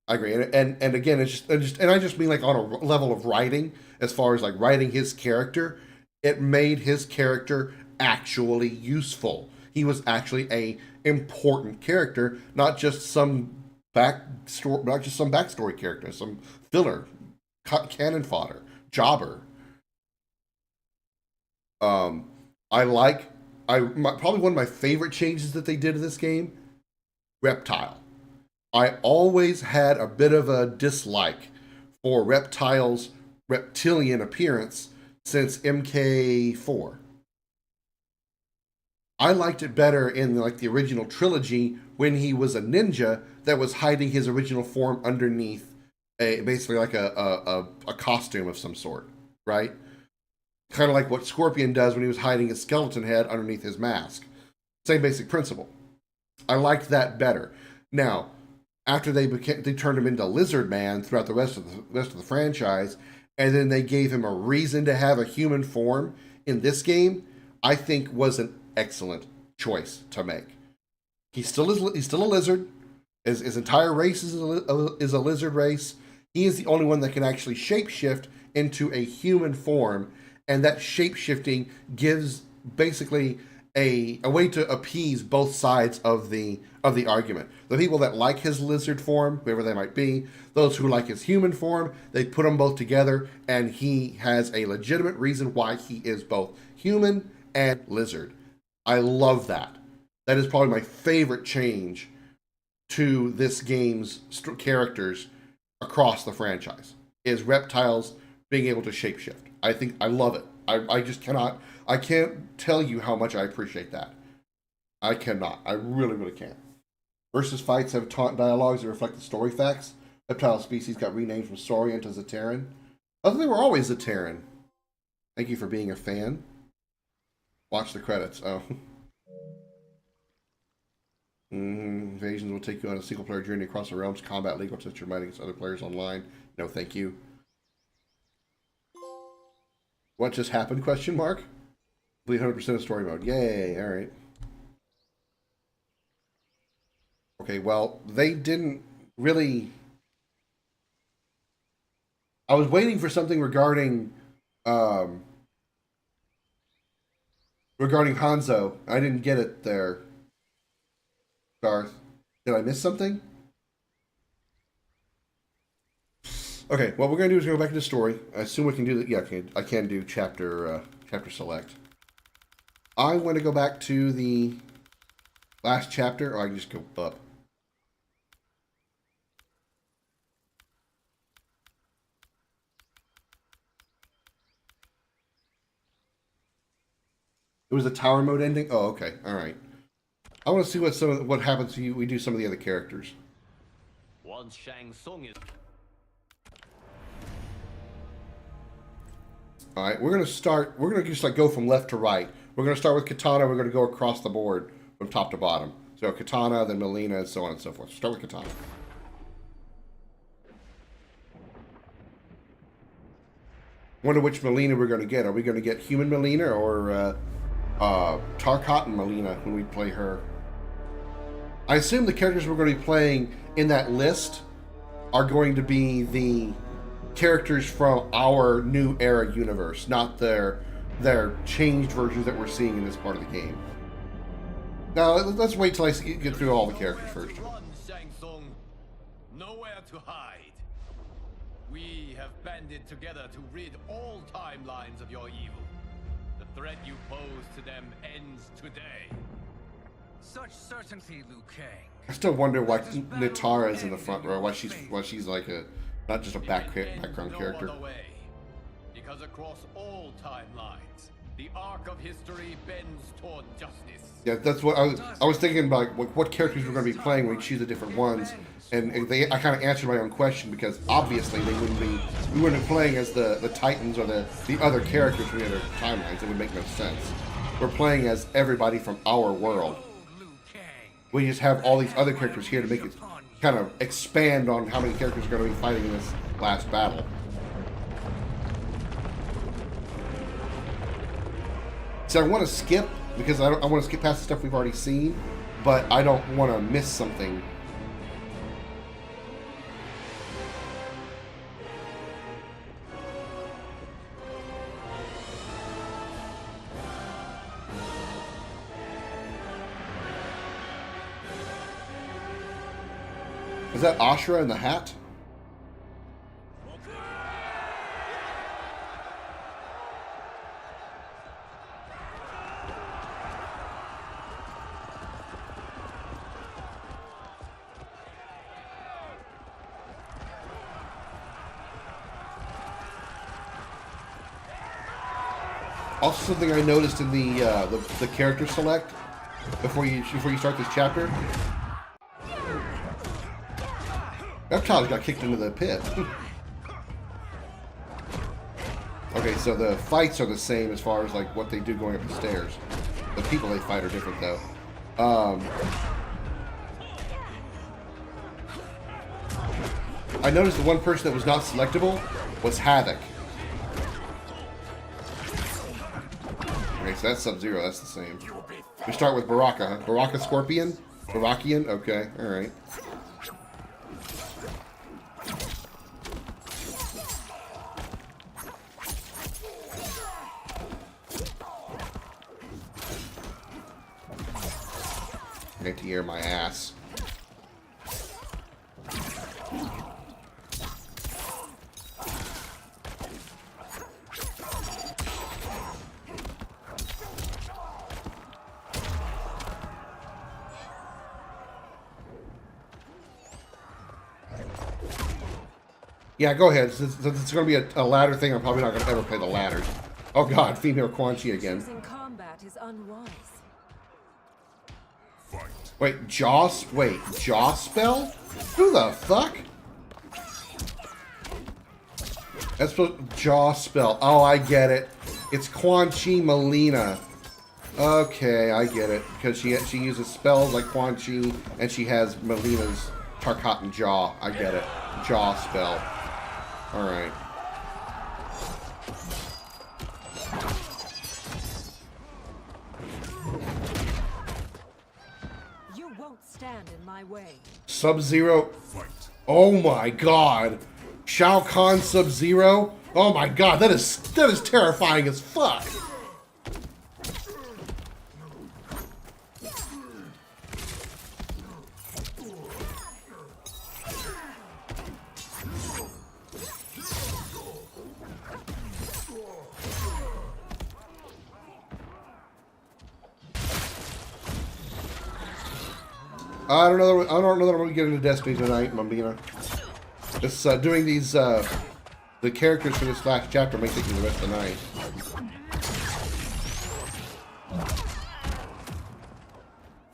And again, I just mean like on a level of writing, as far as like writing his character, it made his character actually useful. He was actually a important character, not just some backstory character, some filler, cannon fodder, jobber. Probably one of my favorite changes that they did in this game, Reptile. I always had a bit of a dislike for Reptile's reptilian appearance since MK4. I liked it better in the original trilogy when he was a ninja that was hiding his original form underneath basically like a costume of some sort, right? Kind of like what Scorpion does when he was hiding his skeleton head underneath his mask. Same basic principle. I liked that better. Now, after they turned him into Lizard Man throughout the rest of the franchise, and then they gave him a reason to have a human form in this game, I think was an excellent choice to make. He's still a lizard. His entire race is a lizard race. He is the only one that can actually shapeshift into a human form, and that shapeshifting gives basically a way to appease both sides of the argument. The people that like his lizard form, whoever they might be, those who like his human form, they put them both together, and he has a legitimate reason why he is both human and lizard. I love that. That is probably my favorite change to this game's characters across the franchise, is Reptiles being able to shapeshift. I love it. I can't tell you how much I appreciate that. I cannot. I really, really can't. Versus fights have taunt dialogues that reflect the story facts. Reptile species got renamed from Saurian to Zaterran. I thought they were always Zaterran. Thank you for being a fan. Watch the credits. Oh. Invasions will take you on a single-player journey across the realms. Combat legal test your might against other players online. No, thank you. What just happened? Question mark. Complete 100% of story mode. Yay! All right. Okay. Well, they didn't really. I was waiting for something regarding Hanzo. I didn't get it there. Darth, did I miss something? Okay, what we're gonna do is go back to the story. I assume we can do that. Yeah, I can do chapter select. I want to go back to the last chapter, or I can just go up. It was the tower mode ending. Oh, okay, all right. I want to see what happens to you. We do some of the other characters. Once Shang Tsung is. All right, we're gonna start. We're gonna just like go from left to right. We're gonna start with Katana. We're gonna go across the board from top to bottom. So Katana, then Mileena, and so on and so forth. Start with Katana. Wonder which Mileena we're gonna get. Are we gonna get human Mileena or Tarkatan Mileena when we play her? I assume the characters we're going to be playing in that list are going to be the characters from our new era universe, not their changed versions that we're seeing in this part of the game. Now, let's wait till I get through all the characters first. Run, Shang Tsung. Nowhere to hide. We have banded together to rid all timelines of your evil. The threat you pose to them ends today. Such certainty, Liu Kang. I still wonder why Nitara is in the front row. Why she's like a not just a background character. Because across all timelines, the arc of history bends toward justice. Yeah, that's what I was thinking about. Like, what characters we're going to be playing when we choose the different ones, and I kind of answered my own question because obviously we wouldn't be playing as the Titans or the other characters from the other timelines. It would make no sense. We're playing as everybody from our world. We just have all these other characters here to make it kind of expand on how many characters are going to be fighting in this last battle. So I want to skip because I want to skip past the stuff we've already seen, but I don't want to miss something. Is that Ashura in the hat? Also, something I noticed in the character select before you start this chapter. That child got kicked into the pit. Okay, so the fights are the same as far as like what they do going up the stairs. The people they fight are different though. I noticed the one person that was not selectable was Havoc. Okay, so that's Sub-Zero, that's the same. We start with Baraka, huh? Baraka Scorpion? Barakian? Okay, alright. Anti-air my ass. Yeah, go ahead. Since it's going to be a ladder thing, I'm probably not going to ever play the ladders. Oh god, female Quan Chi again. Choosing combat is unwise. Wait, jaw spell? Who the fuck? That's supposed jaw spell. Oh, I get it. It's Quan Chi Mileena. Okay, I get it. Because she uses spells like Quan Chi, and she has Melina's Tarkatan Jaw. I get it. Jaw spell. Alright. You won't stand in my way. Sub-Zero. Oh my god. Shao Kahn Sub-Zero? Oh my god, that is terrifying as fuck. I don't know that I'm gonna get into Destiny tonight, Mambina. Just doing these the characters for this last chapter may take me the rest of the night.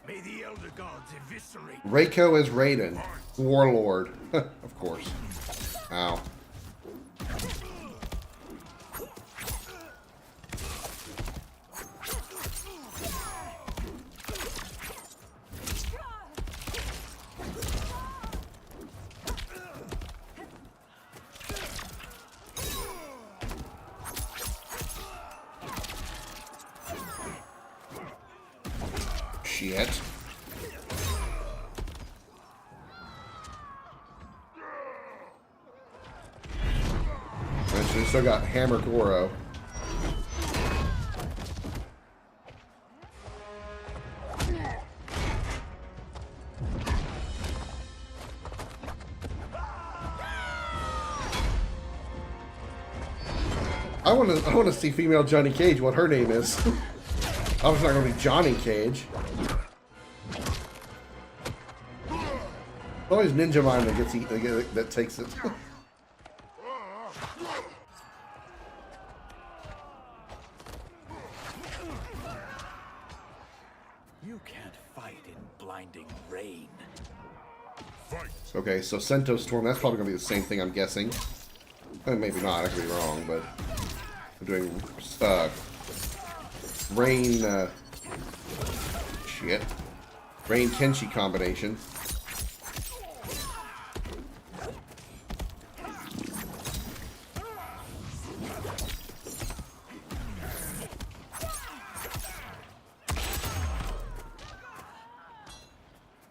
May the Elder Gods eviscerate. Reiko is Raiden, Warlord, of course. Ow. Shit. And she still got Hammer Goro. I want to see female Johnny Cage. What her name is? I was not going to be Johnny Cage. It's always Ninja Mime that gets that takes it. You can't fight in blinding rain. Okay, so Sento Storm, that's probably going to be the same thing, I'm guessing. Maybe not, I could be wrong, but I'm doing Rain, shit. Rain Kenshi combination.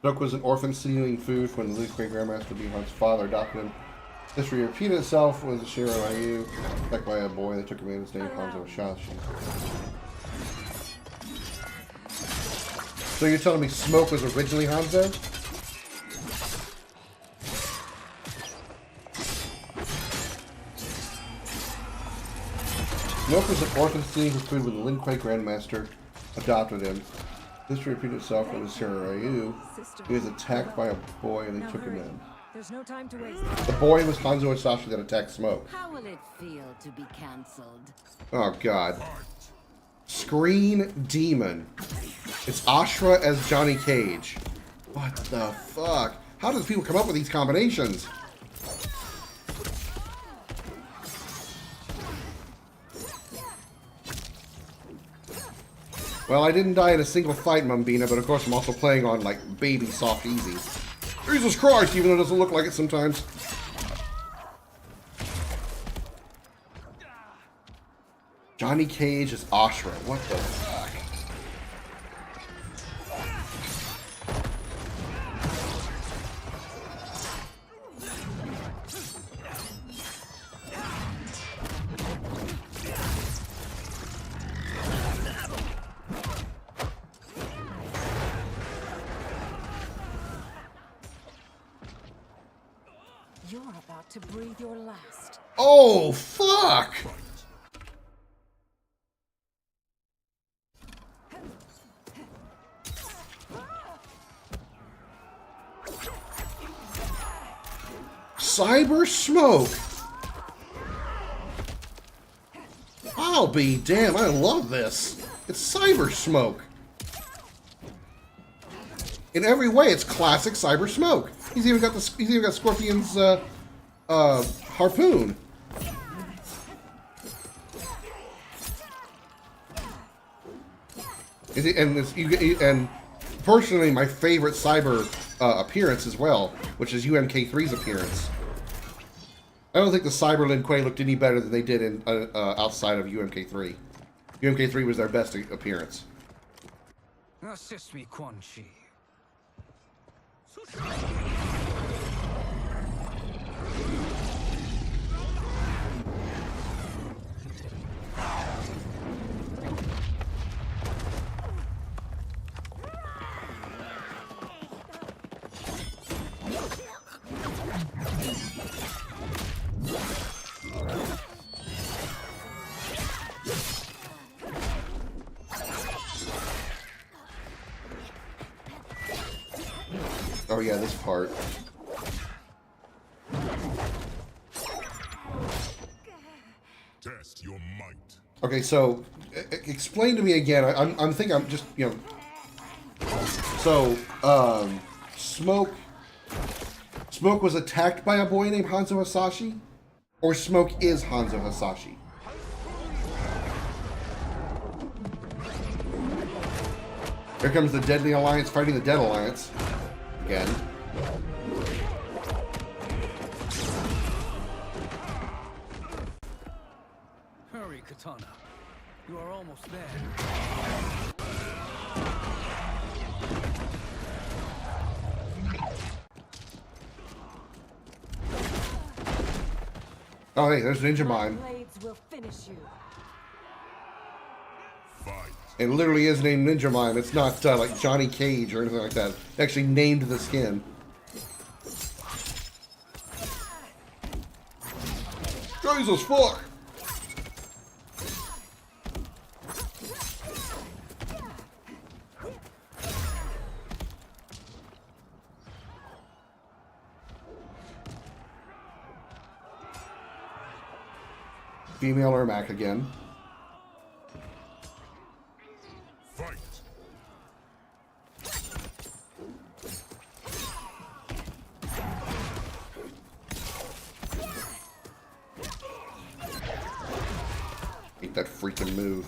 Duck was an orphan stealing food when the great grandmaster Bihun's father adopted him. History repeated itself with Shiro Ryu, attacked by a boy that took away his name, Hanzo Shashi. So you're telling me Smoke was originally Hanzo? Smoke was an orphan stealing food when the Lin Kuei Grandmaster adopted him. History repeated itself when Shiro Ryu. He was attacked by a boy and they took him in. There's no time to waste. The boy was Hanzo Sashi that attacked Smoke. How will it feel to be cancelled? Oh god. Screen Demon. It's Ashra as Johnny Cage. What the fuck? How does people come up with these combinations? Well, I didn't die in a single fight, Mambina, but of course I'm also playing on, like, baby soft easy. Jesus Christ, even though it doesn't look like it sometimes. Johnny Cage is Ashra. What the fuck? You're about to breathe your last. Oh, fuck! Cyber Smoke! I'll be damned, I love this. It's Cyber Smoke. In every way, it's classic Cyber Smoke. He's even got Scorpion's harpoon. And personally, my favorite cyber appearance as well, which is UMK3's appearance. I don't think the cyber Lin Kuei looked any better than they did in outside of UMK3. UMK3 was their best appearance. Assist me, Quan Chi. Oh yeah, this part. Test your might. Okay, so explain to me again. I'm thinking I'm just So Smoke was attacked by a boy named Hanzo Hasashi, or Smoke is Hanzo Hasashi. Here comes the Deadly Alliance fighting the Dead Alliance. Again. Hurry, Katana. You are almost there. Oh hey, there's Ninja Mime. Blades will finish you. It literally is named Ninja Mime. It's not like Johnny Cage or anything like that. They actually named the skin. Jesus fuck! Female Ermac again. Fight. Hate that freaking move.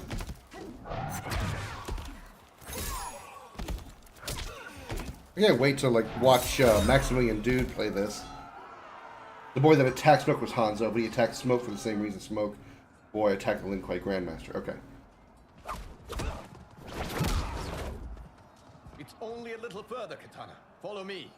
I can't wait to like watch Maximilian Dude play this. The boy that attacked Smoke was Hanzo, but he attacked Smoke for the same reason Smoke boy attacked the Lin Kuei Grandmaster. Okay. It's only a little further, Katana. Follow me.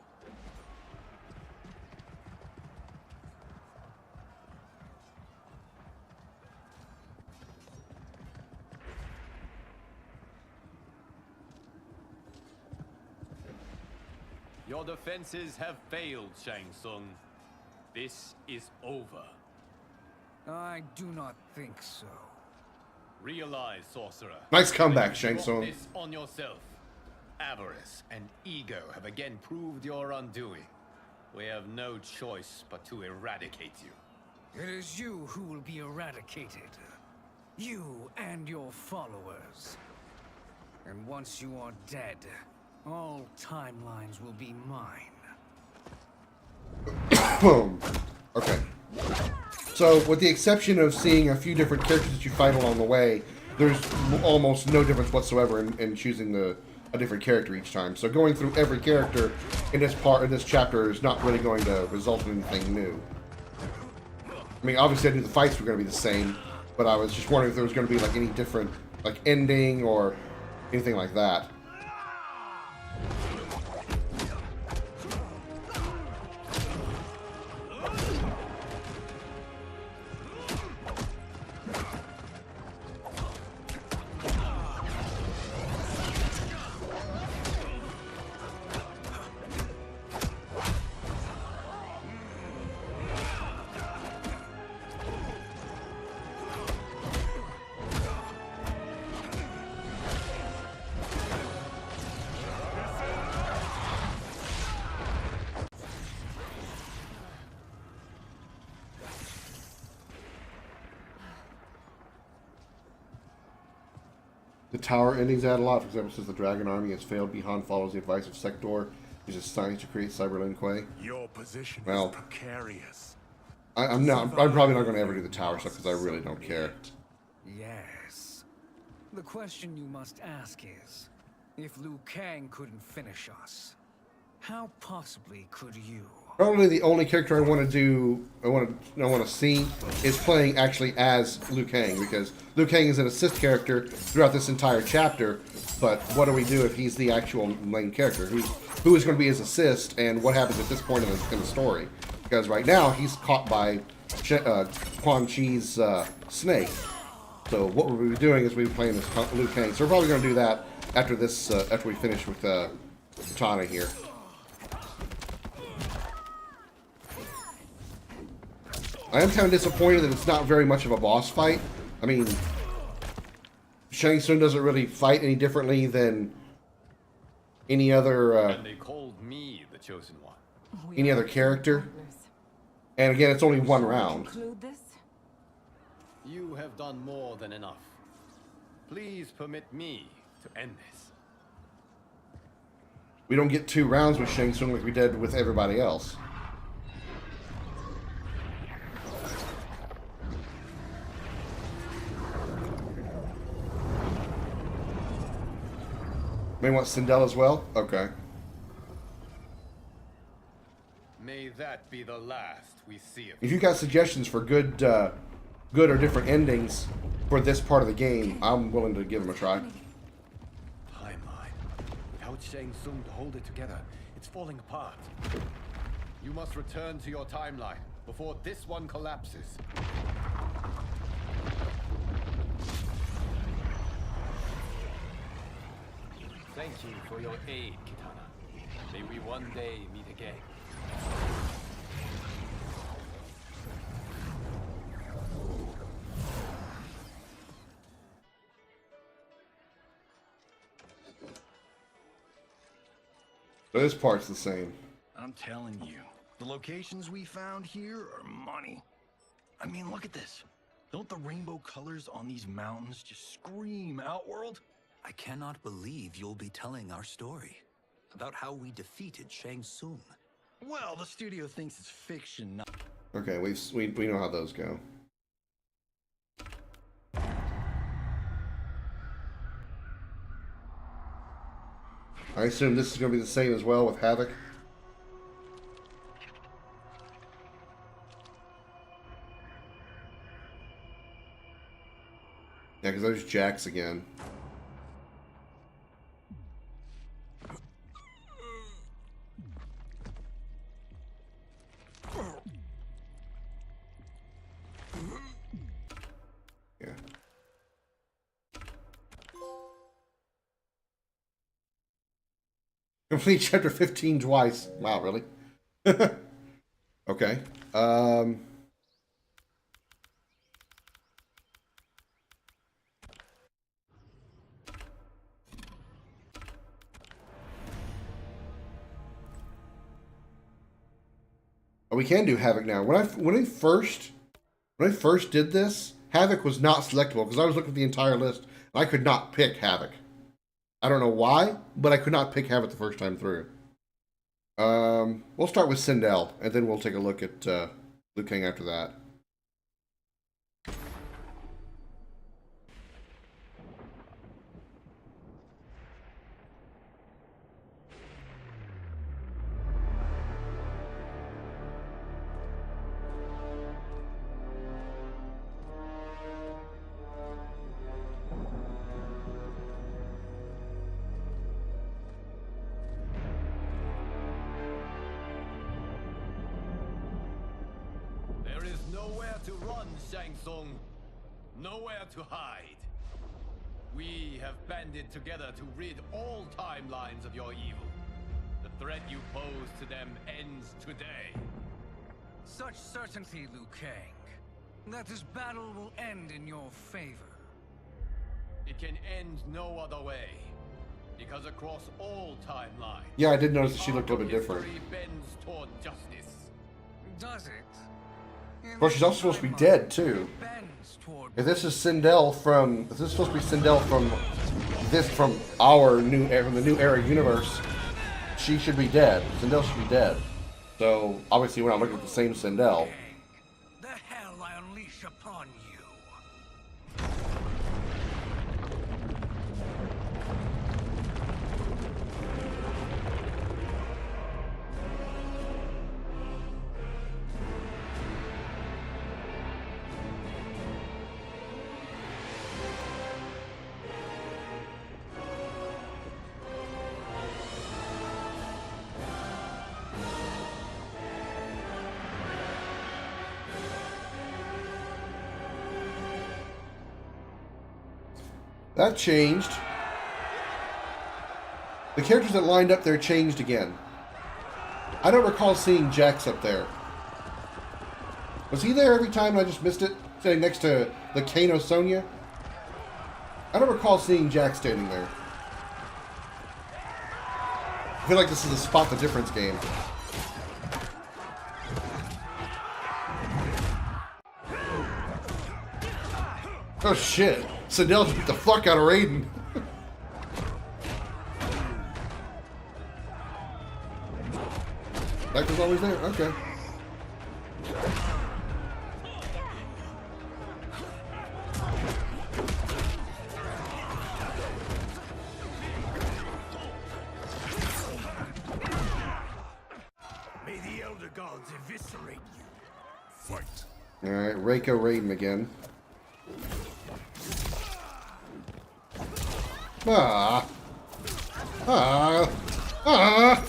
Your defenses have failed, Shang Tsung. This is over. I do not think so. Realize, sorcerer. Nice comeback, that you Shang brought Tsung. This on yourself. Avarice and ego have again proved your undoing. We have no choice but to eradicate you. It is you who will be eradicated. You and your followers. And once you are dead, all timelines will be mine. Okay. So, with the exception of seeing a few different characters that you fight along the way, there's almost no difference whatsoever in choosing a different character each time. So, going through every character in this chapter is not really going to result in anything new. I mean, obviously, I knew the fights were going to be the same, but I was just wondering if there was going to be like any different like ending or anything like that. The tower endings add a lot. For example, since the Dragon Army has failed, Bihan follows the advice of Sector, uses science to create Cyber Lin Kuei. Your position Well, is precarious. I'm probably not going to ever do the tower stuff because I really don't care. Yes. The question you must ask is, if Liu Kang couldn't finish us, how possibly could you? Probably the only character I want to see is playing actually as Liu Kang, because Liu Kang is an assist character throughout this entire chapter. But what do we do if he's the actual main character? Who is going to be his assist, and what happens at this point in the story? Because right now he's caught by Quan Chi's snake. So what we'll be doing is we'll be playing as Liu Kang. So we're probably going to do that after this, after we finish with Katana here. I am kind of disappointed that it's not very much of a boss fight. I mean, Shang Tsung doesn't really fight any differently than any other And they called me the chosen one. any other character. And again, it's only one round. You have done more than enough. Please permit me to end this. We don't get 2 rounds with Shang Tsung like we did with everybody else. May want Sindel as well? Okay. May that be the last we see of If you got suggestions for good or different endings for this part of the game, I'm willing to give them a try. Timeline. Without Shang Tsung to hold it together, it's falling apart. You must return to your timeline before this one collapses. Thank you for your aid, Kitana. May we one day meet again. This part's the same. I'm telling you, the locations we found here are money. I mean, look at this. Don't the rainbow colors on these mountains just scream Outworld? I cannot believe you'll be telling our story about how we defeated Shang Tsung. Well, the studio thinks it's fiction, not... Okay, we know how those go. I assume this is going to be the same as well with Havoc. Yeah, because there's Jax again. Yeah. Complete chapter 15 twice. Wow, really? Okay. Oh, we can do Havoc now. When I first did this, Havoc was not selectable because I was looking at the entire list and I could not pick Havoc. I don't know why, but I could not pick Havoc the first time through. We'll start with Sindel, and then we'll take a look at Liu Kang after that. There is nowhere to run, Shang Tsung. Nowhere to hide. We have banded together to rid all timelines of your evil. The threat you pose to them ends today. Such certainty, Liu Kang, that this battle will end in your favor. It can end no other way. Because across all timelines... Yeah, I did notice that she looked a little bit different. history bends toward justice. Does it? Of course, she's also supposed to be dead, too. If this is Sindel from... If this is supposed to be Sindel from the New Era universe, she should be dead. Sindel should be dead. So, obviously we're not looking at the same Sindel. The hell I unleash upon you. That changed. The characters that lined up there changed again. I don't recall seeing Jax up there. Was he there every time and I just missed it? Standing next to the Kano Sonya? I don't recall seeing Jax standing there. I feel like this is a spot the difference game. Oh shit. Sindel just beat the fuck out of Raiden. That was always there? Okay. May the Elder Gods eviscerate you. Fight. Alright, Reiko Raiden again. Ah. Ah. Ah.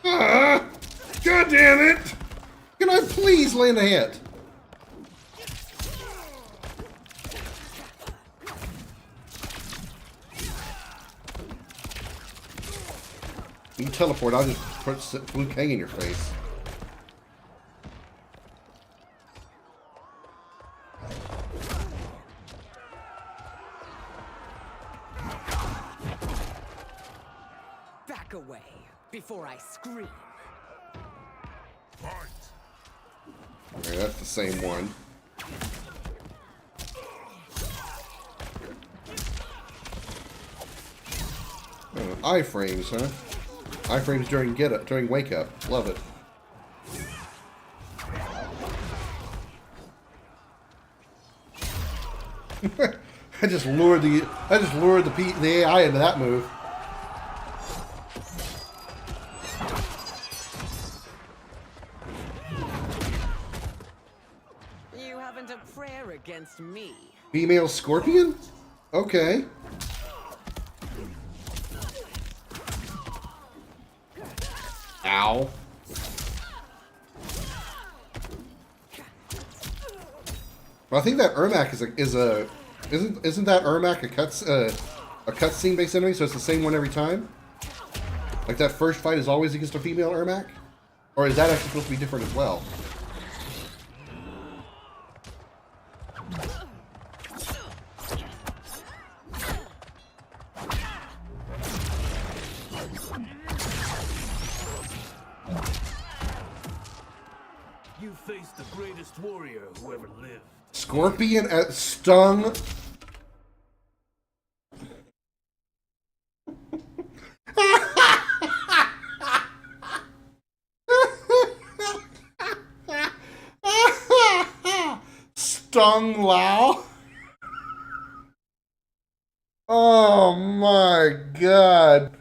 Ah. God damn it! Can I please land a hit? You can teleport, I'll just put Liu Kang in your face. Back away before I scream. Okay, that's the same one. Oh, iframes, huh? Iframes during during wake up. Love it. I just lured the AI into that move. You haven't a prayer against me. Female scorpion? Okay. Ow. Well, I think that Ermac isn't that Ermac a cutscene based enemy, so it's the same one every time? Like that first fight is always against a female Ermac? Or is that actually supposed to be different as well? You faced the greatest warrior who ever lived. Scorpion at stung. Stung Lao. Oh my god.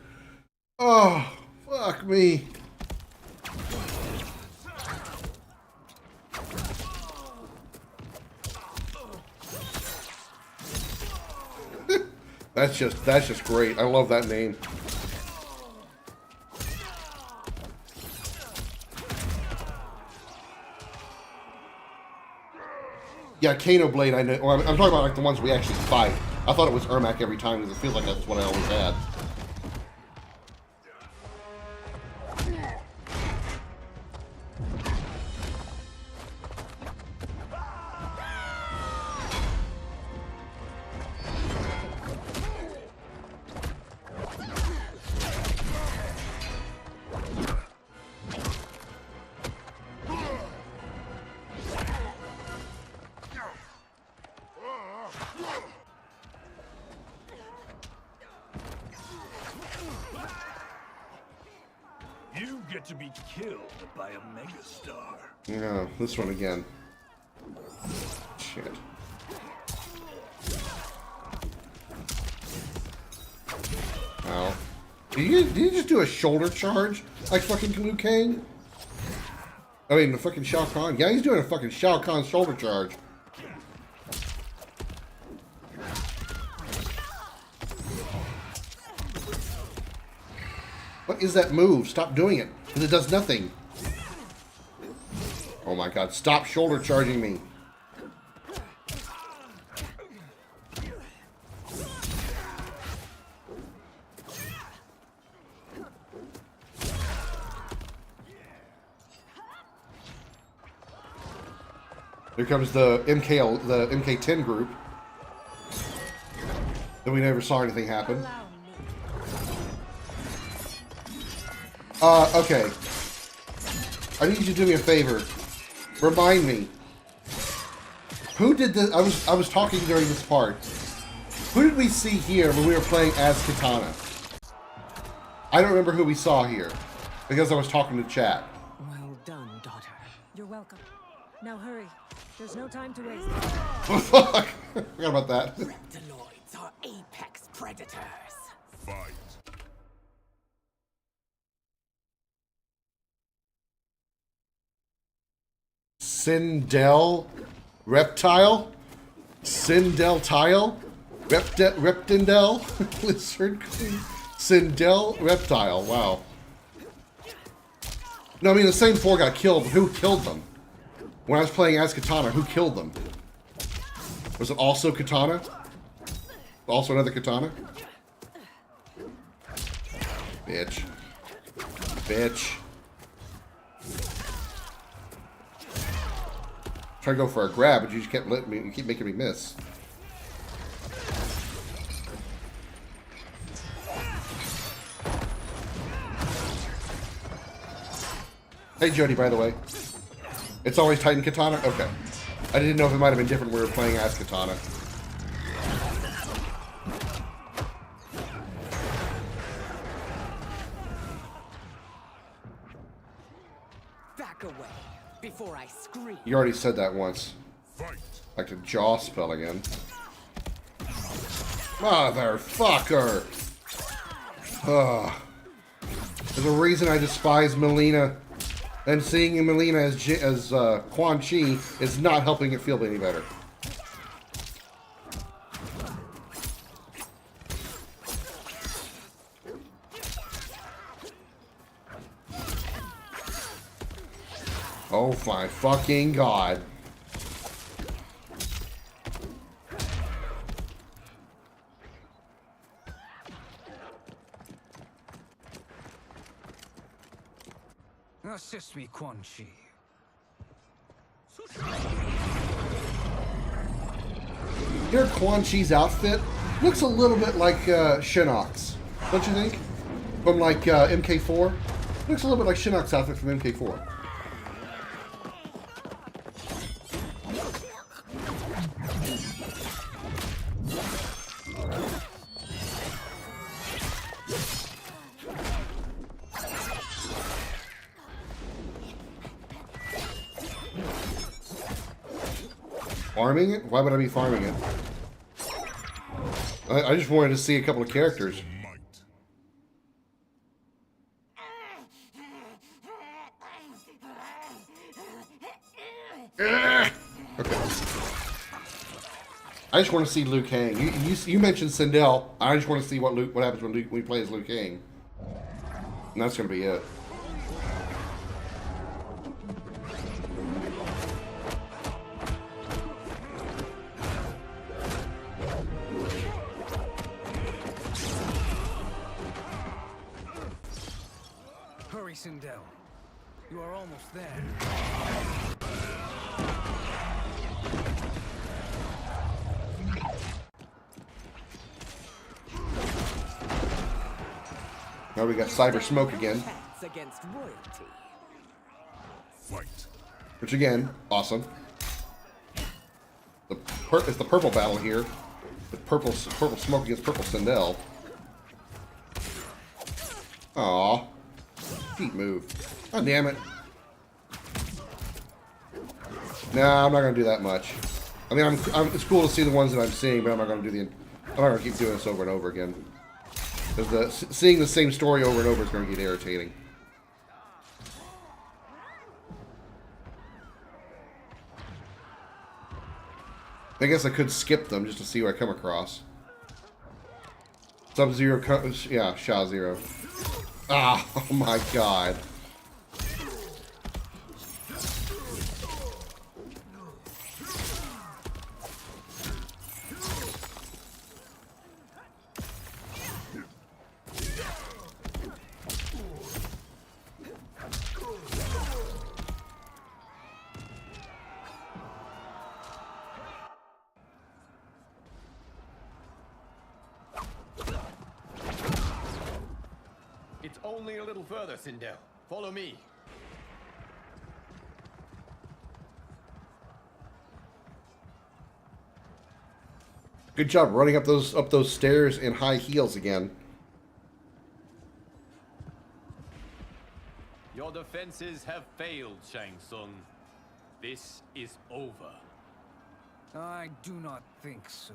Oh, fuck me. That's just great. I love that name. Yeah, Kano Blade, I know. Well, I'm talking about like the ones we actually fight. I thought it was Ermac every time because it feels like that's what I always had. You get to be killed by a megastar. Yeah, this one again. Shit. Ow. Did you just do a shoulder charge like fucking Liu Kang? I mean, the fucking Shao Kahn. Yeah, he's doing a fucking Shao Kahn shoulder charge. What is that move? Stop doing it, because it does nothing. Oh my god, stop shoulder charging me. Here comes the MK10 group. Then we never saw anything happen. Okay. I need you to do me a favor. Remind me. Who did this? I was talking during this part. Who did we see here when we were playing as Katana? I don't remember who we saw here because I was talking to chat. Well done, daughter. You're welcome. Now hurry. There's no time to waste. Oh, fuck. Forgot about that. Reptiloids are apex predators. Fight. Sindel Reptile? Sindel Tile? Reptindel? Lizard Queen? Sindel Reptile. Wow. No, I mean, the same four got killed, but who killed them? When I was playing as Katana, who killed them? Was it also Katana? Also another Katana? Bitch. Bitch. Try to go for a grab, but you just kept letting me. You keep making me miss. Hey, Jody, by the way. It's always Titan Katana? Okay. I didn't know if it might have been different when we were playing as Katana. Back away before I scream. You already said that once. Fight. Like the jaw spell again. Motherfucker! Ugh. There's a reason I despise Melina. And seeing Melina as Quan Chi is not helping it feel any better. Oh my fucking god. Assist me, Quan Chi. Your Quan Chi's outfit looks a little bit like Shinnok's, don't you think? From like MK4? Looks a little bit like Shinnok's outfit from MK4. Farming it? Why would I be farming it? I just wanted to see a couple of characters. Okay. I just want to see Liu Kang. You mentioned Sindel. I just want to see what happens when we play as Liu Kang. And that's going to be it. Hurry, Sindel. You are almost there. Now we got Cyber Smoke again. Against royalty. Fight. Which again, awesome. It's the purple battle here. With purple smoke against purple Sindel. Aw. Feet move. Oh, damn it. Nah, I'm not gonna do that much. I mean, it's cool to see the ones that I'm seeing, but I'm not gonna keep doing this over and over again. Because seeing the same story over and over is gonna get irritating. I guess I could skip them just to see what I come across. Sub-Zero, yeah, Sha Zero. Ah, oh my god. It's only a little further, Sindel. Follow me. Good job running up those stairs in high heels again. Your defenses have failed, Shang Tsung. This is over. I do not think so.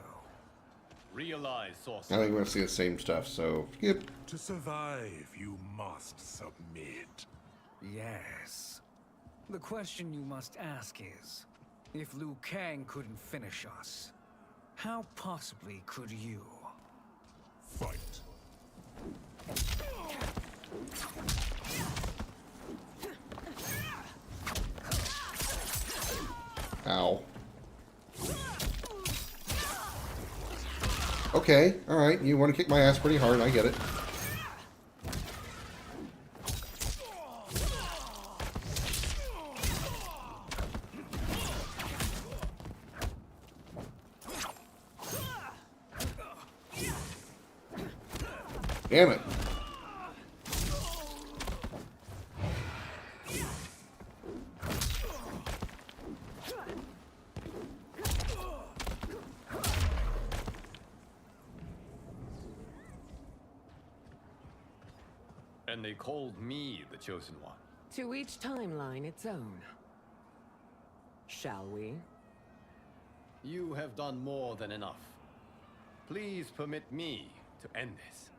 Realize, I Sorcerer. think we're going to see the same stuff, so yep. To survive, you must submit. Yes. The question you must ask is, if Liu Kang couldn't finish us, how possibly could you? Fight. Ow. Okay, alright, you want to kick my ass pretty hard, I get it. Damn it. And they called me the Chosen One. To each timeline its own. Shall we? You have done more than enough. Please permit me to end this.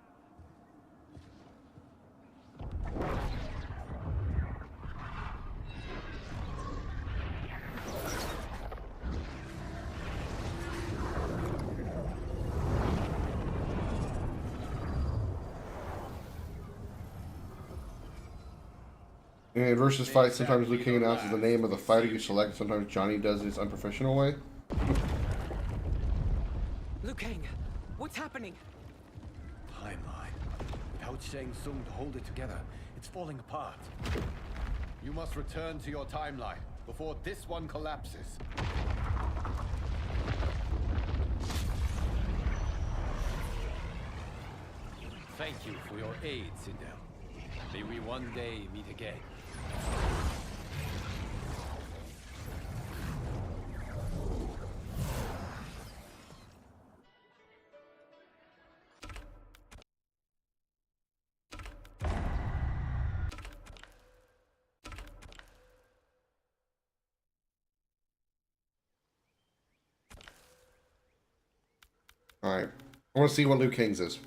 In versus fight, sometimes Liu Kang announces the name of the fighter you select, sometimes Johnny does it his unprofessional way. Liu Kang, what's happening? Timeline. Without Shang Tsung to hold it together, it's falling apart. You must return to your timeline before this one collapses. Thank you for your aid, Sindel. May we one day meet again. Alright. I want to see what Liu Kang's is.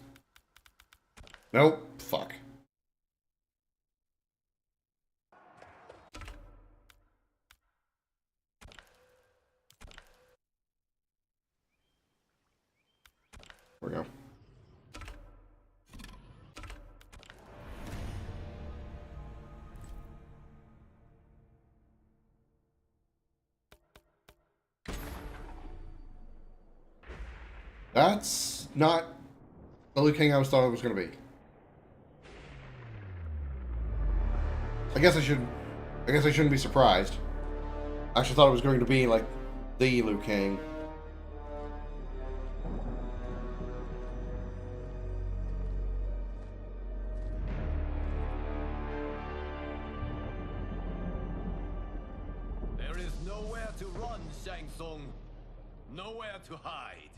Nope. Fuck. There we go. That's not the Liu Kang I was thought it was going to be. I guess I shouldn't be surprised. I actually thought it was going to be like the Liu Kang. There is nowhere to run, Shang Tsung. Nowhere to hide.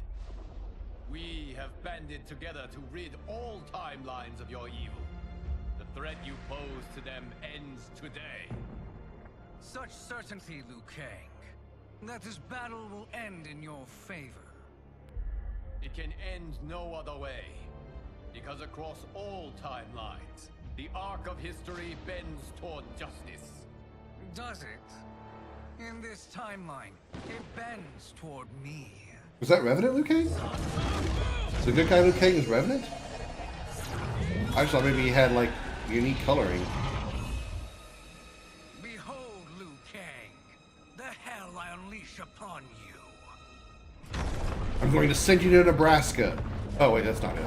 We have banded together to rid all timelines of your evil. The threat you pose to them ends today. Such certainty, Liu Kang, that this battle will end in your favor. It can end no other way. Because across all timelines, the arc of history bends toward justice. Does it? In this timeline, it bends toward me. Was that Revenant Liu Kang? The good guy Liu Kang is Revenant? I just thought maybe he had like unique coloring. Behold, Liu Kang, the hell I unleash upon you. I'm going to send you to Nebraska. Oh wait, that's not it.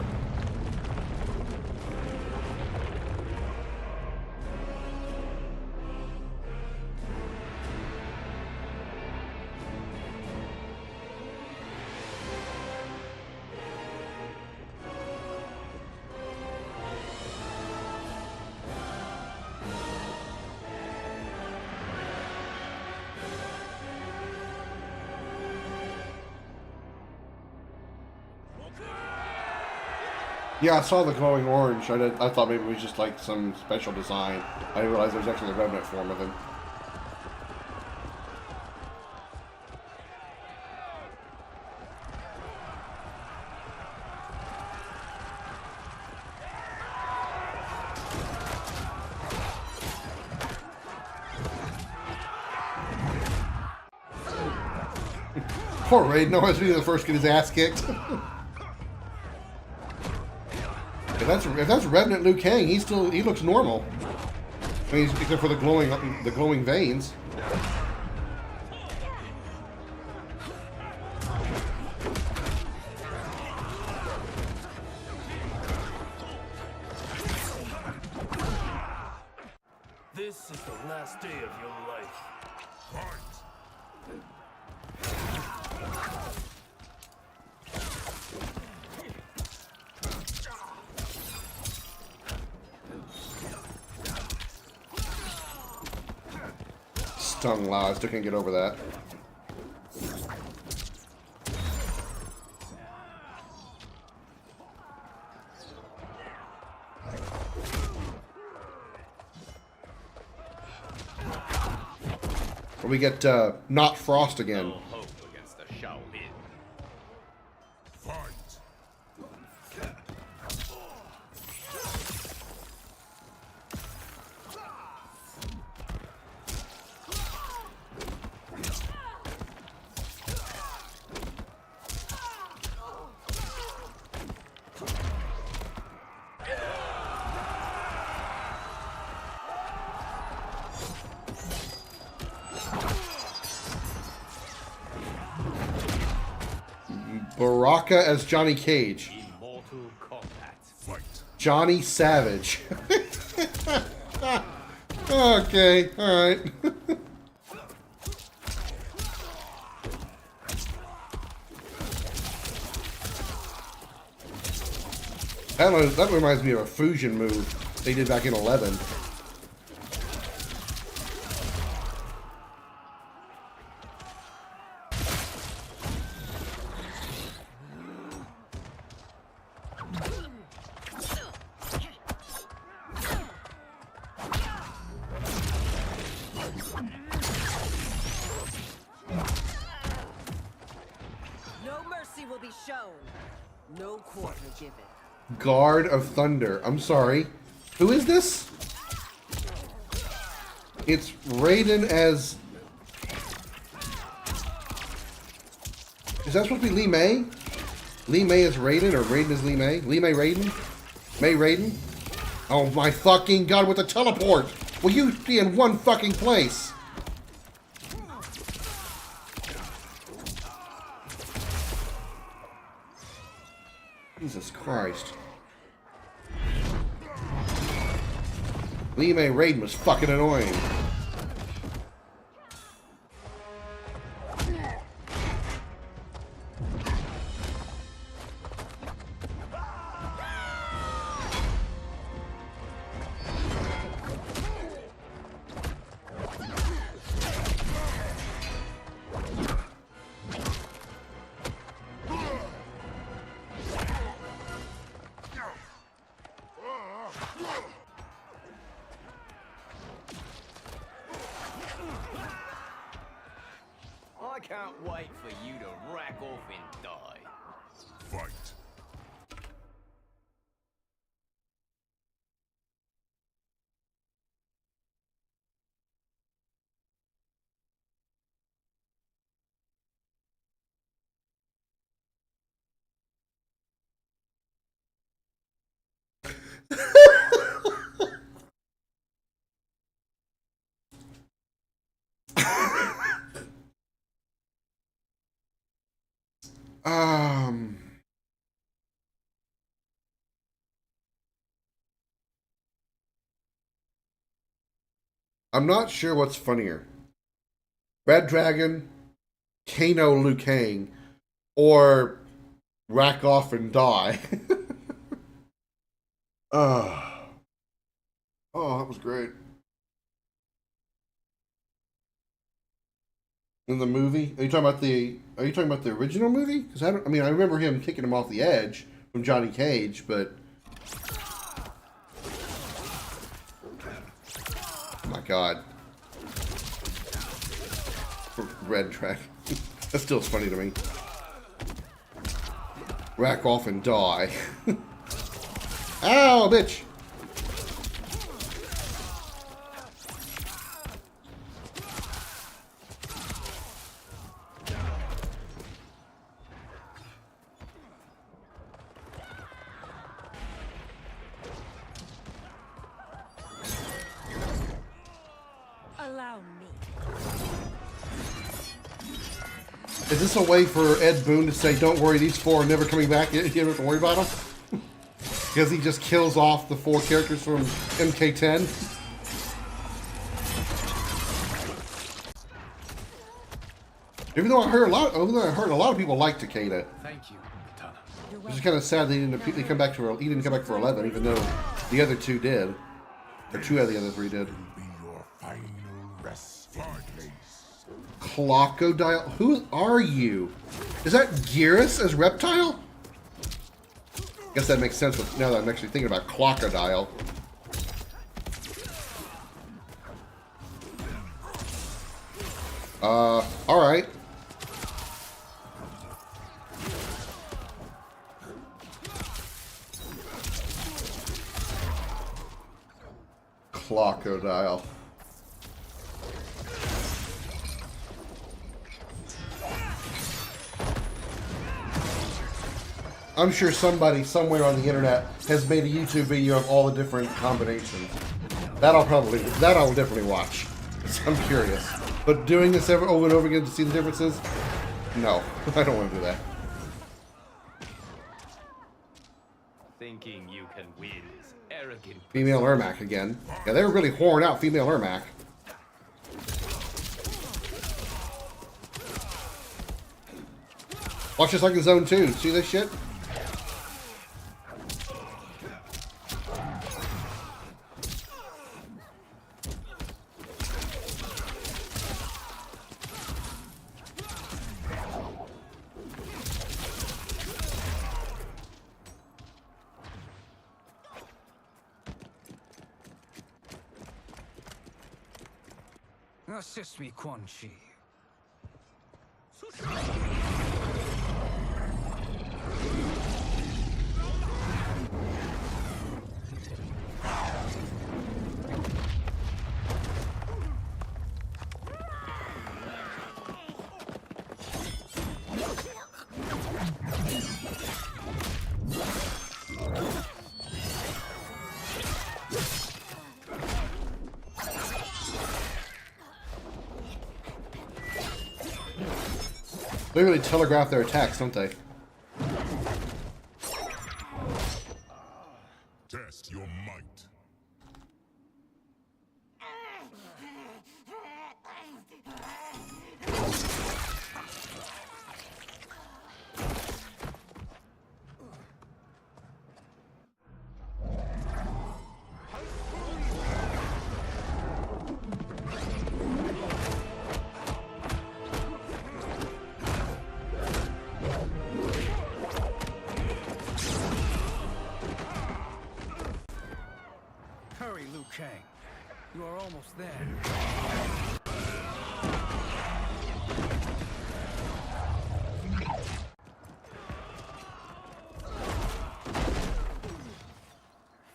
Yeah, I saw the glowing orange. I thought maybe it was just like some special design. I didn't realize there was actually a Revenant form of him. Poor Raiden always being the first to get his ass kicked. If that's Revenant Liu Kang, he looks normal. I mean, except for the glowing veins. This is the last day of your life. Stung Lao, I still can't get over that. We get not Frost again. No hope against the Shaolin. Baraka as Johnny Cage. Immortal Kombat. Fight. Johnny Savage. Okay, alright. That reminds me of a fusion move they did back in 11. No mercy will be shown. No quarter given. Guard of Thunder. I'm sorry. Who is this? It's Raiden as... Is that supposed to be Lee May? Lee May is Raiden, or Raiden is Lee May? Lee May Raiden? May Raiden? Oh my fucking god, with the teleport! Will you be in one fucking place? Jesus Christ. Lee May Raiden was fucking annoying. I can't wait for you to rack off and die. Fight. I'm not sure what's funnier. Red Dragon, Kano Liu Kang, or rack off and die. Oh, that was great. In the movie? Are you talking about the original movie? Because I remember him kicking him off the edge from Johnny Cage, but Oh my god. Red track. That still is funny to me. Rack off and die. Ow, bitch! Allow me. Is this a way for Ed Boon to say, don't worry, these four are never coming back, you don't have to worry about them? Because he just kills off the 4 characters from MK10? Even though I heard a lot of people like Takeda. Thank you, Katana. Which is kind of sad that he didn't come back for 11, even though the other 2 did. Or 2 out of the other 3 did. Clocodile? Who are you? Is that Geras as Reptile? Guess that makes sense now that I'm actually thinking about Clocodile. Alright. Clocodile. I'm sure somebody somewhere on the internet has made a YouTube video of all the different combinations. That I'll definitely watch. I'm curious. But doing this over and over again to see the differences? No, I don't want to do that. Thinking you can win is arrogant. Female Ermac again. Yeah, they were really whoring out female Ermac. Watch this like in Zone 2. See this shit? Assist me, Quan Chi. They really telegraph their attacks, don't they? Test your might. Hurry, Liu Kang. You are almost there.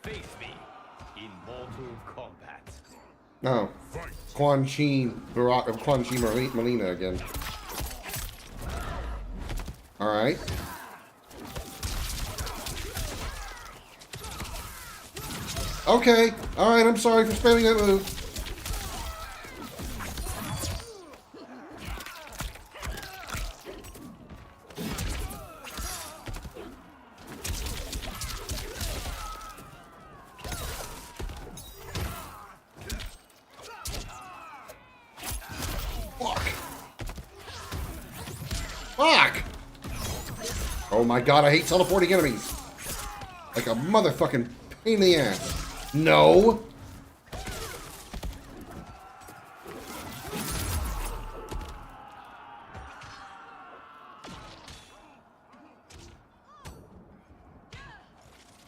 Face me in Mortal Kombat. No. Quan Chi Melina again. Alright. Okay. Alright, I'm sorry for spamming that move. Fuck! Oh my god, I hate teleporting enemies. Like a motherfucking pain in the ass. No!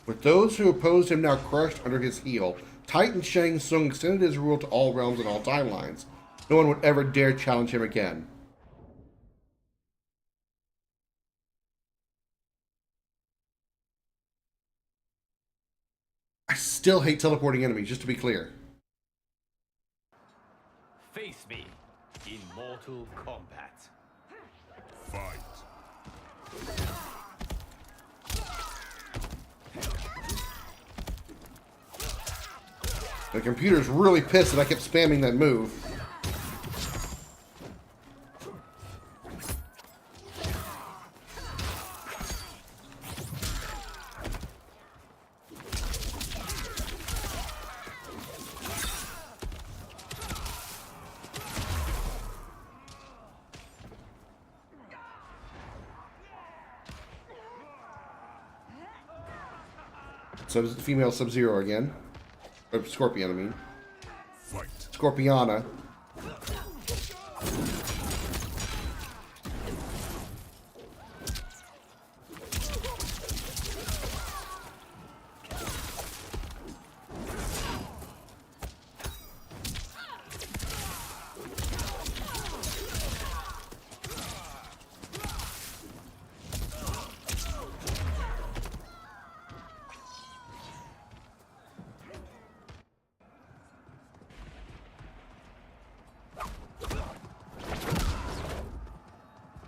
With With those who opposed him now crushed under his heel, Titan Shang Tsung extended his rule to all realms and all timelines. No one would ever dare challenge him again. I still hate teleporting enemies, just to be clear. Face me in Mortal Kombat. Fight. The computer's really pissed that I kept spamming that move. So female Sub-Zero again. Or Scorpion, I mean. Fight. Scorpiana.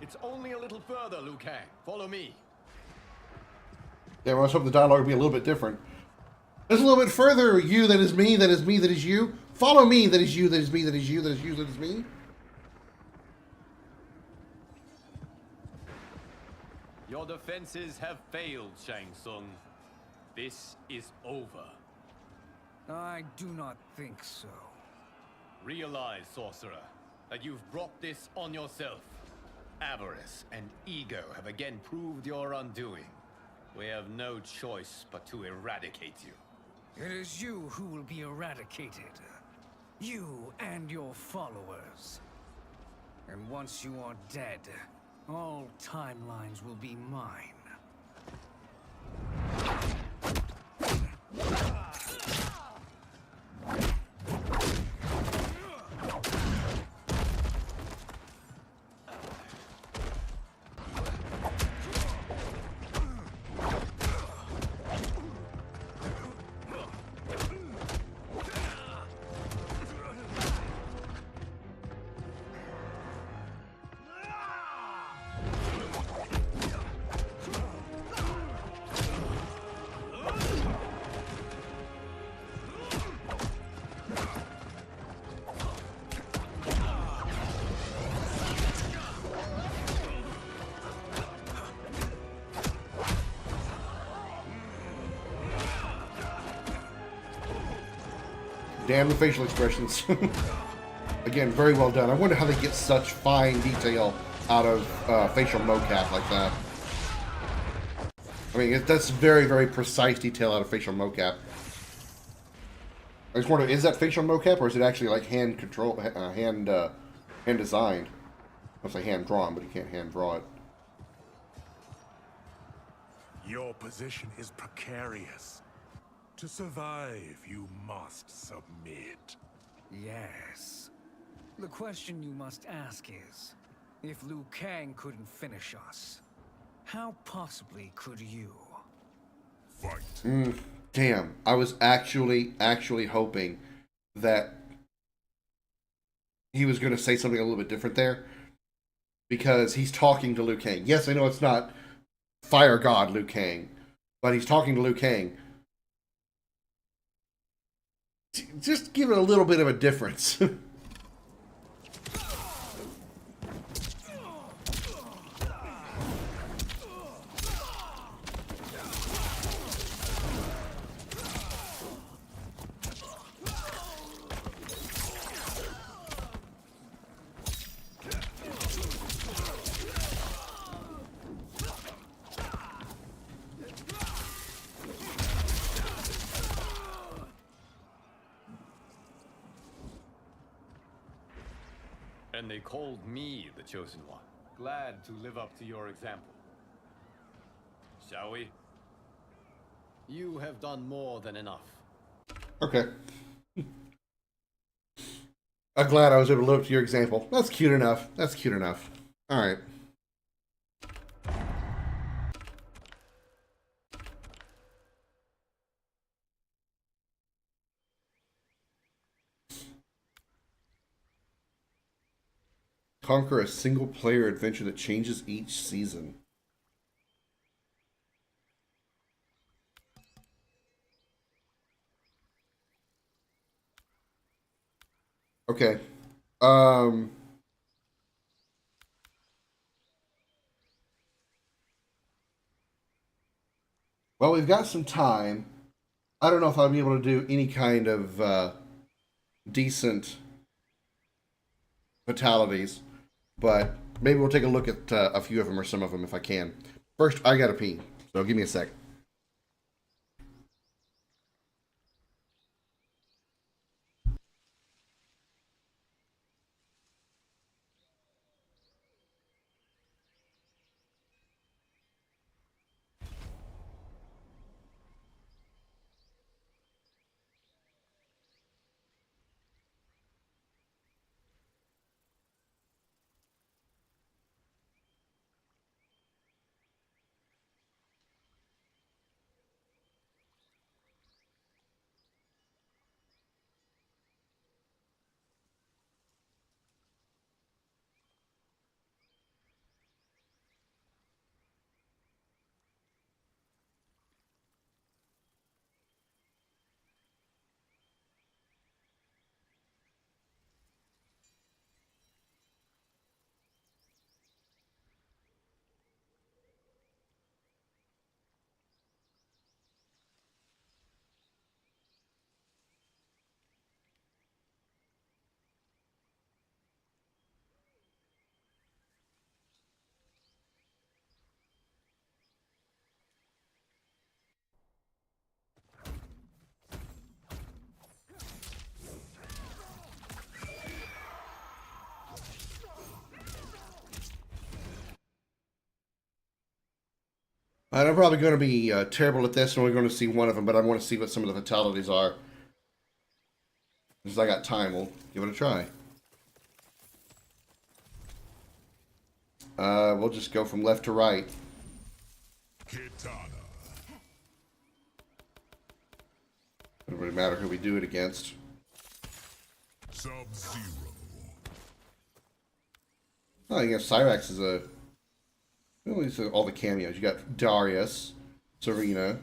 It's only a little further, Liu Kang. Follow me. Yeah, well, I was hoping the dialogue would be a little bit different. There's a little bit further. You, that is me, that is me, that is you. Follow me, that is you, that is me, that is you, that is you, that is me. Your defenses have failed, Shang Tsung. This is over. I do not think so. Realize, sorcerer, that you've brought this on yourself. Avarice and ego have again proved your undoing. We have no choice but to eradicate you. It is you who will be eradicated. You and your followers. And once you are dead, all timelines will be mine. Damn the facial expressions. Again, very well done. I wonder how they get such fine detail out of facial mocap like that. I mean, that's very, very precise detail out of facial mocap. I just wonder, is that facial mocap or is it actually like hand control, hand designed? I was like hand drawn, but you can't hand draw it. Your position is precarious. To survive, you must submit. Yes. The question you must ask is, if Liu Kang couldn't finish us, how possibly could you? Fight. Damn, I was actually hoping that he was going to say something a little bit different there. Because he's talking to Liu Kang. Yes, I know it's not Fire God Liu Kang, but he's talking to Liu Kang. Just give it a little bit of a difference. And they called me the Chosen One. Glad to live up to your example. Shall we? You have done more than enough. Okay. I'm glad I was able to live up to your example. That's cute enough. That's cute enough. All right. Conquer a single-player adventure that changes each season. Okay. Well, we've got some time. I don't know if I'll be able to do any kind of decent fatalities, but maybe we'll take a look at a few of them or some of them if I can. First, I gotta pee, so give me a sec. And I'm probably going to be terrible at this, and we're going to see one of them, but I want to see what some of the fatalities are. Since I got time, we'll give it a try. We'll just go from left to right. Kitana. Doesn't really matter who we do it against. Sub-Zero. Oh, I guess Cyrax is a... Well, these are all the cameos. You got Darius, Serena,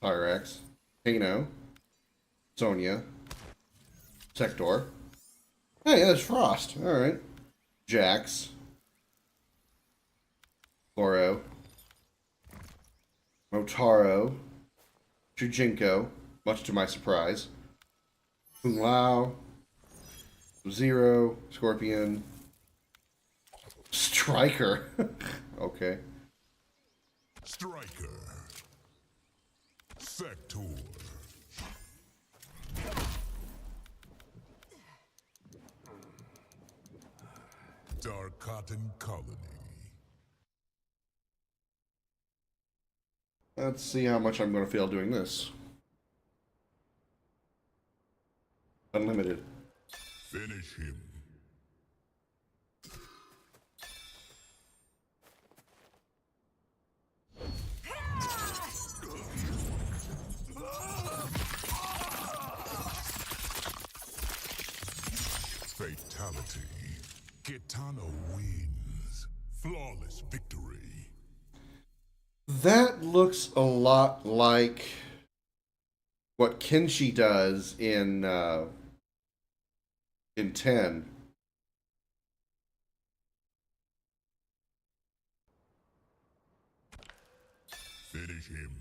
Cyrax, Kano, Sonya, Sector. Hey, there's Frost. Alright. Jax. Goro. Motaro. Chujinko, much to my surprise. Kung Lao. Zero. Scorpion. Striker. Okay. Striker. Sector. Dark Cotton Colony. Let's see how much I'm going to feel doing this. Unlimited. Finish him. Fatality. Kitana wins. Flawless victory. That looks a lot like what Kenshi does in 10. Finish him.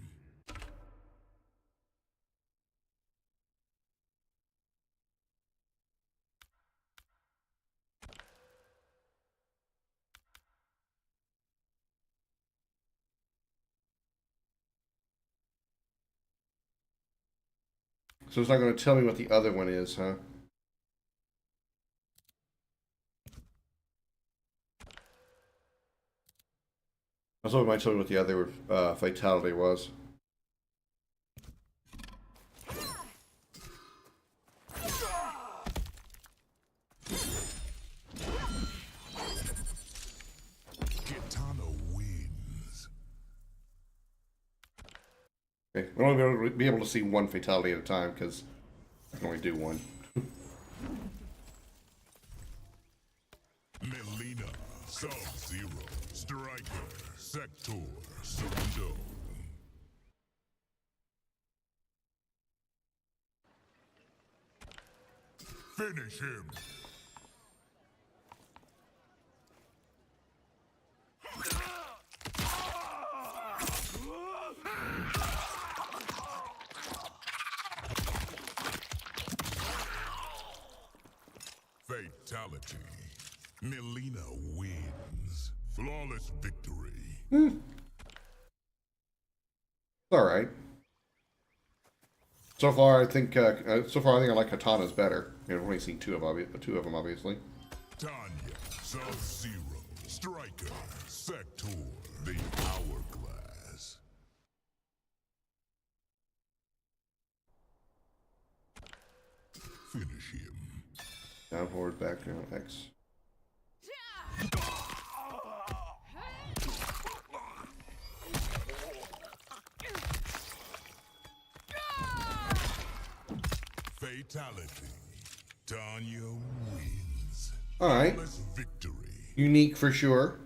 So it's not going to tell me what the other one is, huh? I was hoping it might tell me what the other fatality was. Okay, we'll only be able to see one fatality at a time because I can only do one. Melina, Sub-Zero, Striker, Sector, Sundo. Finish him. Fatality. Melina wins. Flawless victory. Alright. So far, I think I like Katana's better. I've only seen two of them, obviously. Tanya, Sub-Zero, Striker, Sector, the Hourglass. Finish him. Down, forward, back, down, X. Fatality. Tanya wins. Alright. Flawless victory. Unique for sure.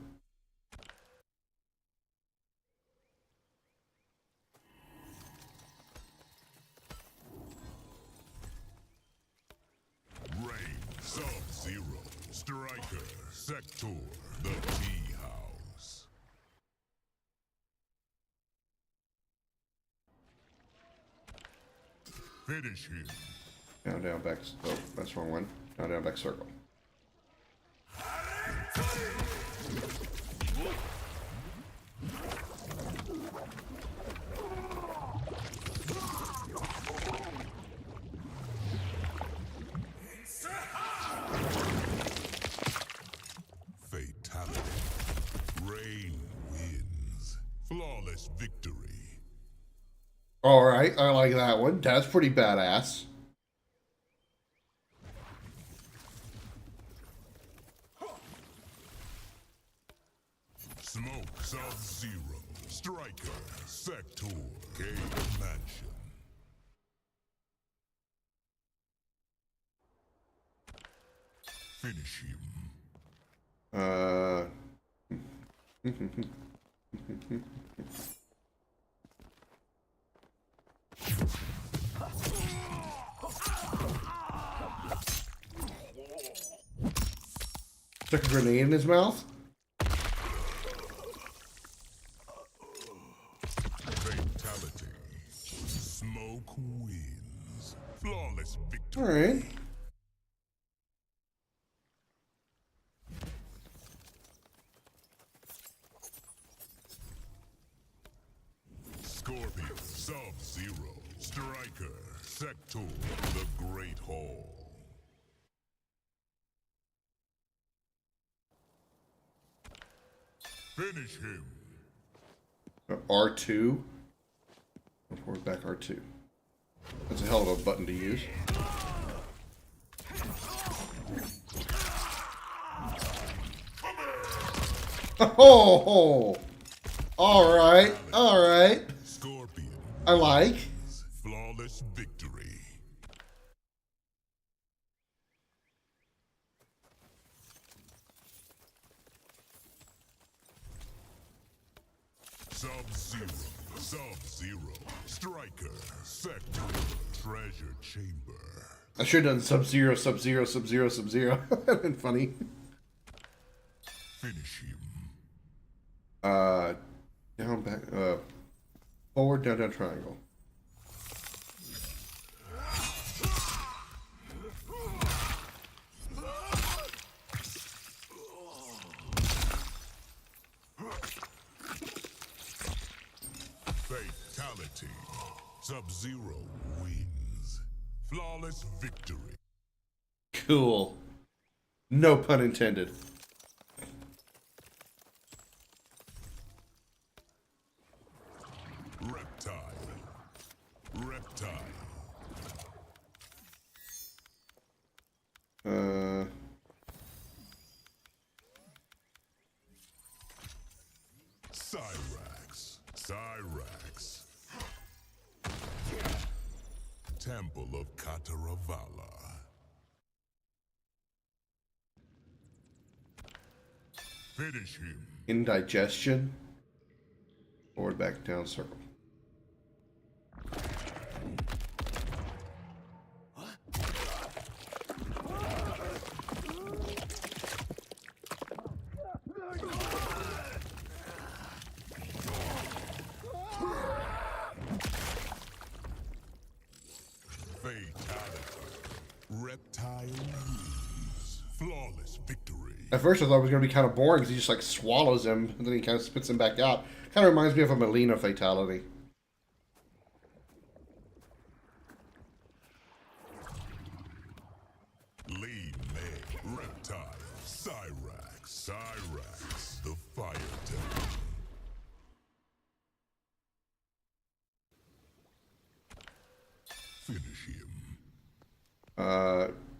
Rain, Sub-Zero, Striker, Sector, the Tea House. Finish him. Down, down, back. Oh, that's the wrong one. Down, down, back, circle. Fatality. Rain wins. Flawless victory. Alright, I like that one. That's pretty badass. Smoke, Sub-Zero, Striker, Sector, Cave Mansion. Finish him. Stuck a grenade in his mouth? Fatality. Smoke wins. Flawless victory. Alright. Scorpion, Sub-Zero, Striker, Sector, the Great Hall. Finish him. R2. Forward, back, R2. That's a hell of a button to use. Oh! Alright, alright. Scorpion. I like. Flawless victory. Sub-Zero, Sub-Zero, Striker, Sector, Treasure Chamber. I should have done Sub-Zero, Sub-Zero, Sub-Zero, Sub-Zero. That'd been funny. Finish him. Down, back, forward, down, down, triangle. Fatality. Sub-Zero wins. Flawless victory. Cool. No pun intended. Reptile. Reptile. Cyrax. Cyrax. temple of Kataravala. Finish him. Indigestion. Forward, back, down, circle. Flawless victory. At first I thought it was going to be kind of boring because he just like swallows him and then he kind of spits him back out. Kind of reminds me of a Melina fatality. Lead May, Reptile, Cyrax, the Fire Temple. Finish him.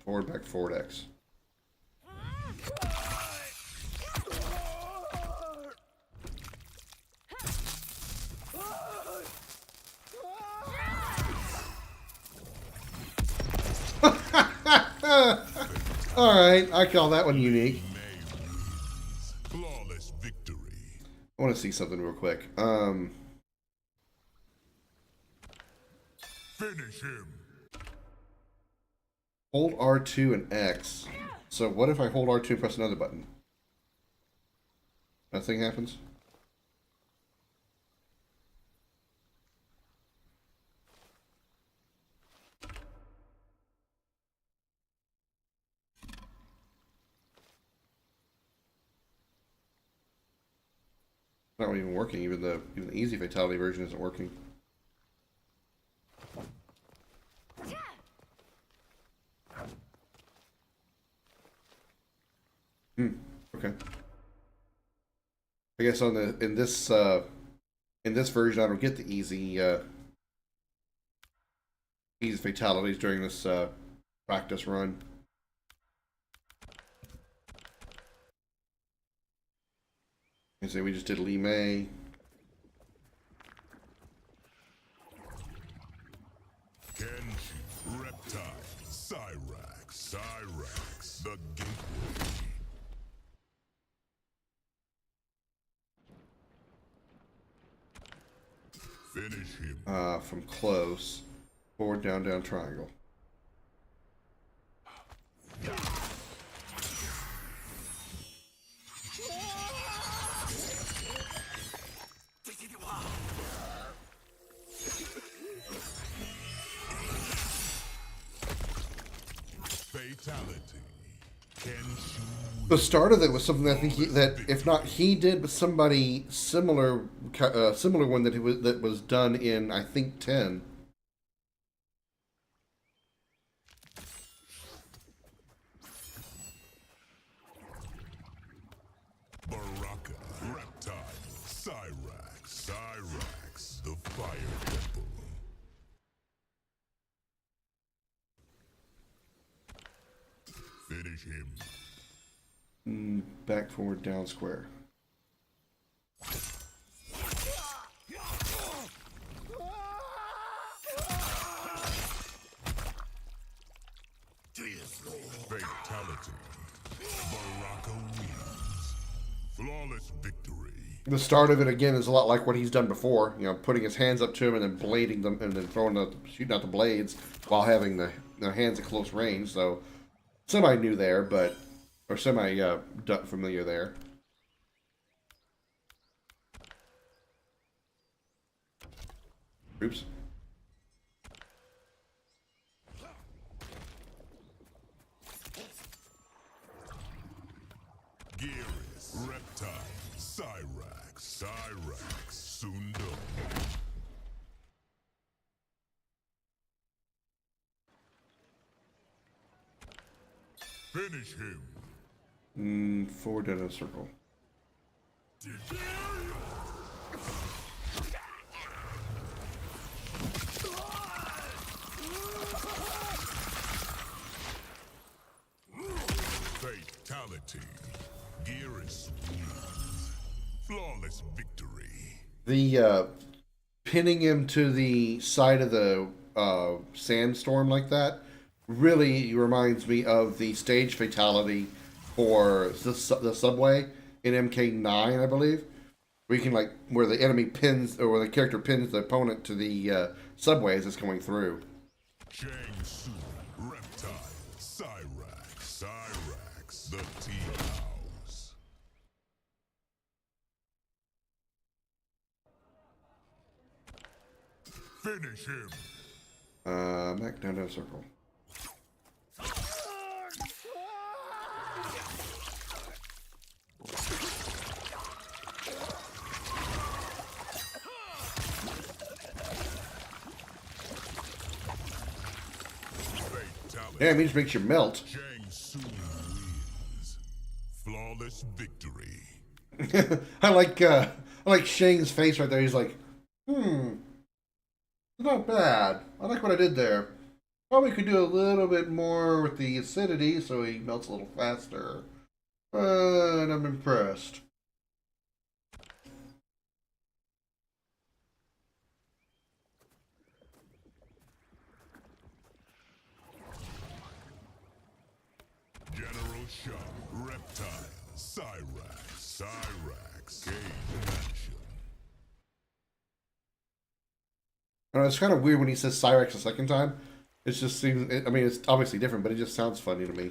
Forward, back, forward, X. Alright, I call that one unique. Flawless victory. I want to see something real quick. Finish him. Hold R2 and X. So what if I hold R2 and press another button? Nothing happens? Not even working. Even the easy fatality version isn't working. Okay. I guess on the in this version I don't get the easy fatalities during this practice run. I say we just did Lee May. Kenshi, Reptile, Cyrax, the Gateway. Finish him. From close. Forward, down, down, triangle. Fatality. The start of it was something I think that if not he did, but somebody similar, similar one that was done in I think 10. Baraka, Reptile, Cyrax, the Fire Temple. Finish him. Back, forward, down, square. Fatality. Baraka wins. Flawless victory. The start of it again is a lot like what he's done before. You know, putting his hands up to him and then blading them and then shooting out the blades while having their hands at close range. So semi new there, but or semi familiar there. Oops. Gearis, Reptile, Cyrax, Sundo. Finish him. Forward down a circle. Fatality. Gearis wins. Flawless victory. The pinning him to the side of the sandstorm like that really reminds me of the stage fatality for the subway in MK9, I believe. Where you can, like, where the enemy pins, or where the character pins the opponent to the subway as it's going through. Shang Tsung, Reptile, Cyrax, the Tea House. Finish him. Back down to a circle. Damn, he just makes you melt. Shang Tsung wins. Flawless victory. I like Shang's face right there. He's like, it's not bad. I like what I did there. Probably could do a little bit more with the acidity so he melts a little faster. But I'm impressed. General Shao, Reptile, Cyrax, Cage Mansion. It's kind of weird when he says Cyrax a second time. It just seems, I mean, it's obviously different, but it just sounds funny to me.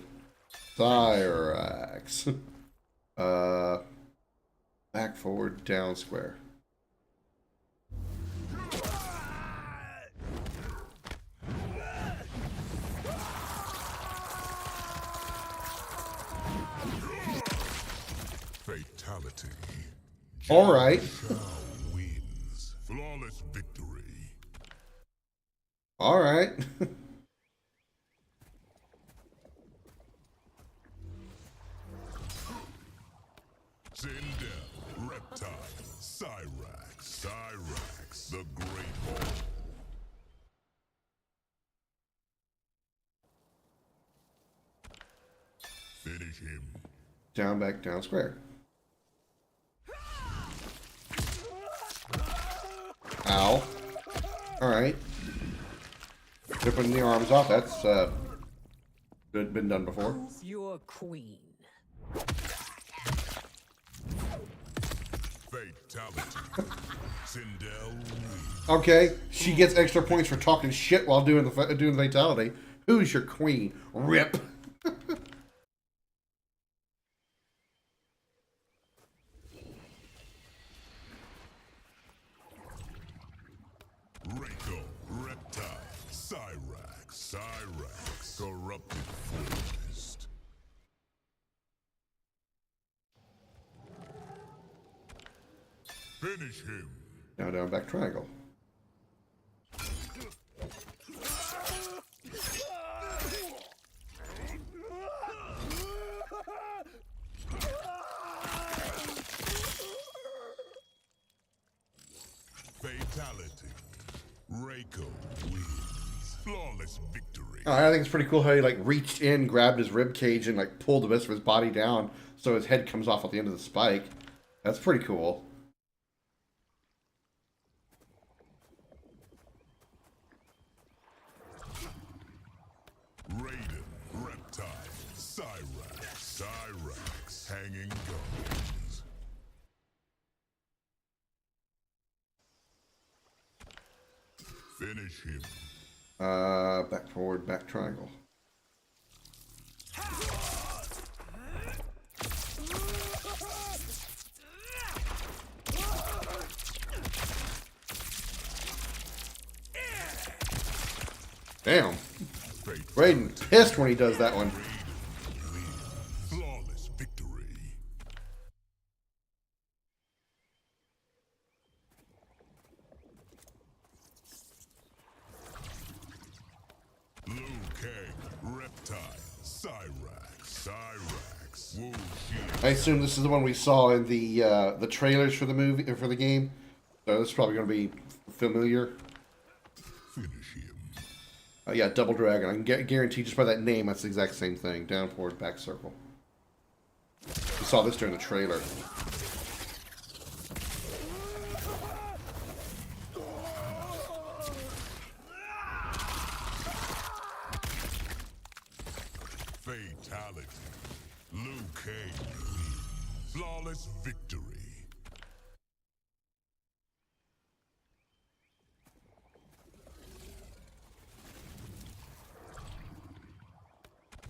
Cyrax. Back, forward, down, square. Fatality. All right. Shao wins. Flawless victory. All right. Sindel, Reptile, Cyrax, the Great Hall. Finish him. Down, back, down, square. Ow. Alright. Ripping the arms off, that's been done before. Who's your queen? Fatality. Sindel wins. Okay, she gets extra points for talking shit while doing the fatality. Who's your queen? Rip. Reiko, Reptile, Cyrax, Corrupted Forest. Finish him. Down, down, back, triangle. Fatality. Reiko wins. Flawless victory. I think it's pretty cool how he like reached in, grabbed his rib cage, and like pulled the rest of his body down so his head comes off at the end of the spike. That's pretty cool. Raiden, Reptile, Cyrax, Hanging Guns. Finish him. Back, forward, back, triangle. Damn. Raiden pissed when he does that one. Flawless victory. Liu Kang, Reptile, Cyrax, Wu Shi. I assume this is the one we saw in the trailers for the movie or for the game. So this is probably going to be familiar. Finish him. Yeah, Double Dragon. I can guarantee just by that name, that's the exact same thing. Down, forward, back, circle. We saw this during the trailer. Fatality. Liu Kang wins. Flawless victory.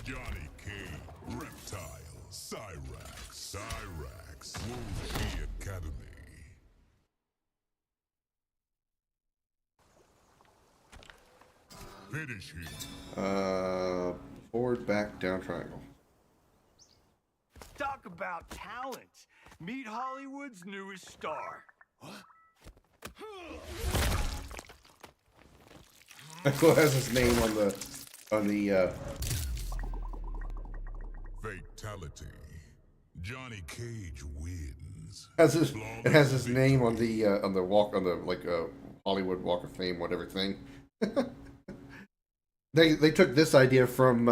Johnny Cage, Reptile, Cyrax, Wuxi Academy. Finish him. Forward, back, down, triangle. Talk about talent. Meet Hollywood's newest star. Who has his name on the Fatality. Johnny Cage wins. it has his name on the Hollywood Walk of Fame, whatever thing. They took this idea from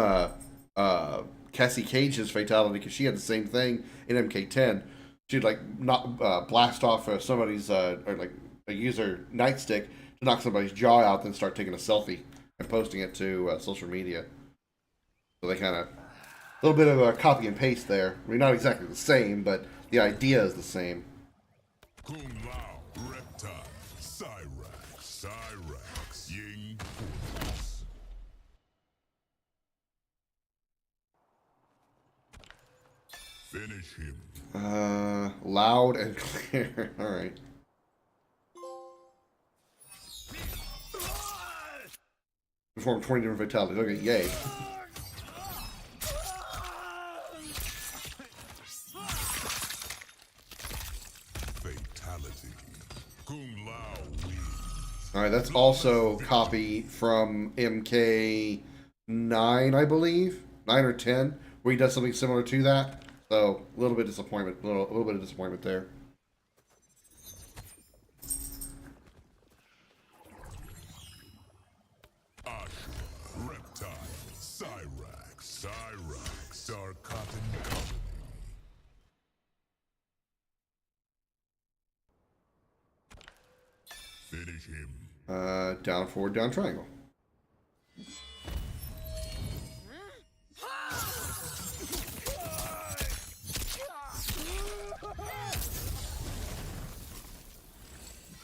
Cassie Cage's Fatality, because she had the same thing in MK10. She'd not blast off somebody's or use her nightstick to knock somebody's jaw out, then start taking a selfie and posting it to social media. So they kind of a little bit of a copy and paste there. I mean, not exactly the same, but the idea is the same. Kung Lao, Reptile, Cyrax, Ying Force. Finish him. Loud and clear. All right. Perform 20 different fatalities. Okay, yay. Fatality. Kung Lao wins. All right, that's also copy from MK9, I believe, 9 or 10, where he does something similar to that. So a little bit of disappointment, a little bit of disappointment there. Reptile, Cyrax, our cotton colony. Finish him. Down, forward, down, triangle.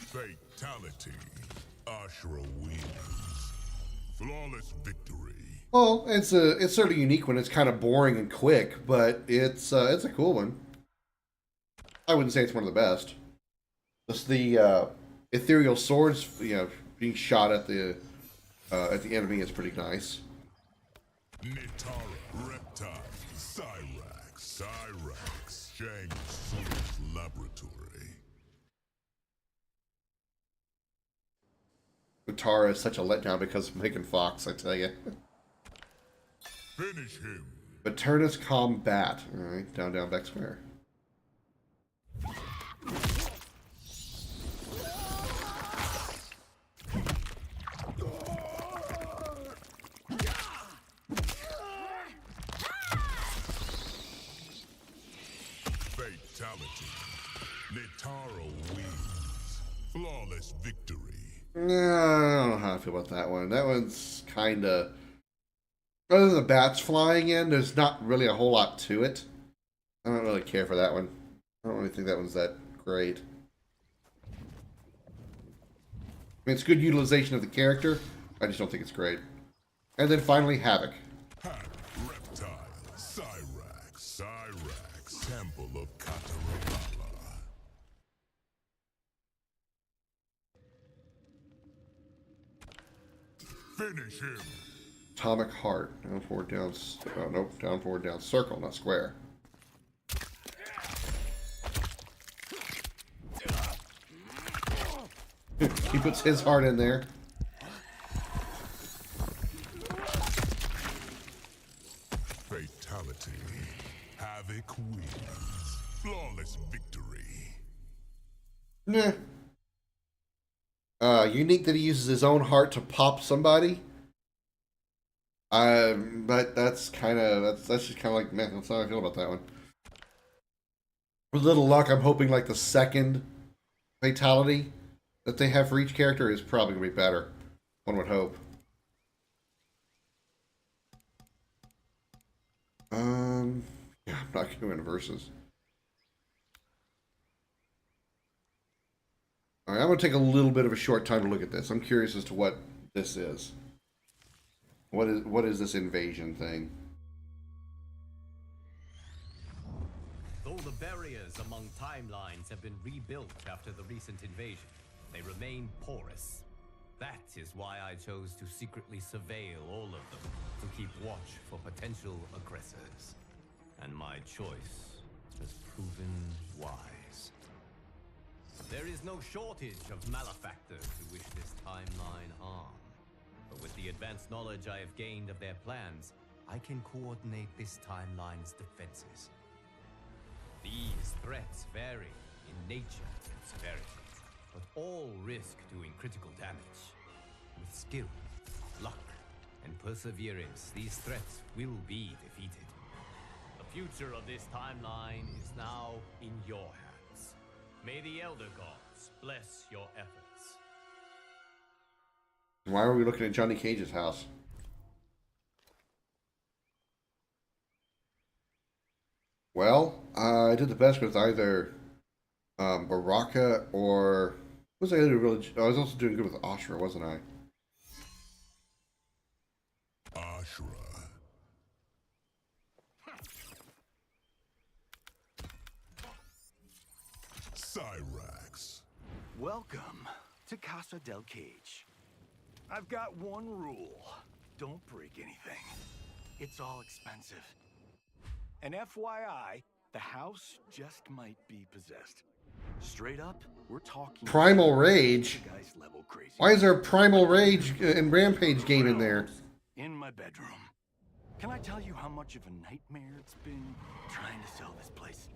Fatality. Ashura wins. Flawless victory. Well, it's certainly unique when it's kind of boring and quick, but it's a cool one. I wouldn't say it's one of the best. Just the ethereal swords, being shot at the enemy is pretty nice. Nitara, Reptile, Cyrax, Shang Tsung's laboratory. Utara is such a letdown because of Megan Fox, I tell you. Finish him. Paternus Kombat. Alright, down, down, back square. Fatality. Nitara wins. Flawless victory. I don't know how I feel about that one. That one's kind of... Other than the bats flying in, there's not really a whole lot to it. I don't really care for that one. I don't really think that one's that great. I mean, it's good utilization of the character. I just don't think it's great. And then finally, Havoc. Reptile, Cyrax, Temple of Katarabala. Finish him. Atomic Heart. Down, forward, down. Nope. Down, forward, down. Circle, not square. He puts his heart in there. Fatality. Havoc wins. Flawless victory. Nah. Unique that he uses his own heart to pop somebody. But that's just kind of like, man, that's how I feel about that one. With little luck, I'm hoping like the second fatality that they have for each character is probably gonna be better. One would hope. not doing versus. All right, I'm going to take a little bit of a short time to look at this. I'm curious as to what this is. What is this invasion thing? Though the barriers among timelines have been rebuilt after the recent invasion, they remain porous. That is why I chose to secretly surveil all of them, to keep watch for potential aggressors. And my choice has proven wise. There is no shortage of malefactors who wish this timeline harm. But with the advanced knowledge I have gained of their plans, I can coordinate this timeline's defenses. These threats vary in nature and severity, but all risk doing critical damage. With skill, luck, and perseverance, these threats will be defeated. The future of this timeline is now in your hands. May the Elder Gods bless your efforts. Why are we looking at Johnny Cage's house? Well, I did the best with either Baraka or... What was I doing really? I was also doing good with Ashura, wasn't I? Ashura. Cyrax. Welcome to Casa del Cage. I've got one rule. Don't break anything. It's all expensive. And FYI, the house just might be possessed. Straight up, we're talking Primal Rage? guy's level crazy. Why is there a Primal Rage and Rampage game in there? In my bedroom. Can I tell you how much of a nightmare it's been trying to sell this place?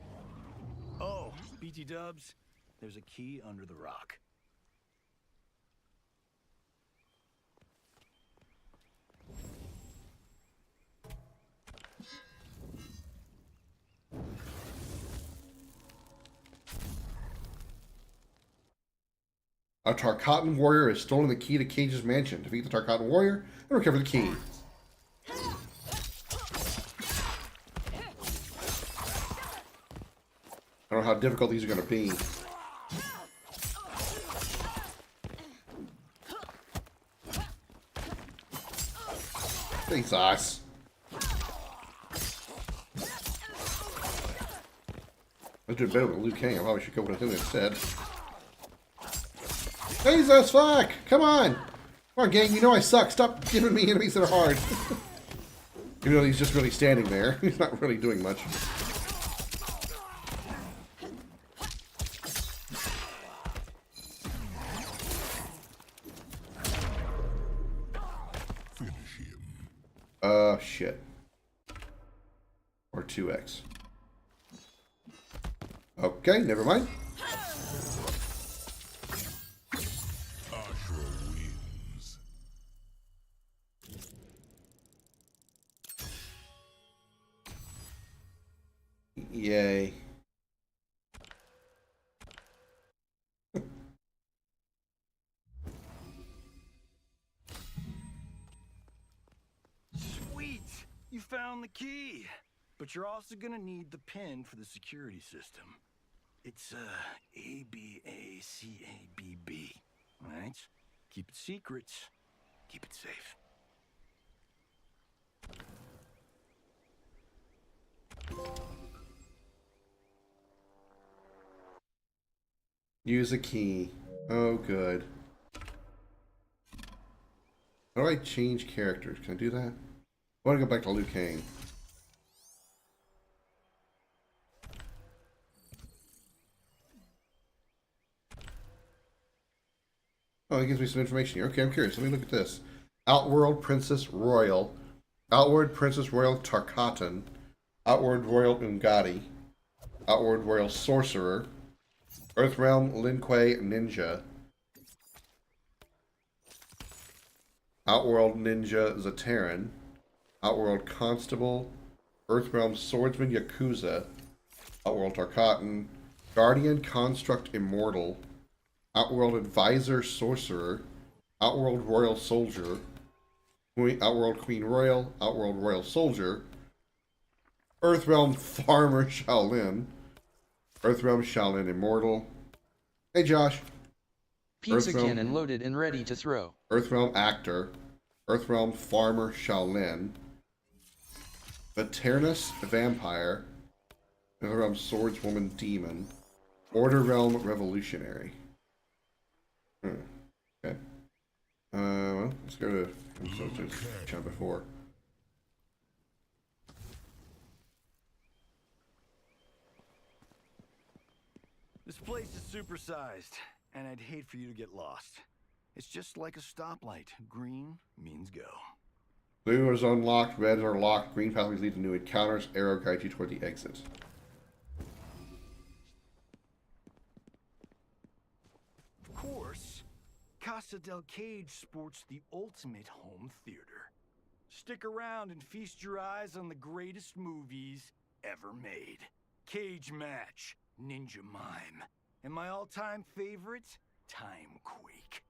Oh, BT Dubs, there's a key under the rock. A Tarkatan warrior has stolen the key to Cage's mansion. Defeat the Tarkatan warrior and recover the key. I don't know how difficult these are going to be. Jesus. I was doing better with Liu Kang. I probably should go with him instead. Jesus, fuck! Come on! Come on, gang, you know I suck. Stop giving me enemies that are hard. Even though he's just really standing there. He's not really doing much. Finish him. Shit. Or 2x. Okay, never mind. Yay. Sweet! You found the key! But you're also gonna need the pin for the security system. It's, ABACABB. Alright? Keep it secret. Keep it safe. Use a key. Oh, good. How do I change characters? Can I do that? I want to go back to Liu Kang. Oh, it gives me some information here. Okay, I'm curious. Let me look at this. Outworld Princess Royal. Outward Princess Royal Tarkatan. Outward Royal Ungadi. Outward Royal Sorcerer. Earthrealm Lin Kuei Ninja. Outworld Ninja Zateran. Outworld Constable. Earthrealm Swordsman Yakuza. Outworld Tarkatan. Guardian Construct Immortal. Outworld Advisor Sorcerer. Outworld Royal Soldier. Outworld Queen Royal. Outworld Royal Soldier. Earthrealm Farmer Shaolin. Earthrealm Shaolin Immortal. Hey, Josh. Pizza cannon loaded and ready to throw. Earthrealm Actor. Earthrealm Farmer Shaolin. Veterinus Vampire. Earthrealm Swordswoman Demon. Order Realm Revolutionary. Okay. Well, let's go to jump before. This place is supersized, and I'd hate for you to get lost. It's just like a stoplight. Green means go. Blue is unlocked, red are locked, green pathways lead to new encounters, arrow guides you toward the exit. Of course, Casa del Cage sports the ultimate home theater. Stick around and feast your eyes on the greatest movies ever made. Cage Match, Ninja Mime, and my all-time favorite, Timequake.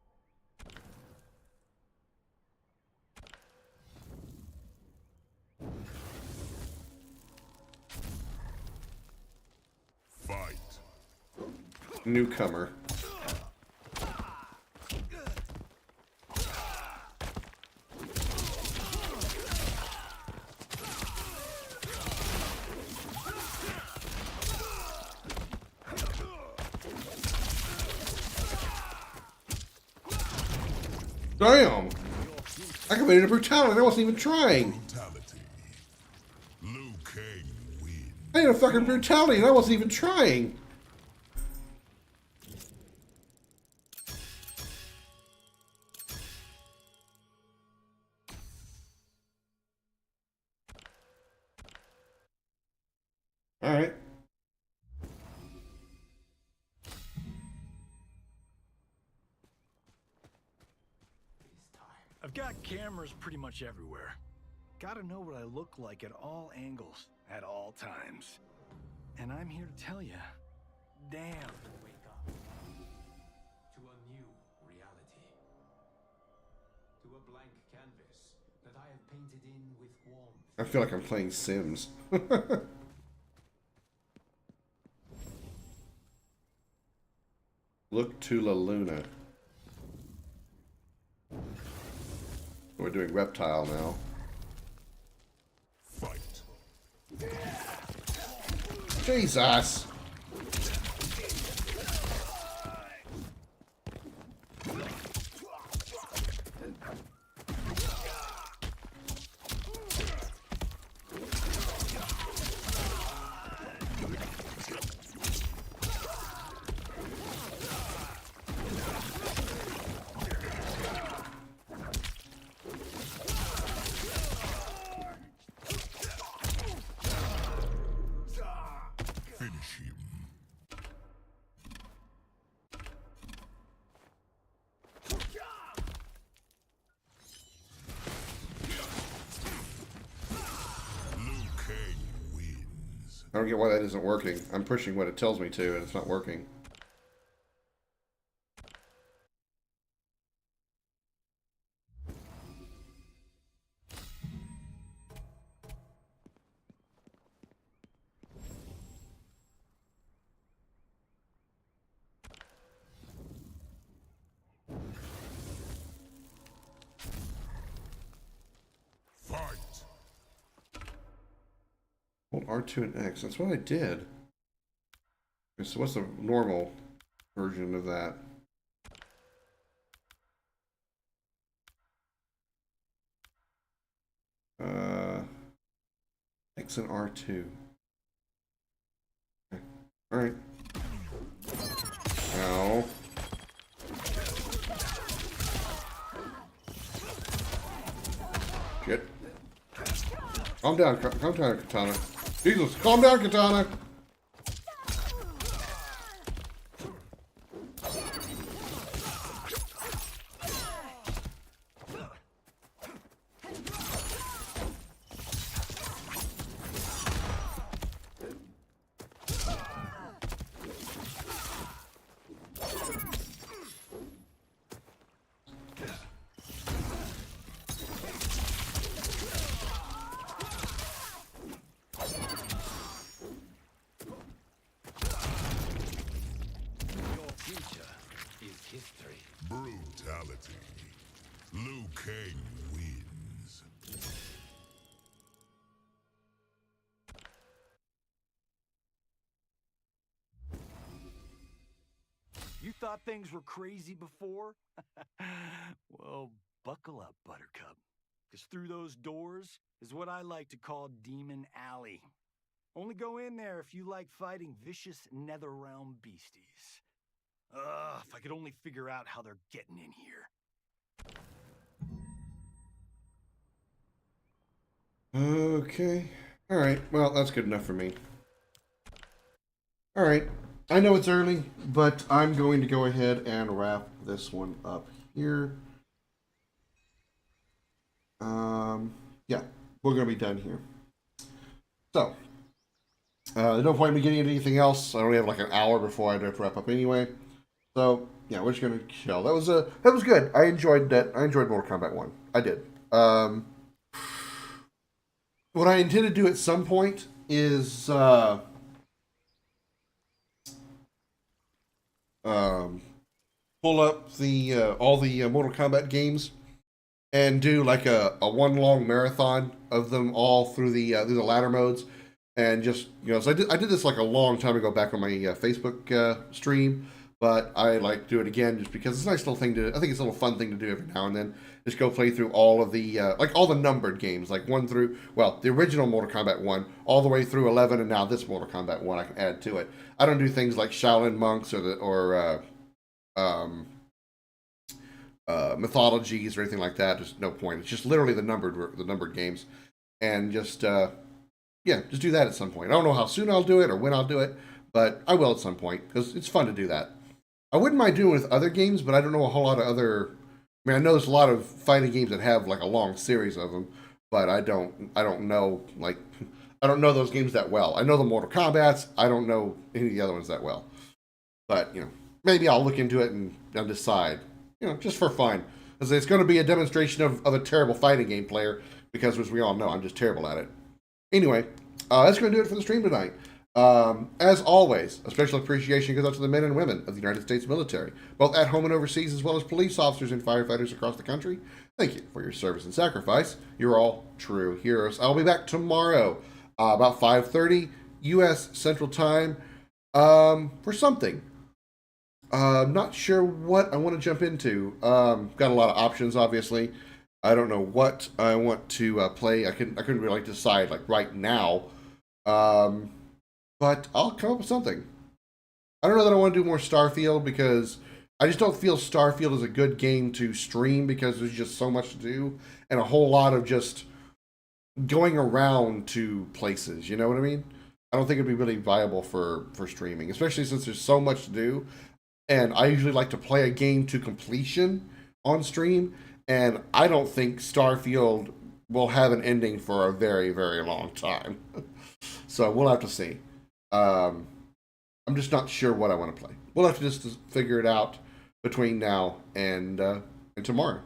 Fight. Newcomer. Damn! I committed a brutality. I wasn't even trying. I had a fucking brutality and I wasn't even trying. All right. I've got cameras pretty much everywhere. Gotta know what I look like at all angles, at all times. And I'm here to tell you, damn. Wake up to a new reality. To a blank canvas that I have painted in with warmth. I feel like I'm playing Sims. Look to La Luna. We're doing reptile now. Fight. Jesus. I don't get why that isn't working. I'm pushing what it tells me to, and it's not working. Hold R2 and X. That's what I did. Okay, so what's the normal version of that? X and R2. Okay. All right. Ow. Shit. Calm down, Katana. Jesus, calm down, Katana. fatality. Liu Kang wins. You thought things were crazy before? Well, buckle up, Buttercup. Because through those doors is what I like to call Demon Alley. Only go in there if you like fighting vicious Netherrealm beasties. If I could only figure out how they're getting in here. Okay. Alright, well, that's good enough for me. Alright, I know it's early, but I'm going to go ahead and wrap this one up here. Yeah, we're going to be done here. So, there's no point in me getting into anything else. I only have like an hour before I have to wrap up anyway. So, yeah, we're just going to chill. That was good. I enjoyed that. I enjoyed Mortal Kombat 1. I did. What I intend to do at some point is pull up the all the Mortal Kombat games and do like a one long marathon of them all through the ladder modes, and just so I did this like a long time ago back on my Facebook stream, but I like to do it again just because it's a nice little thing to. I think it's a little fun thing to do every now and then. Just go play through all of the like all the numbered games, like 1 through the original Mortal Kombat 1 all the way through 11, and now this Mortal Kombat 1 I can add to it. I don't do things like Shaolin monks or mythologies or anything like that. There's no point. It's just literally the numbered games, and just just do that at some point. I don't know how soon I'll do it or when I'll do it, but I will at some point because it's fun to do that. I wouldn't mind doing it with other games, but I don't know a whole lot of other. I mean, I know there's a lot of fighting games that have like a long series of them, but I don't know I don't know those games that well. I know the Mortal Kombats. I don't know any of the other ones that well, but maybe I'll look into it and decide. Just for fun. Because it's going to be a demonstration of a terrible fighting game player, because as we all know, I'm just terrible at it. Anyway, that's going to do it for the stream tonight. As always, a special appreciation goes out to the men and women of the United States military, both at home and overseas, as well as police officers and firefighters across the country. Thank you for your service and sacrifice. You're all true heroes. I'll be back tomorrow, about 5:30 U.S. Central Time, for something. Not sure what I want to jump into. Got a lot of options, obviously. I don't know what I want to play. I couldn't really decide like right now. But I'll come up with something. I don't know that I want to do more Starfield, because I just don't feel Starfield is a good game to stream, because there's just so much to do and a whole lot of just going around to places. You know what I mean? I don't think it'd be really viable for streaming, especially since there's so much to do. And I usually like to play a game to completion on stream, and I don't think Starfield will have an ending for a very, very long time. So we'll have to see. I'm just not sure what I want to play. We'll have to just figure it out between now and tomorrow.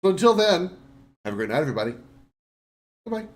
So until then, have a great night, everybody. Bye-bye.